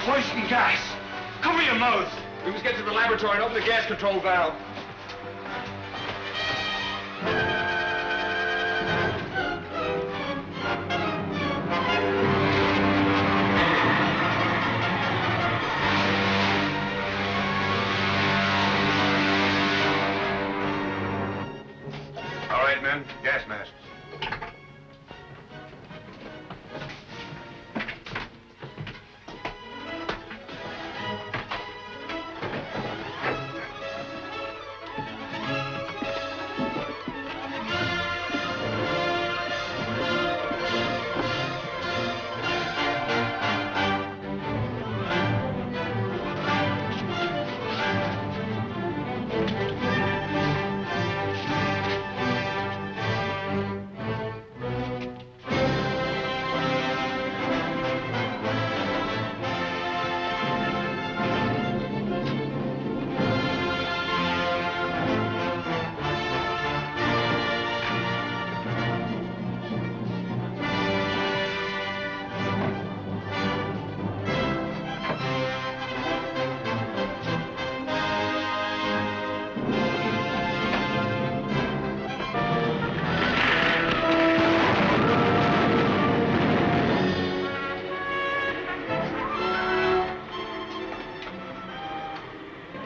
Poison gas! Cover your mouth! We must get to the laboratory and open the gas control valve. right, men. Gas masks.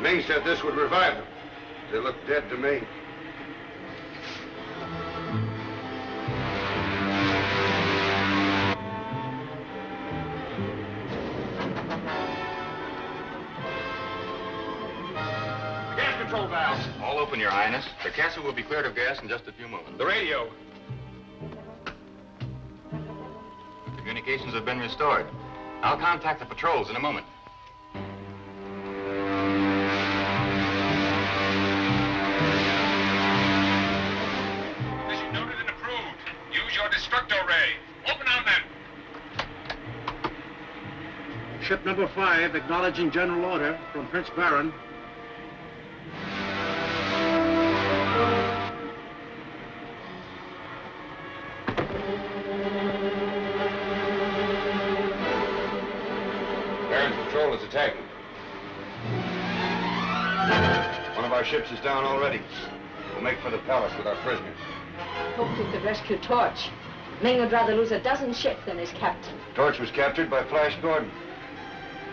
Ming said this would revive them. They look dead to me. Gas control valves. All open, Your Highness. The castle will be cleared of gas in just a few moments. The radio. Communications have been restored. I'll contact the patrols in a moment. Mission noted and approved. Use your destructo ray. Open on them. Ship number 5, acknowledging general order from Prince Baron. Baron's patrol is attacking. One of our ships is down already. We'll make for the palace with our prisoners. Hoped we could rescue Torch. Ming would rather lose a dozen ships than his captain. Torch was captured by Flash Gordon.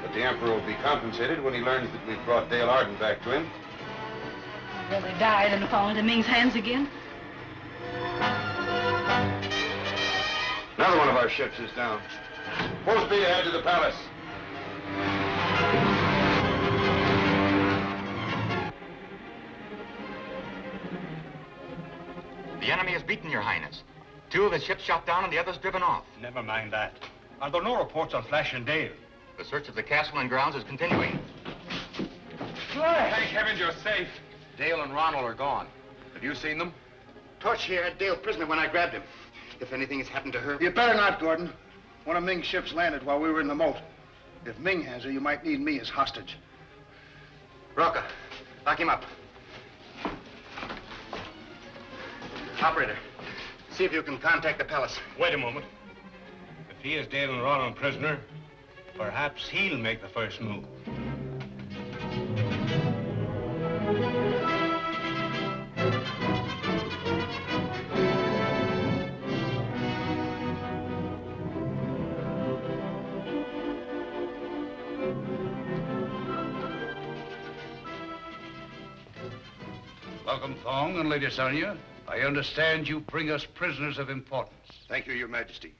But the Emperor will be compensated when he learns that we've brought Dale Arden back to him. I'd rather die than fall into Ming's hands again. Another one of our ships is down. Full speed ahead to the palace. The enemy is beaten, Your Highness. 2 of his ships shot down and the others driven off. Never mind that. Are there no reports on Flash and Dale? The search of the castle and grounds is continuing. Thank heavens you're safe. Dale and Ronald are gone. Have you seen them? Torch here had Dale prisoner when I grabbed him. If anything has happened to her... You'd better not, Gordon. One of Ming's ships landed while we were in the moat. If Ming has her, you might need me as hostage. Roca, lock him up. Operator, see if you can contact the palace. Wait a moment. If he is Dale and Ronald prisoner, perhaps he'll make the first move. Welcome, Thong and Lady Sonia. I understand you bring us prisoners of importance. Thank you, Your Majesty.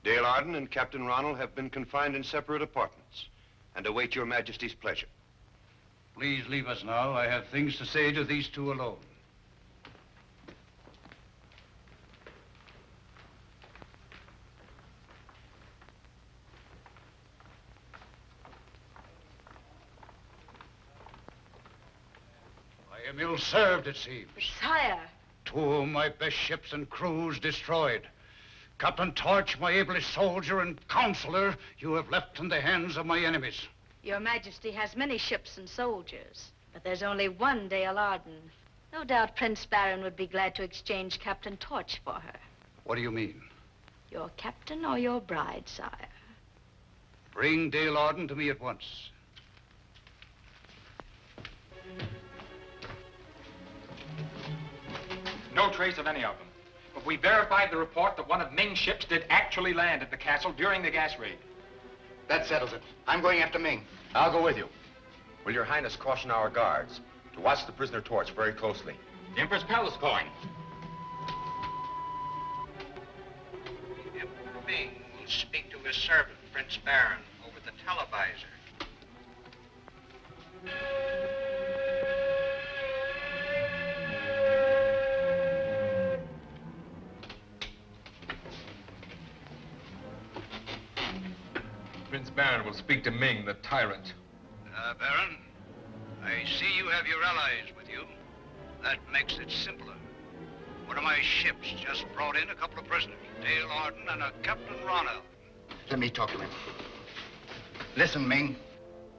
Dale Arden and Captain Ronald have been confined in separate apartments and await Your Majesty's pleasure. Please leave us now. I have things to say to these 2 alone. I am ill-served, it seems. Sire. 2 of my best ships and crews destroyed. Captain Torch, my ablest soldier and counselor, you have left in the hands of my enemies. Your Majesty has many ships and soldiers, but there's only one Dale Arden. No doubt Prince Baron would be glad to exchange Captain Torch for her. What do you mean? Your captain or your bride, sire? Bring Dale Arden to me at once. No trace of any of them. But we verified the report that one of Ming's ships did actually land at the castle during the gas raid. That settles it. I'm going after Ming. I'll go with you. Will Your Highness caution our guards to watch the prisoner Torch very closely? The Emperor's palace calling. his servant, Prince Baron, over the televisor. Prince Baron will speak to Ming, the tyrant. Baron, I see you have your allies with you. That makes it simpler. One of my ships just brought in a couple of prisoners, Dale Arden and a Captain Ronald. Let me talk to him. Listen, Ming.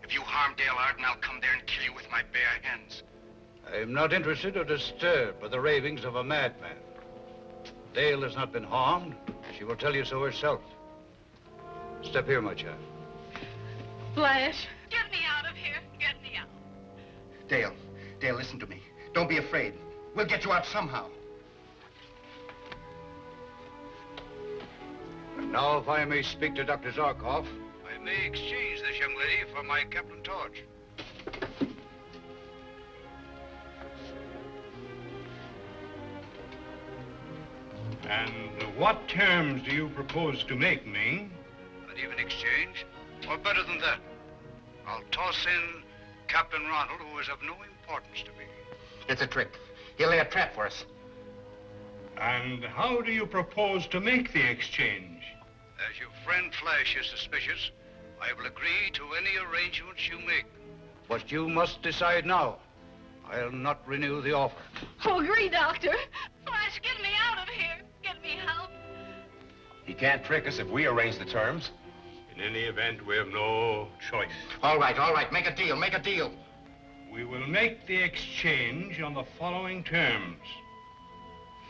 If you harm Dale Arden, I'll come there and kill you with my bare hands. I'm not interested or disturbed by the ravings of a madman. Dale has not been harmed. She will tell you so herself. Step here, my child. Flash, get me out of here. Get me out. Dale, listen to me. Don't be afraid. We'll get you out somehow. And now, if I may speak to Dr. Zarkov. I may exchange this young lady for my Captain Torch. And what terms do you propose to make, Ming? Not even exchange, or better than that. I'll toss in Captain Ronald, who is of no importance to me. It's a trick. He'll lay a trap for us. And how do you propose to make the exchange? As your friend Flash is suspicious, I will agree to any arrangements you make. But you must decide now. I'll not renew the offer. Oh, agree, Doctor. Flash, get me out of here. Get me help. He can't trick us if we arrange the terms. In any event, we have no choice. All right. Make a deal. We will make the exchange on the following terms.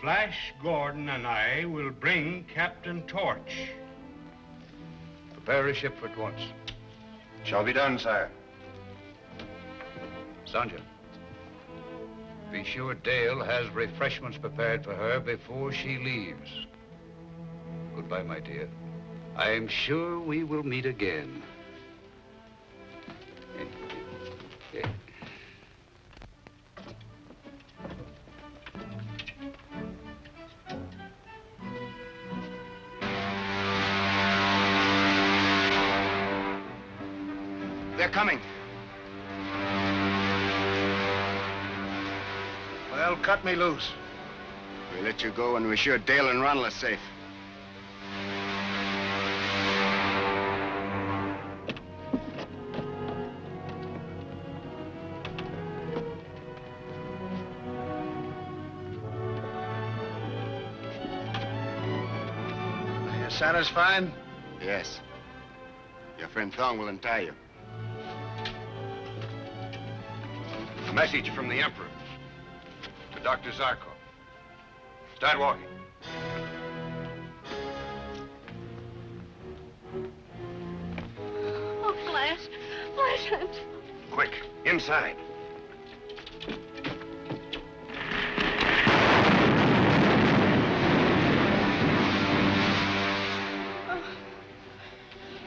Flash Gordon and I will bring Captain Torch. Prepare a ship at once. Shall be done, sire. Sanja, be sure Dale has refreshments prepared for her before she leaves. Goodbye, my dear. I'm sure we will meet again. They're coming. Well, cut me loose. We let you go and we're sure Dale and Ronald are safe. Are you satisfied? Yes. Your friend Thong will untie you. A message from the Emperor to Dr. Zarkov. Start walking. Oh, Flash, I'm... Quick, inside.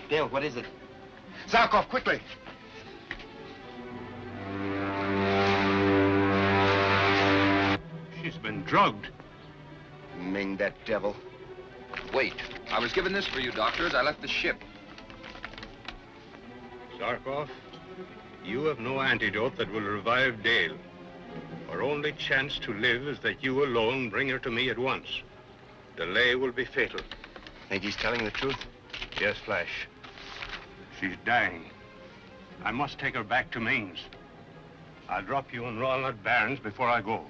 Dale, what is it? Zarkov, quickly! She's been drugged. Ming, that devil. Wait. I was given this for you, Doctor, as I left the ship. Zarkov, you have no antidote that will revive Dale. Our only chance to live is that you alone bring her to me at once. Delay will be fatal. Think he's telling the truth? Yes, Flash. She's dying. I must take her back to Ming's. I'll drop you and Ronald at Barron's before I go.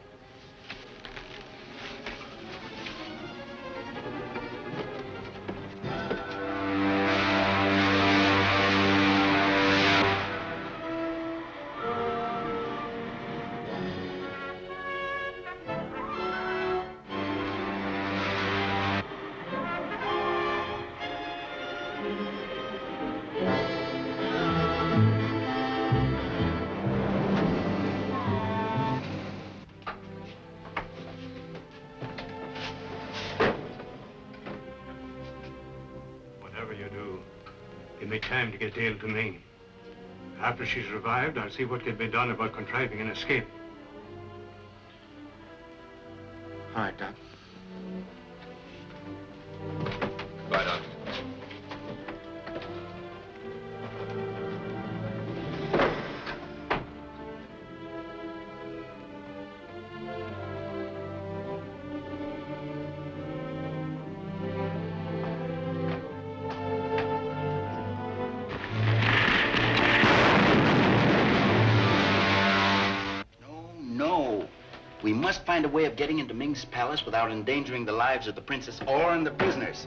Time to get Dale to me. After she's revived, I'll see what can be done about contriving an escape. All right, Doc. Bye, Doc. must find a way of getting into Ming's palace without endangering the lives of the princess or the prisoners.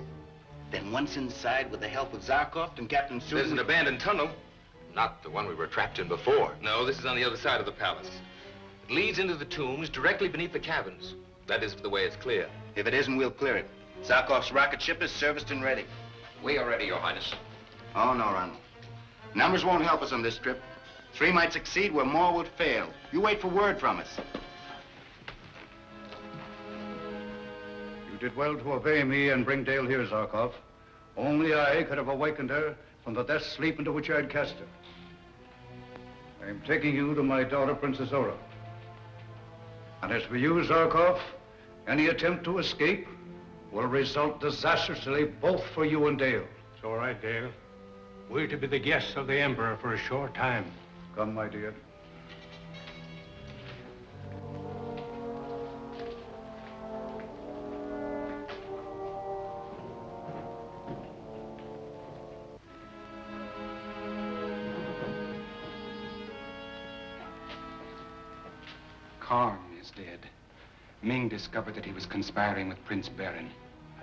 Then once inside, with the help of Zarkov and Captain Sewell... There's an abandoned tunnel. Not the one we were trapped in before. No, this is on the other side of the palace. It leads into the tombs directly beneath the caverns. That is the way it's clear. If it isn't, we'll clear it. Zarkov's rocket ship is serviced and ready. We are ready, Your Highness. Oh, no, Ronald. Numbers won't help us on this trip. 3 might succeed where more would fail. You wait for word from us. You did well to obey me and bring Dale here, Zarkov. Only I could have awakened her from the death sleep into which I had cast her. I am taking you to my daughter, Princess Ora. And as for you, Zarkov, any attempt to escape will result disastrously both for you and Dale. It's all right, Dale. We're to be the guests of the Emperor for a short time. Come, my dear. Karm is dead. Ming discovered that he was conspiring with Prince Baron.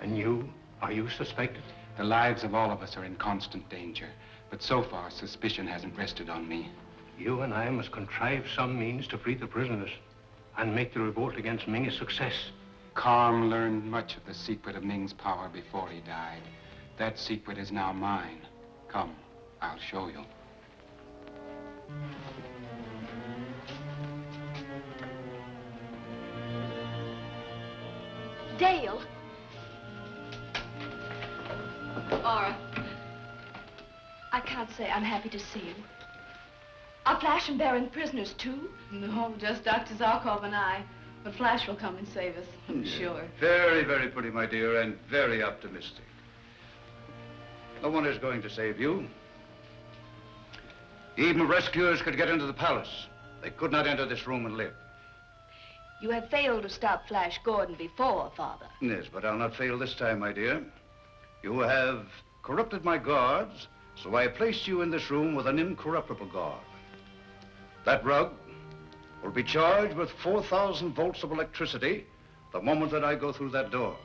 And you? Are you suspected? The lives of all of us are in constant danger. But so far, suspicion hasn't rested on me. You and I must contrive some means to free the prisoners and make the revolt against Ming a success. Karm learned much of the secret of Ming's power before he died. That secret is now mine. Come, I'll show you. Dale. Ora. I can't say I'm happy to see you. Are Flash and Baron prisoners, too? No, just Dr. Zarkov and I. But Flash will come and save us, I'm sure. Very, very pretty, my dear, and very optimistic. No one is going to save you. Even rescuers could get into the palace. They could not enter this room and live. You have failed to stop Flash Gordon before, Father. Yes, but I'll not fail this time, my dear. You have corrupted my guards, so I placed you in this room with an incorruptible guard. That rug will be charged with 4,000 volts of electricity the moment that I go through that door.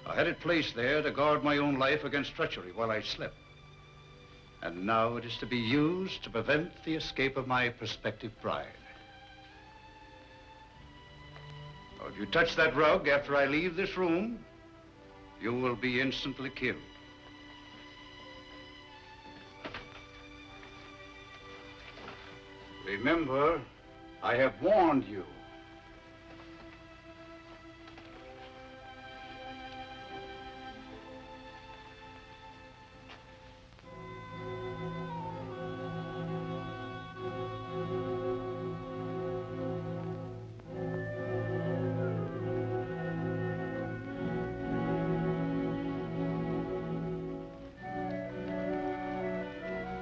I had it placed there to guard my own life against treachery while I slept. And now it is to be used to prevent the escape of my prospective bride. Now, if you touch that rug after I leave this room, you will be instantly killed. Remember, I have warned you.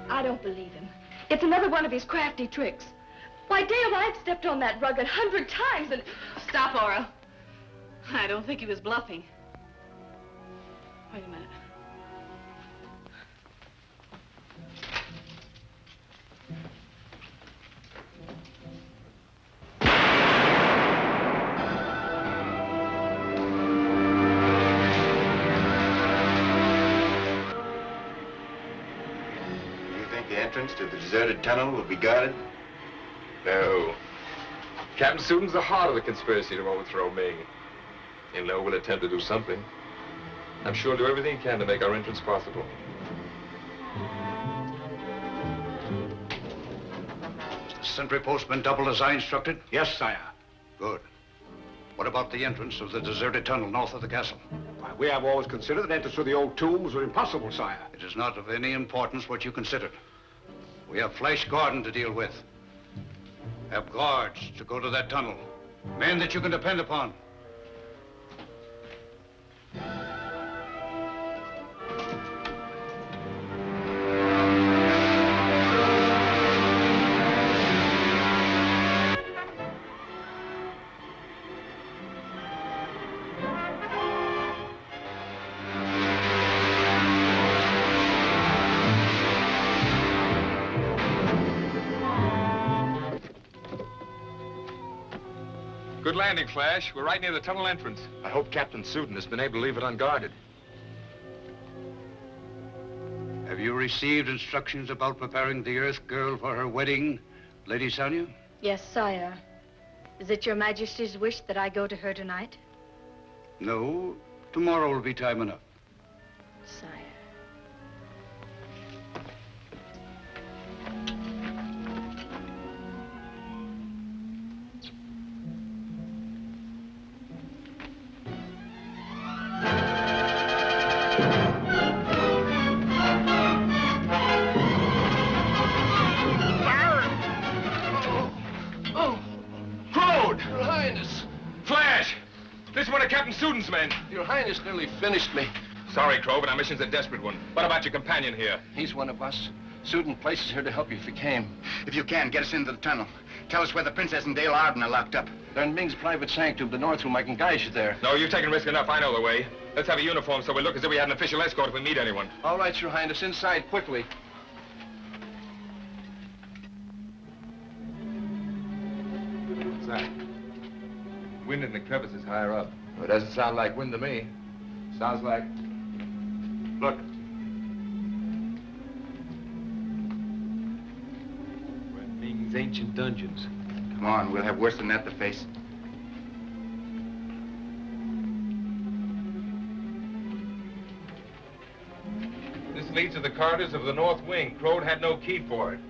I don't believe him. It's another one of his crafty tricks. Why, Dale, I've stepped on that rug 100 times and... Stop, Ora. I don't think he was bluffing. Wait a minute. To the deserted tunnel will be guarded? No. Captain Sudan's the heart of the conspiracy to overthrow Ming. He'll know we'll attempt to do something. I'm sure he'll do everything he can to make our entrance possible. Has the sentry post been doubled as I instructed? Yes, sire. Good. What about the entrance of the deserted tunnel north of the castle? Why, we have always considered that entrance through the old tombs were impossible, sire. It is not of any importance what you considered. We have Flash Gordon to deal with. Have guards to go to that tunnel. Men that you can depend upon. Good good landing, Flash. We're right near the tunnel entrance. I hope Captain Suden has been able to leave it unguarded. Have you received instructions about preparing the Earth Girl for her wedding, Lady Sonia? Yes, sire. Is it your Majesty's wish that I go to her tonight? No. Tomorrow will be time enough. Sire. Captain Suden's men. Your Highness nearly finished me. Sorry, Crow, but our mission's a desperate one. What about your companion here? He's one of us. Suden places here to help you if you came. If you can, get us into the tunnel. Tell us where the Princess and Dale Arden are locked up. They're in Ming's private sanctum, the north room. I can guide you there. No, you've taken risk enough. I know the way. Let's have a uniform so we look as if we had an official escort if we meet anyone. All right, Your Highness. Inside, quickly. What's that? Wind in the crevices higher up. Well, it doesn't sound like wind to me. Sounds like... Look. We're in Ming's ancient dungeons. Come on, we'll have worse than that to face. This leads to the corridors of the north wing. Crowd had no key for it.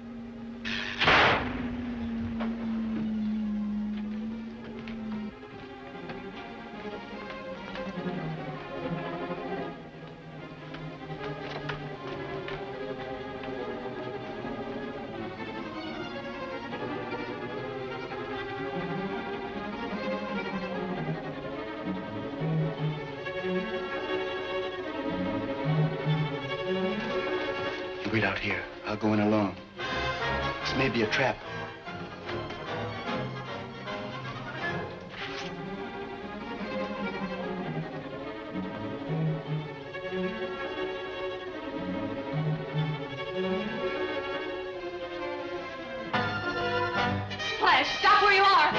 You wait out here. I'll go in alone. This may be a trap. Flash, stop where you are!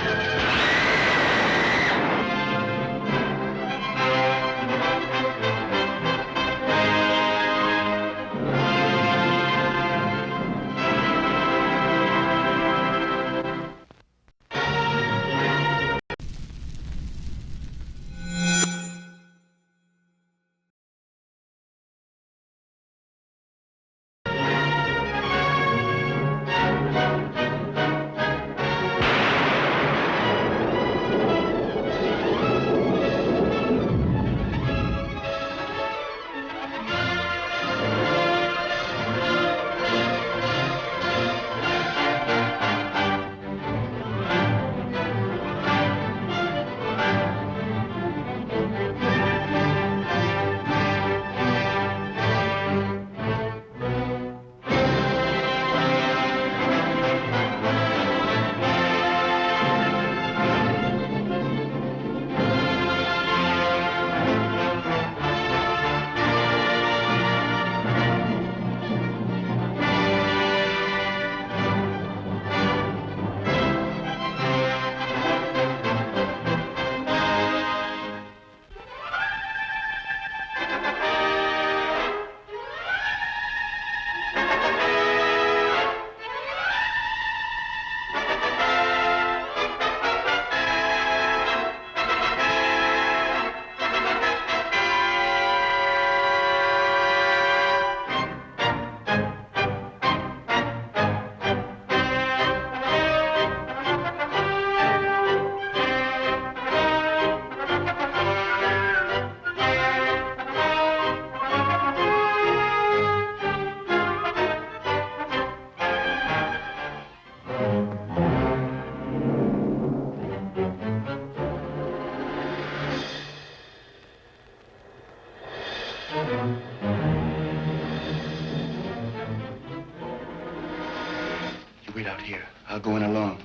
You wait out here. I'll go in alone.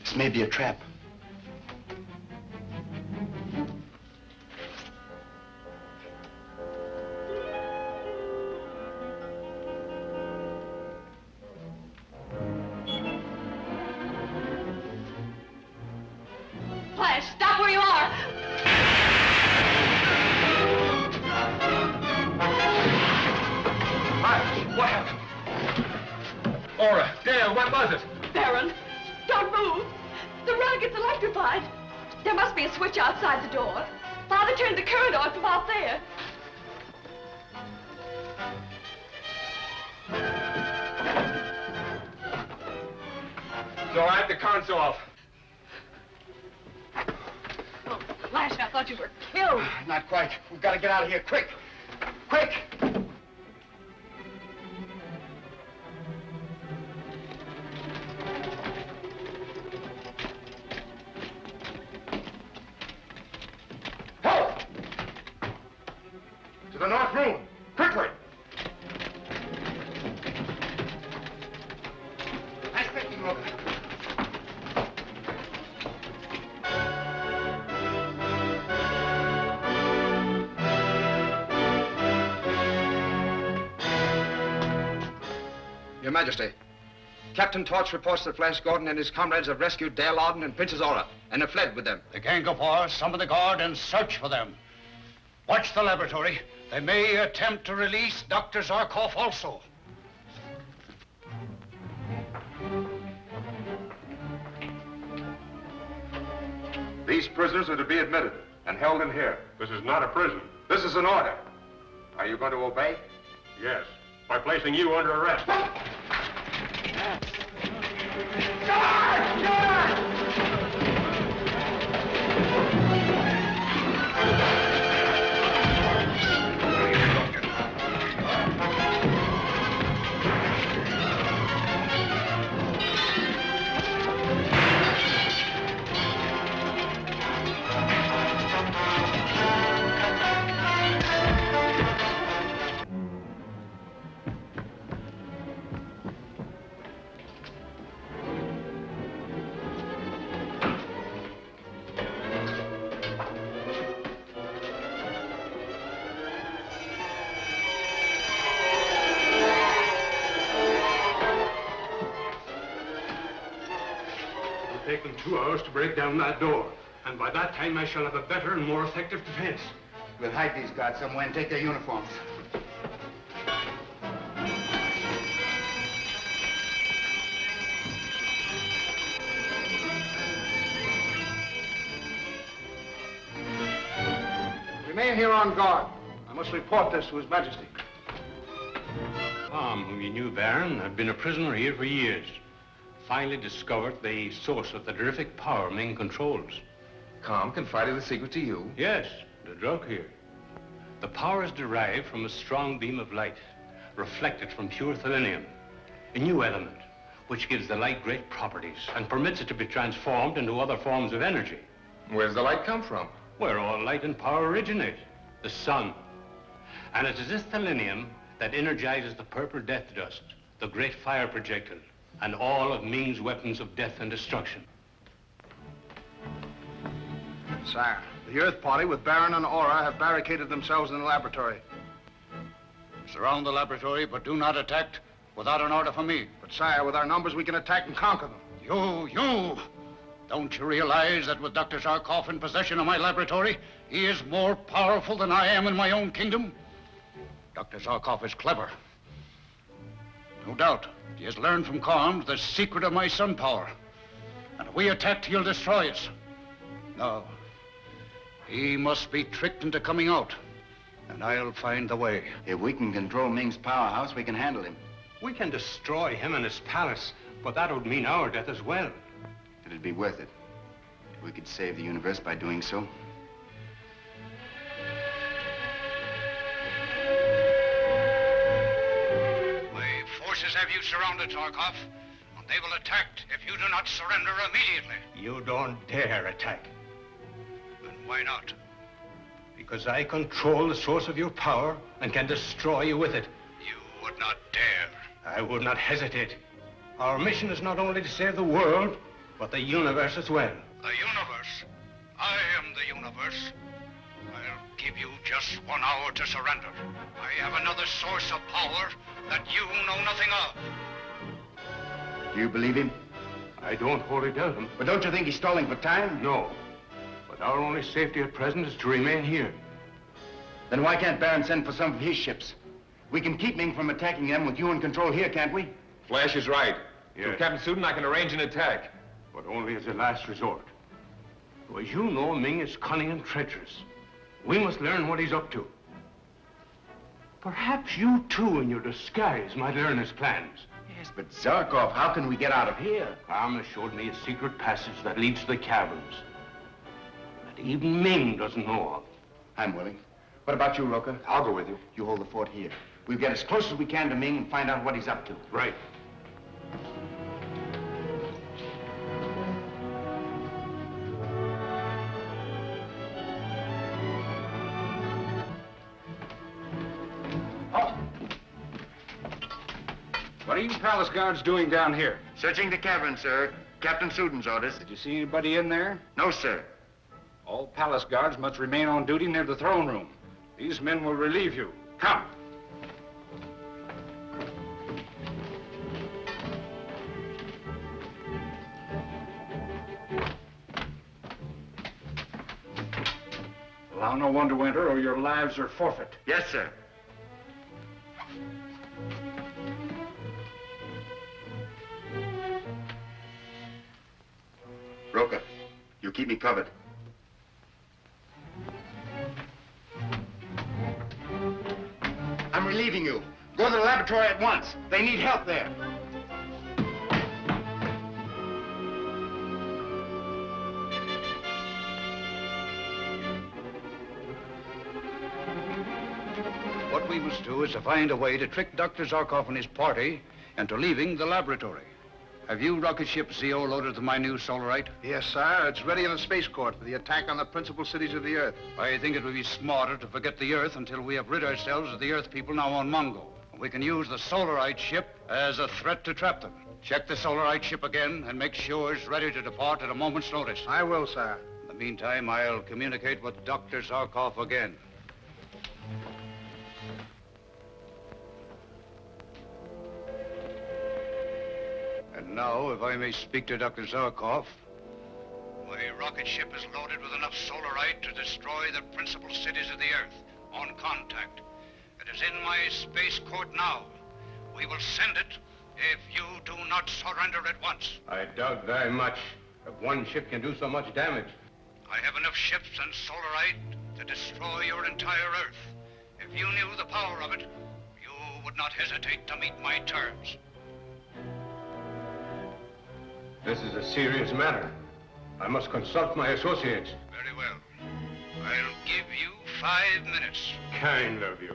This may be a trap. Aura, Dale, what was it? Baron, don't move. The rug is electrified. There must be a switch outside the door. Father turned the current on from out there. It's all right, the current's off. Oh, Flash, I thought you were killed. Not quite. We've got to get out of here quick. Quick! Halt! To the north room, quickly! Nice thinking, Logan. Your Majesty, Captain Torch reports that Flash Gordon and his comrades have rescued Dale Arden and Princess Aura and have fled with them. The gang of war, summon the guard and search for them. Watch the laboratory. They may attempt to release Dr. Zarkov also. These prisoners are to be admitted and held in here. This is not a prison. This is an order. Are you going to obey? Yes, by placing you under arrest. It'll take them 2 hours to break down that door. And by that time, I shall have a better and more effective defense. We'll hide these guards somewhere and take their uniforms. Remain here on guard. I must report this to His Majesty. Tom, whom you knew, Baron, had been a prisoner here for years. Finally discovered the source of the terrific power Ming controls. Com confided the secret to you? Yes, the drug here. The power is derived from a strong beam of light, reflected from pure selenium, a new element, which gives the light great properties and permits it to be transformed into other forms of energy. Where does the light come from? Where all light and power originate, the sun. And it is this selenium that energizes the purple death dust, the great fire projectile, and all of Ming's weapons of death and destruction. Sire, the Earth Party with Baron and Aura have barricaded themselves in the laboratory. Surround the laboratory, but do not attack without an order from me. But, Sire, with our numbers, we can attack and conquer them. You! Don't you realize that with Dr. Zarkov in possession of my laboratory, he is more powerful than I am in my own kingdom? Dr. Zarkov is clever. No doubt, he has learned from Comms the secret of my sun power. And if we attack, he'll destroy us. No. He must be tricked into coming out. And I'll find the way. If we can control Ming's powerhouse, we can handle him. We can destroy him and his palace, but that would mean our death as well. It'd be worth it. We could save the universe by doing so. My forces have you surrounded, Zarkov. And they will attack if you do not surrender immediately. You don't dare attack. Then why not? Because I control the source of your power and can destroy you with it. You would not dare. I would not hesitate. Our mission is not only to save the world, but the universe as well. The universe? I am the universe. I'll give you just 1 hour to surrender. I have another source of power that you know nothing of. Do you believe him? I don't wholly doubt him. But don't you think he's stalling for time? No. But our only safety at present is to remain here. Then why can't Baron send for some of his ships? We can keep Ming from attacking them with you in control here, can't we? Flash is right. Yes. Through Captain Suden, I can arrange an attack. But only as a last resort. For as you know, Ming is cunning and treacherous. We must learn what he's up to. Perhaps you too, in your disguise, might learn his plans. Yes, but Zarkov, how can we get out of here? Karma showed me a secret passage that leads to the caverns. That even Ming doesn't know of. I'm willing. What about you, Roca? I'll go with you. You hold the fort here. We'll get as close as we can to Ming and find out what he's up to. Right. What are you palace guards doing down here? Searching the cavern, sir. Captain Suden's orders. Did you see anybody in there? No, sir. All palace guards must remain on duty near the throne room. These men will relieve you. Come. Allow no one to enter or your lives are forfeit. Yes, sir. Roca, you keep me covered. I'm relieving you. Go to the laboratory at once. They need help there. What we must do is to find a way to trick Dr. Zarkov and his party into leaving the laboratory. Have you rocket ship ZO loaded with my new solarite? Yes, sir. It's ready in the spaceport for the attack on the principal cities of the Earth. I think it would be smarter to forget the Earth until we have rid ourselves of the Earth people now on Mongo. We can use the solarite ship as a threat to trap them. Check the solarite ship again and make sure it's ready to depart at a moment's notice. I will, sir. In the meantime, I'll communicate with Dr. Zarkov again. And now, if I may speak to Dr. Zarkov, my rocket ship is loaded with enough solarite to destroy the principal cities of the Earth. On contact. It is in my spaceport now. We will send it if you do not surrender at once. I doubt very much that one ship can do so much damage. I have enough ships and solarite to destroy your entire Earth. If you knew the power of it, you would not hesitate to meet my terms. This is a serious matter. I must consult my associates. Very well. I'll give you 5 minutes. Kind of you.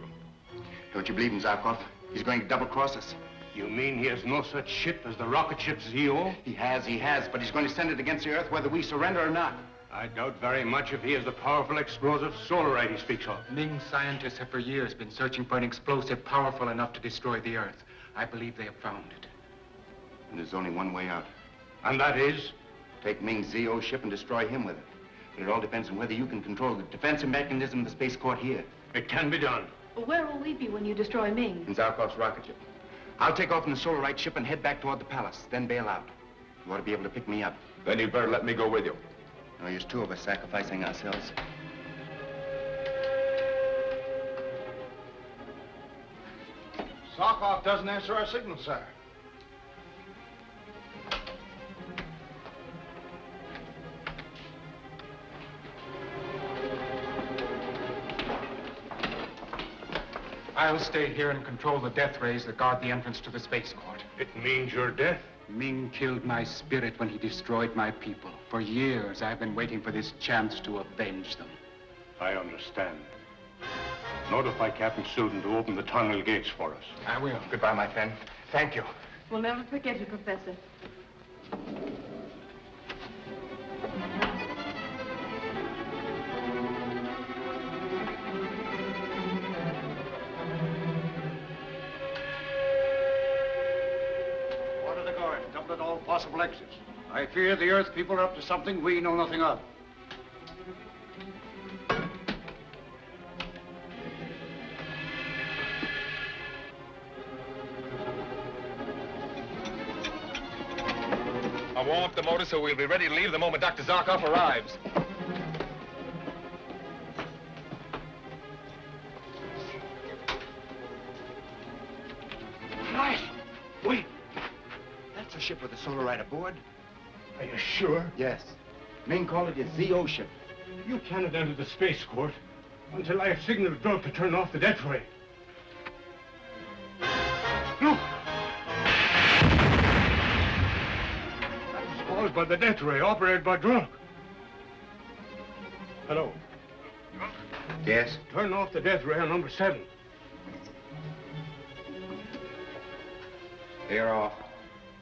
Don't you believe in Zarkov? He's going to double-cross us. You mean he has no such ship as the rocket ship ZO? He has, but he's going to send it against the Earth whether we surrender or not. I doubt very much if he has the powerful explosive solarite he speaks of. Ming scientists have for years been searching for an explosive powerful enough to destroy the Earth. I believe they have found it. And there's only one way out. And that is? Take Ming's ZO ship and destroy him with it. But it all depends on whether you can control the defensive mechanism of the space court here. It can be done. Where will we be when you destroy Ming? In Zarkov's rocket ship. I'll take off in the solarite ship and head back toward the palace, then bail out. You ought to be able to pick me up. Then you'd better let me go with you. No use two of us sacrificing ourselves. Zarkov doesn't answer our signal, sir. I'll stay here and control the death rays that guard the entrance to the spaceport. It means your death? Ming killed my spirit when he destroyed my people. For years, I've been waiting for this chance to avenge them. I understand. Notify Captain Suden to open the tunnel gates for us. I will. Goodbye, my friend. Thank you. We'll never forget you, Professor. Order the guard. Doublet all possible exits. I fear the Earth people are up to something we know nothing of. I'll warm up the motor so we'll be ready to leave the moment Dr. Zarkov arrives. Nice. Wait. ship with a Solarite aboard. Are you sure? Yes. Ming called it a ZO ship. You cannot enter the spaceport until I have signaled Drunk to turn off the death ray. Look! That was caused by the death ray operated by Drunk. Hello. Yes? Turn off the death ray on number 7. They are off.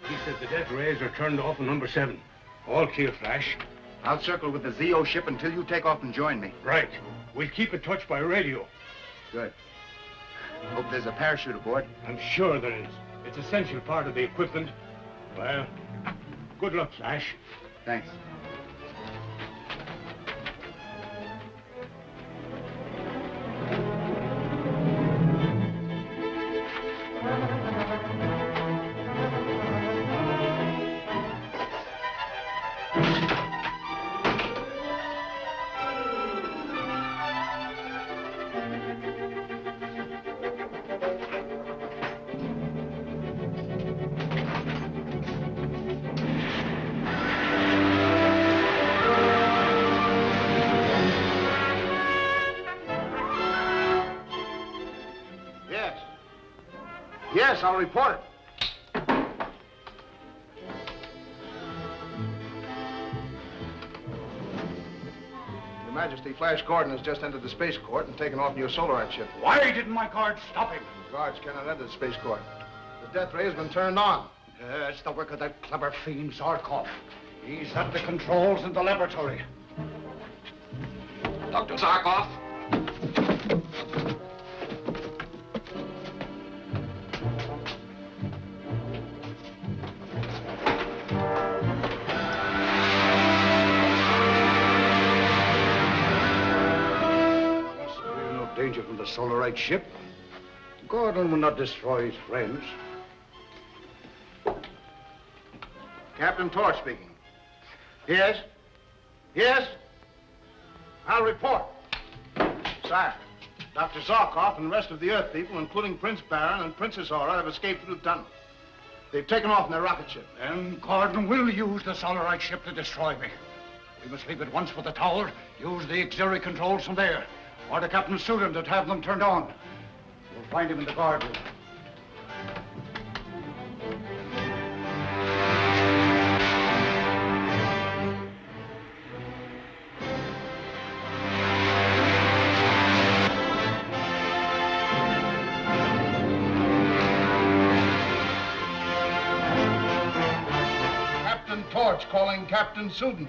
He said the death rays are turned off on number 7. All clear, Flash. I'll circle with the ZO ship until you take off and join me. Right. We'll keep in touch by radio. Good. Hope there's a parachute aboard. I'm sure there is. It's an essential part of the equipment. Well, good luck, Flash. Thanks. Yes, I'll report it. Your Majesty, Flash Gordon has just entered the spaceport and taken off in your Solarite ship. Why didn't my guards stop him? Guards cannot enter the spaceport. The death ray has been turned on. It's the work of that clever fiend, Zarkov. He's at the controls in the laboratory. Dr. Zarkov? Danger from the Solarite ship. Gordon will not destroy his friends. Captain Torch speaking. Yes? Yes? I'll report. Sire, Dr. Zarkov and the rest of the Earth people, including Prince Baron and Princess Aura, have escaped through the tunnel. They've taken off in their rocket ship. And Gordon will use the Solarite ship to destroy me. We must leave at once for the tower, use the auxiliary controls from there. Order Captain Sudan to have them turned on. We'll find him in the guard room. Captain Torch calling Captain Sudan.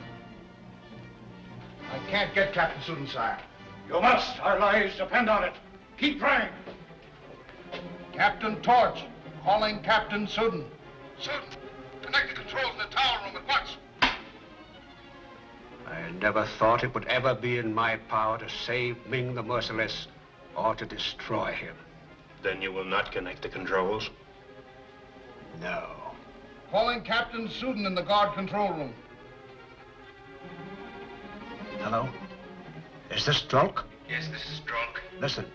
I can't get Captain Sudan, sire. You must. Our lives depend on it. Keep trying. Captain Torch, calling Captain Sudan. Sudan, connect the controls in the tower room at once. I never thought it would ever be in my power to save Ming the Merciless or to destroy him. Then you will not connect the controls? No. Calling Captain Sudan in the guard control room. Hello? Is this Drunk? Yes, this is Drunk. Listen.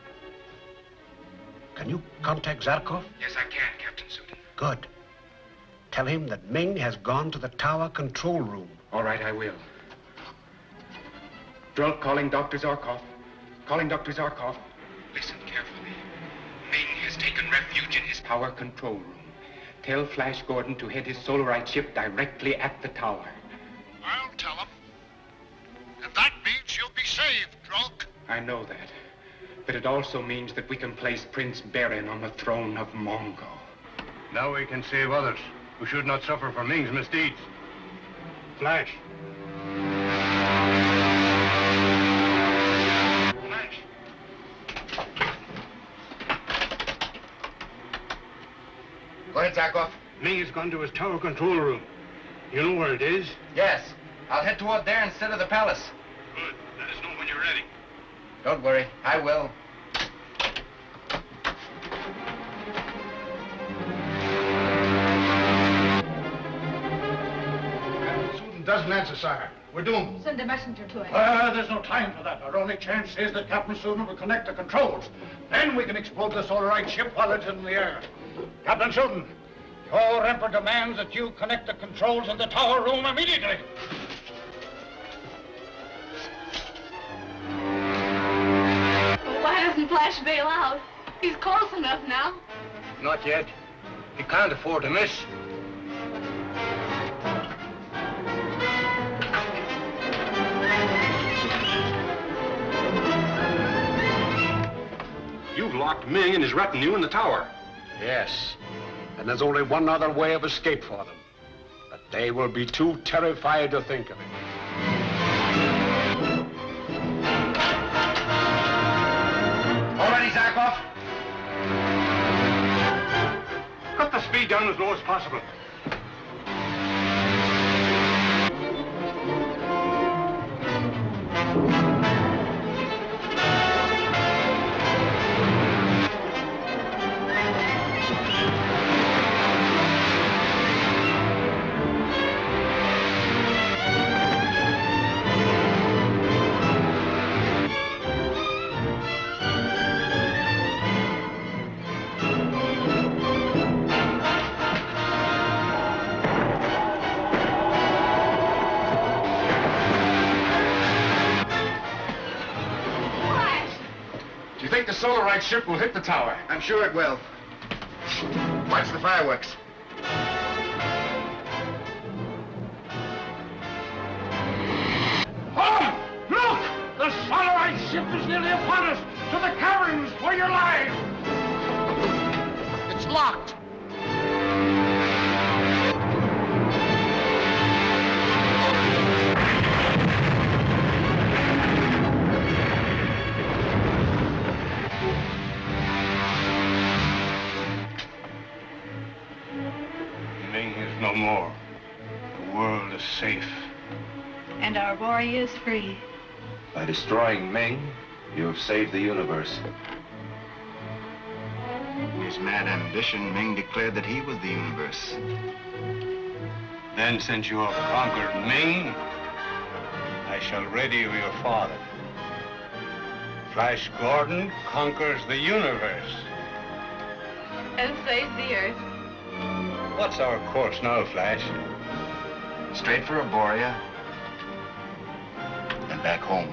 Can you contact Zarkov? Yes, I can, Captain Sudan. Good. Tell him that Ming has gone to the tower control room. All right, I will. Drunk calling Dr. Zarkov. Calling Dr. Zarkov. Listen carefully. Ming has taken refuge in his power control room. Tell Flash Gordon to head his Solarite ship directly at the tower. I'll tell him. And that means you'll be saved, Drunk. I know that. But it also means that we can place Prince Baron on the throne of Mongo. Now we can save others who should not suffer for Ming's misdeeds. Flash. Flash. Go ahead, Zarkov. Ming has gone to his tower control room. You know where it is? Yes. I'll head toward there instead of the palace. Good. Let us know when you're ready. Don't worry. I will. Captain Sudan doesn't answer, sire. We're doomed. Send a messenger to him. There's no time for that. Our only chance is that Captain Sudan will connect the controls. Then we can explode the Solarite ship while it's in the air. Captain Sudan, Therefore, Emperor demands that you connect the controls in the tower room immediately. Why doesn't Flash bail out? He's close enough now. Not yet. He can't afford to miss. You've locked Ming and his retinue in the tower. Yes. And there's only one other way of escape for them. But they will be too terrified to think of it. All ready, Zarkov? Cut the speed down as low as possible. The Solarite ship will hit the tower. I'm sure it will. Watch the fireworks. Oh! Look! The Solarite ship is nearly upon us! To the caverns for your lives! It's locked. No more. The world is safe. And our warrior is free. By destroying Ming, you have saved the universe. In his mad ambition, Ming declared that he was the universe. Then, since you have conquered Ming, I shall radio your father. Flash Gordon conquers the universe. And saves the Earth. What's our course now, Flash? Straight for Arborea. And back home.